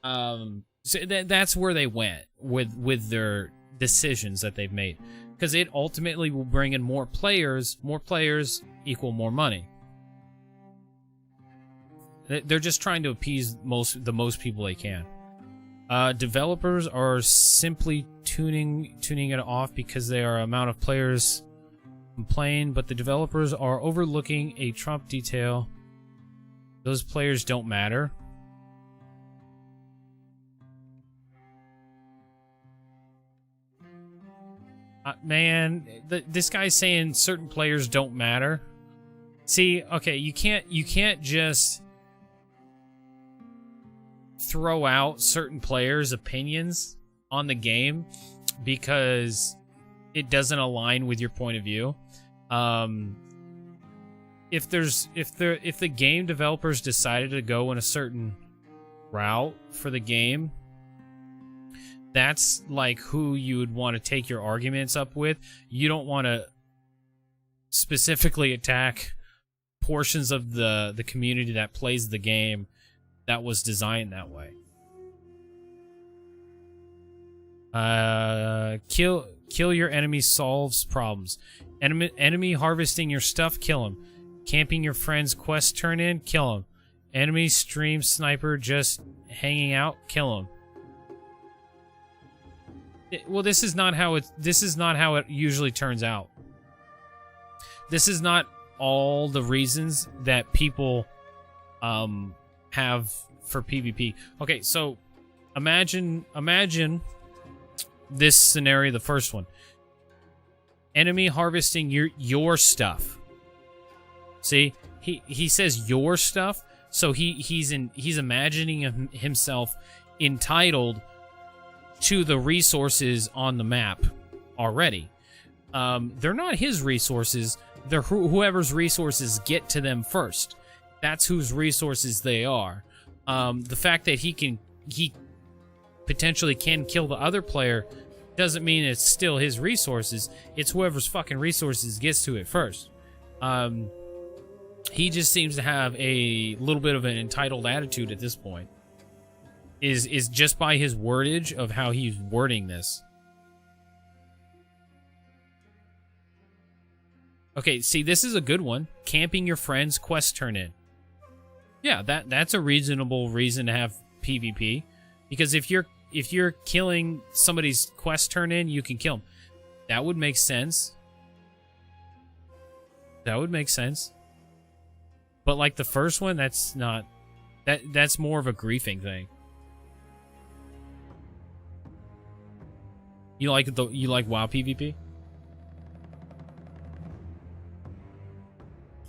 So that's where they went with their decisions that they've made, because it ultimately will bring in more players. More players equal more money. They're just trying to appease the most people they can. Developers are simply tuning it off because their amount of players complain, but the developers are overlooking a Trump detail. Those players don't matter. Man, this guy's saying certain players don't matter. See, okay, you can't just throw out certain players' opinions on the game because it doesn't align with your point of view. If the game developers decided to go in a certain route for the game, that's like who you would want to take your arguments up with. You don't want to specifically attack portions of the community that plays the game that was designed that way. Kill your enemy solves problems. Enemy harvesting your stuff, kill him. Camping your friend's quest turn in, kill him. Enemy stream sniper just hanging out, kill him. Well, this is not how it usually turns out. This is not all the reasons that people have for PvP. Okay, so imagine this scenario, the first one. Enemy harvesting your stuff. See, he says your stuff, so he's imagining himself entitled to the resources on the map already. They're not his resources. They're whoever's resources get to them first. That's whose resources they are. The fact that he potentially can kill the other player doesn't mean it's still his resources. It's whoever's fucking resources gets to it first. He just seems to have a little bit of an entitled attitude at this point. Is just by his wordage of how he's wording this. Okay, see, this is a good one. Camping your friend's quest turn in. Yeah, that's a reasonable reason to have PvP, because if you're killing somebody's quest turn in, you can kill them. That would make sense. That would make sense. But like the first one, that's not. That's more of a griefing thing. You like WoW PvP?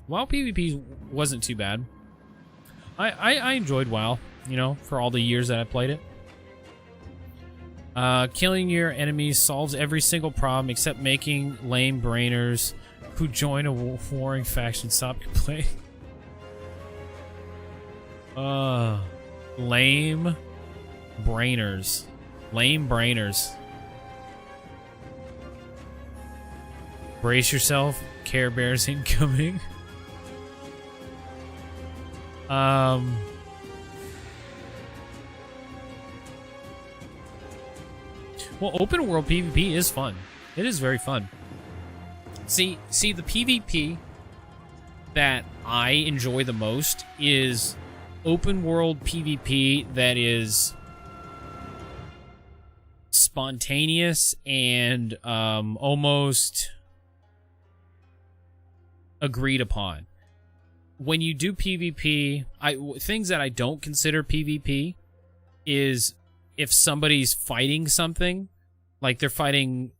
WoW PvP wasn't too bad. I enjoyed WoW, for all the years that I played it. Killing your enemies solves every single problem except making lame brainers who join a warring faction stop complaining. Lame brainers. Lame brainers. Brace yourself, Care Bears incoming. Well, open world PvP is fun. It is very fun. See the PvP that I enjoy the most is open world PvP that is spontaneous and almost agreed upon. When you do PvP, things that I don't consider PvP is if somebody's fighting something, like they're fighting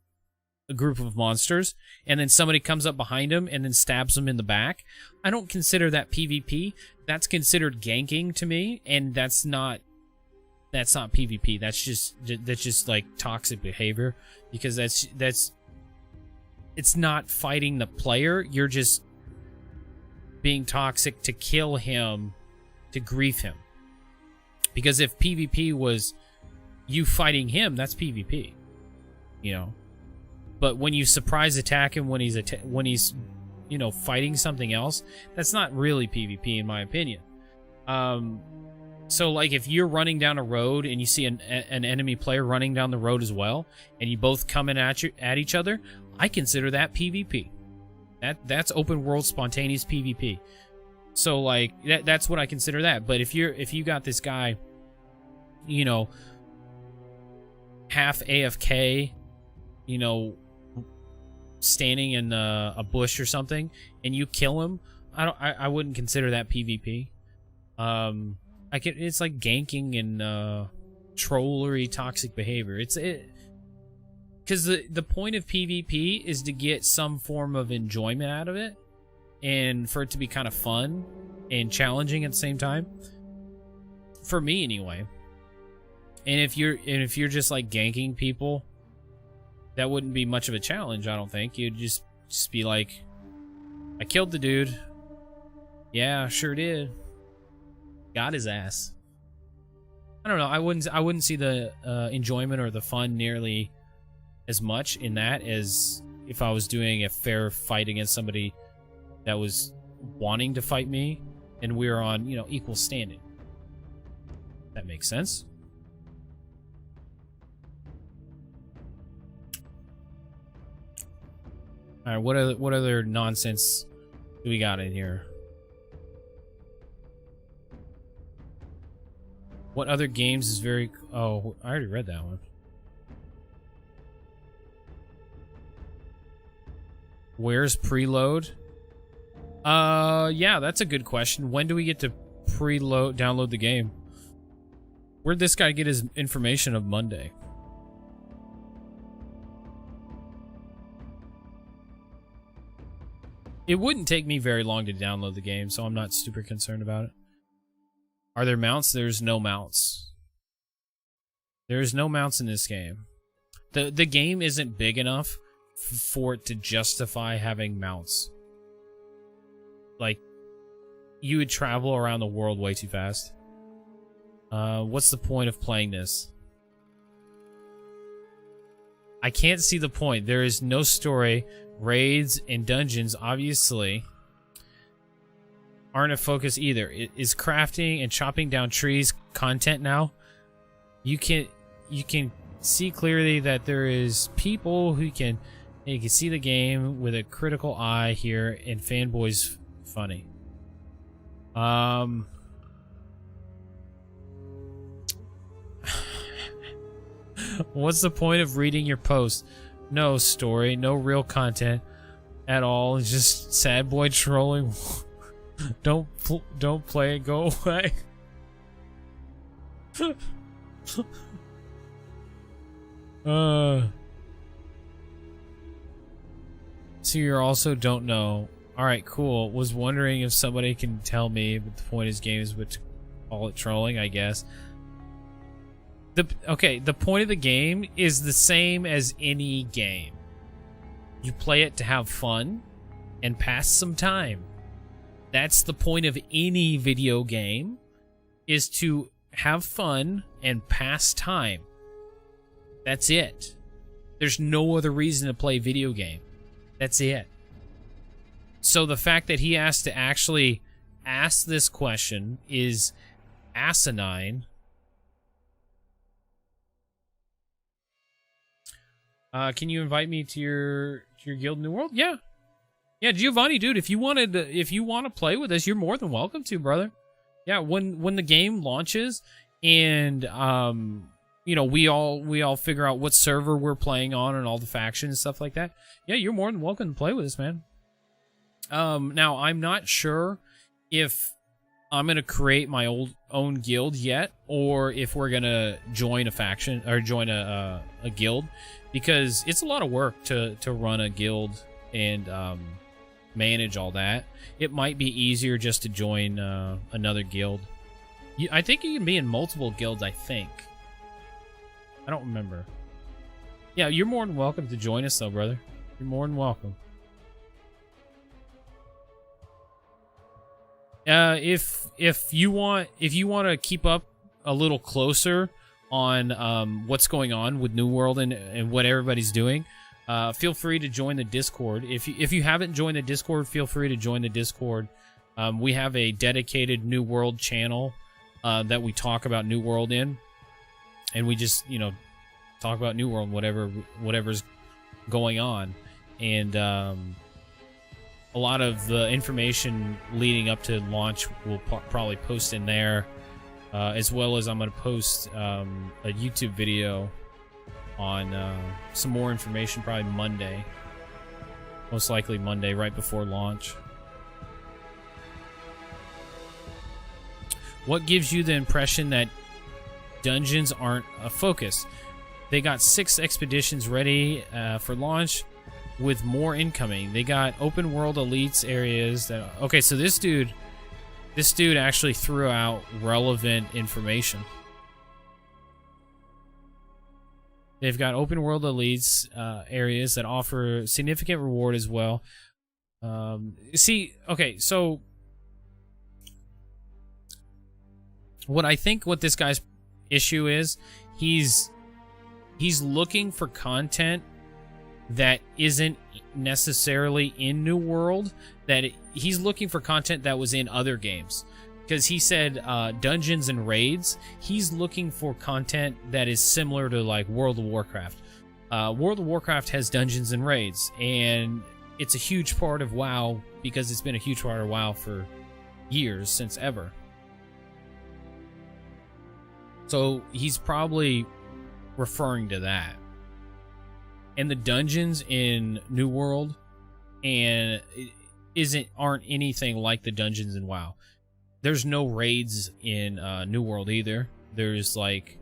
a group of monsters, and then somebody comes up behind them and then stabs them in the back. I don't consider that PvP. That's considered ganking to me, and that's not PvP. That's just like toxic behavior, because it's not fighting the player. You're just being toxic to kill him, to grief him. Because if PvP was you fighting him, that's PvP, you know. But when you surprise attack him when he's you know, fighting something else, that's not really PvP in my opinion. So like if you're running down a road and you see an enemy player running down the road as well, and you both come in at each other, I consider that PvP. That's open world spontaneous PvP. So like that's what I consider that. But if you got this guy, you know, half AFK, you know, standing in a bush or something, and you kill him, I wouldn't consider that PvP. It's like ganking and trollery toxic behavior. Because the point of PvP is to get some form of enjoyment out of it, and for it to be kind of fun and challenging at the same time. For me, anyway. And if you're just like ganking people, that wouldn't be much of a challenge, I don't think. You'd just be like, I killed the dude. Yeah, sure did. Got his ass. I don't know. I wouldn't see the enjoyment or the fun nearly as much in that as if I was doing a fair fight against somebody that was wanting to fight me and we were on, you know, equal standing. That makes sense. All right, what other nonsense do we got in here? What other games is very... Oh, I already read that one. Where's preload? Yeah, that's a good question. When do we get to download the game? Where'd this guy get his information of Monday? It wouldn't take me very long to download the game, so I'm not super concerned about it. Are there mounts? There's no mounts. There's no mounts in this game. The game isn't big enough for it to justify having mounts. Like, you would travel around the world way too fast. What's the point of playing this? I can't see the point. There is no story. Raids and dungeons, obviously, aren't a focus either. Is crafting and chopping down trees content now? You can see clearly that there is people who can see the game with a critical eye here, and fanboys funny. What's the point of reading your post? No story, no real content at all. It's just sad boy trolling. Don't play it. Go away. So you also don't know. All right, cool. Was wondering if somebody can tell me what the point of this game is, but to call it trolling, I guess. The point of the game is the same as any game. You play it to have fun and pass some time. That's the point of any video game, is to have fun and pass time. That's it. There's no other reason to play video game. That's it. So the fact that he has to actually ask this question is asinine. Can you invite me to your guild in New World? Yeah. Yeah, Giovanni, dude, if you want to play with us, you're more than welcome to, brother. Yeah, when the game launches and we all figure out what server we're playing on and all the factions and stuff like that. Yeah, you're more than welcome to play with us, man. Now I'm not sure if I'm gonna create my own guild yet, or if we're gonna join a faction or join a guild, because it's a lot of work to run a guild and manage all that. It might be easier just to join another guild. I think you can be in multiple guilds. I don't remember. Yeah, you're more than welcome to join us, though, brother. You're more than welcome. If you want to keep up a little closer on what's going on with New World and what everybody's doing, feel free to join the Discord. If you haven't joined the Discord, feel free to join the Discord. We have a dedicated New World channel that we talk about New World in, and we just talk about New World, whatever's going on, and a lot of the information leading up to launch we'll probably post in there, as well as I'm going to post a YouTube video on some more information probably Monday. Most likely Monday, right before launch. What gives you the impression that dungeons aren't a focus? They got 6 expeditions ready for launch, with more incoming. They got open world elites areas that... Okay, so this dude actually threw out relevant information. They've got open world elites areas that offer significant reward as well. Okay, so what this guy's issue is, he's looking for content that isn't necessarily in New World, he's looking for content that was in other games. Because he said dungeons and raids, he's looking for content that is similar to like World of Warcraft. World of Warcraft has dungeons and raids, and it's a huge part of WoW because it's been a huge part of WoW for years, since ever. So he's probably referring to that. And the dungeons in New World aren't anything like the dungeons in WoW. There's no raids in New World either. There's like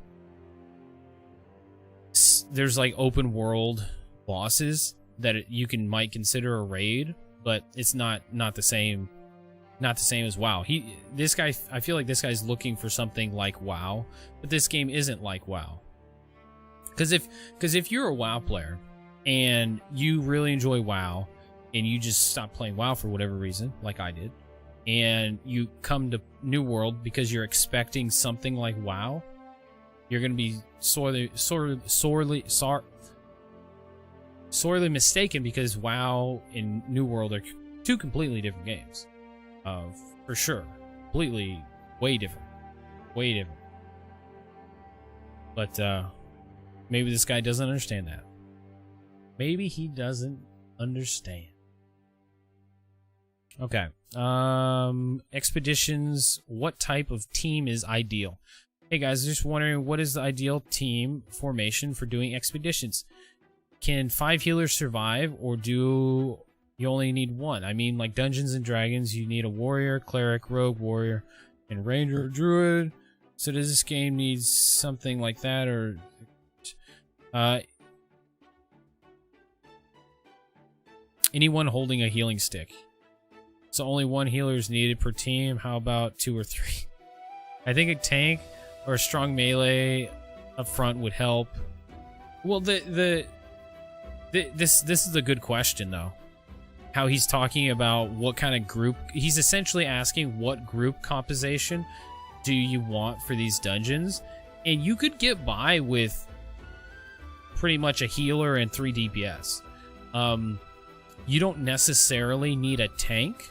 open world bosses that you might consider a raid, but it's not the same. Not the same as WoW. I feel like this guy's looking for something like WoW, but this game isn't like WoW. Because if you're a WoW player and you really enjoy WoW and you just stop playing WoW for whatever reason, like I did, and you come to New World because you're expecting something like WoW, you're going to be sorely mistaken, because WoW and New World are 2 completely different games. For sure. Completely way different. But maybe this guy doesn't understand that. Maybe he doesn't understand. Okay. Expeditions. What type of team is ideal? Hey guys, just wondering, what is the ideal team formation for doing expeditions? Can 5 healers survive, or do you only need 1? I mean, like Dungeons and Dragons, you need a warrior, cleric, rogue, warrior, and ranger or druid. So does this game need something like that, or anyone holding a healing stick? So only 1 healer is needed per team. How about 2 or 3? I think a tank or a strong melee up front would help. Well, this is a good question though. How he's talking about what kind of group. He's essentially asking what group composition do you want for these dungeons, and you could get by with pretty much a healer and 3 DPS. You don't necessarily need a tank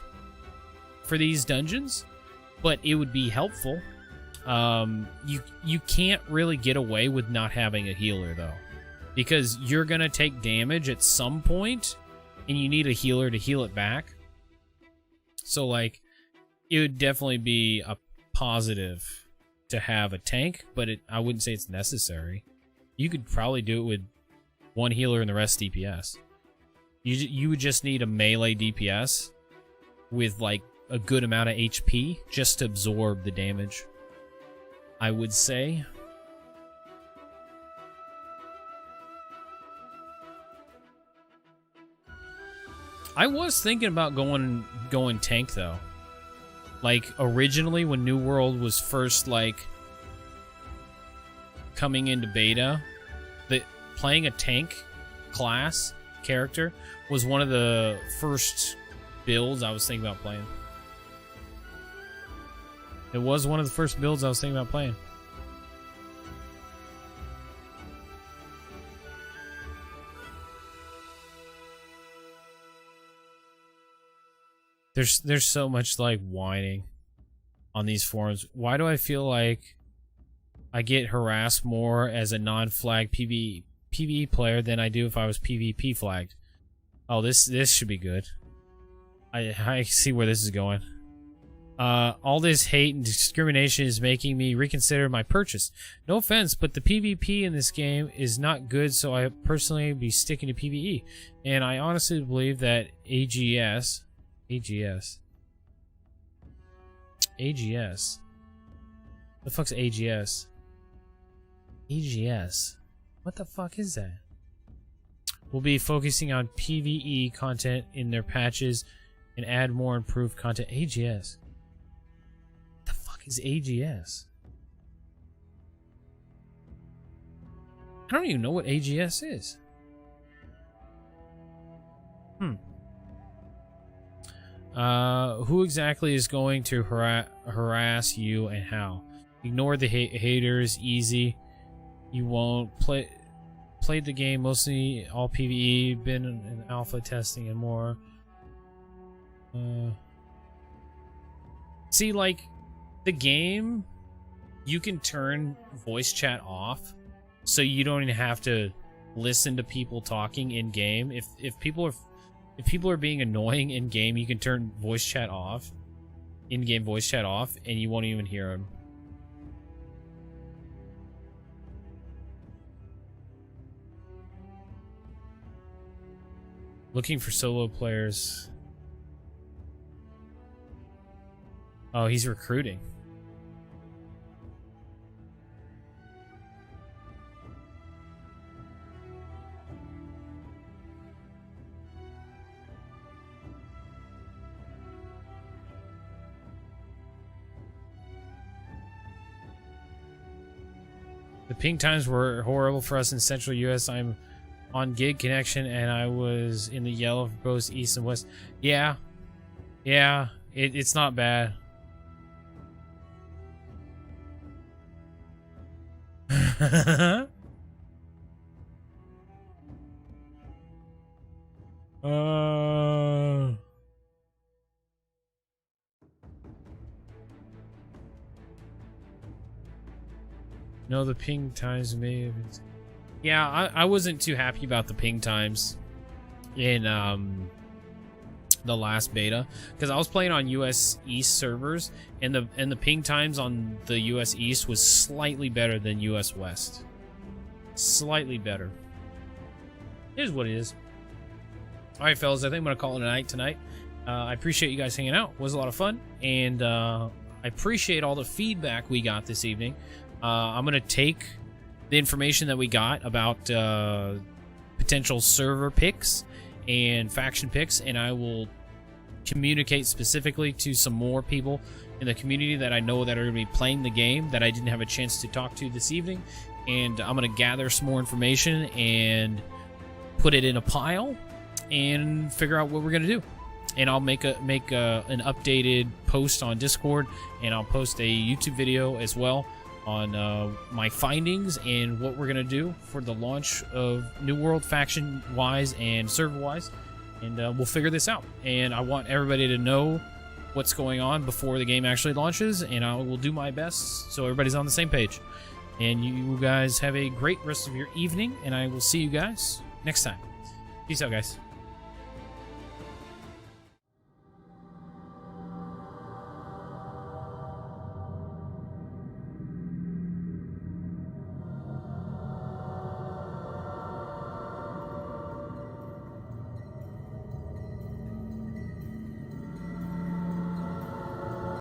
for these dungeons, but it would be helpful. You can't really get away with not having a healer though, because you're gonna take damage at some point and you need a healer to heal it back. So, like, it would definitely be a positive to have a tank, but I wouldn't say it's necessary. You could probably do it with one healer and the rest DPS. You would just need a melee DPS with, like, a good amount of HP just to absorb the damage, I would say. I was thinking about going tank though. Like originally when New World was first like coming into beta, playing a tank class character was one of the first builds I was thinking about playing. It was one of the first builds I was thinking about playing. There's so much like whining on these forums. Why do I feel like I get harassed more as a non-flag PvE player than I do if I was PvP flagged? Oh, this should be good. I see where this is going. All this hate and discrimination is making me reconsider my purchase. No offense, but the PvP in this game is not good, so I personally be sticking to PvE. And I honestly believe that AGS. The fuck's AGS? AGS. What the fuck is that? We'll be focusing on PvE content in their patches and add more improved content. AGS. What the fuck is AGS? I don't even know what AGS is. Who exactly is going to harass you and how? Ignore the haters, easy. You won't played the game, mostly all PvE, been in alpha testing and more. See, like, the game, you can turn voice chat off, so you don't even have to listen to people talking in game. If people are being annoying in game, you can turn voice chat off, in-game voice chat off, and you won't even hear them. Looking for solo players. Oh, he's recruiting. The ping times were horrible for us in Central US. I'm on gig connection and I was in the yellow for both east and west. Yeah, it's not bad. No, the ping times may have been... Yeah, I wasn't too happy about the ping times in the last beta because I was playing on US East servers and the ping times on the US East was slightly better than US West. Slightly better. It is what it is. All right, fellas, I think I'm gonna call it a night tonight. I appreciate you guys hanging out. It was a lot of fun, and I appreciate all the feedback we got this evening. I'm gonna take the information that we got about potential server picks and faction picks, and I will communicate specifically to some more people in the community that I know that are going to be playing the game that I didn't have a chance to talk to this evening, and I'm going to gather some more information and put it in a pile and figure out what we're going to do. And I'll make an updated post on Discord, and I'll post a YouTube video as well on my findings and what we're gonna do for the launch of New World faction wise and server wise, and we'll figure this out. And I want everybody to know what's going on before the game actually launches, and I will do my best so everybody's on the same page. And you guys have a great rest of your evening, and I will see you guys next time. Peace out, guys.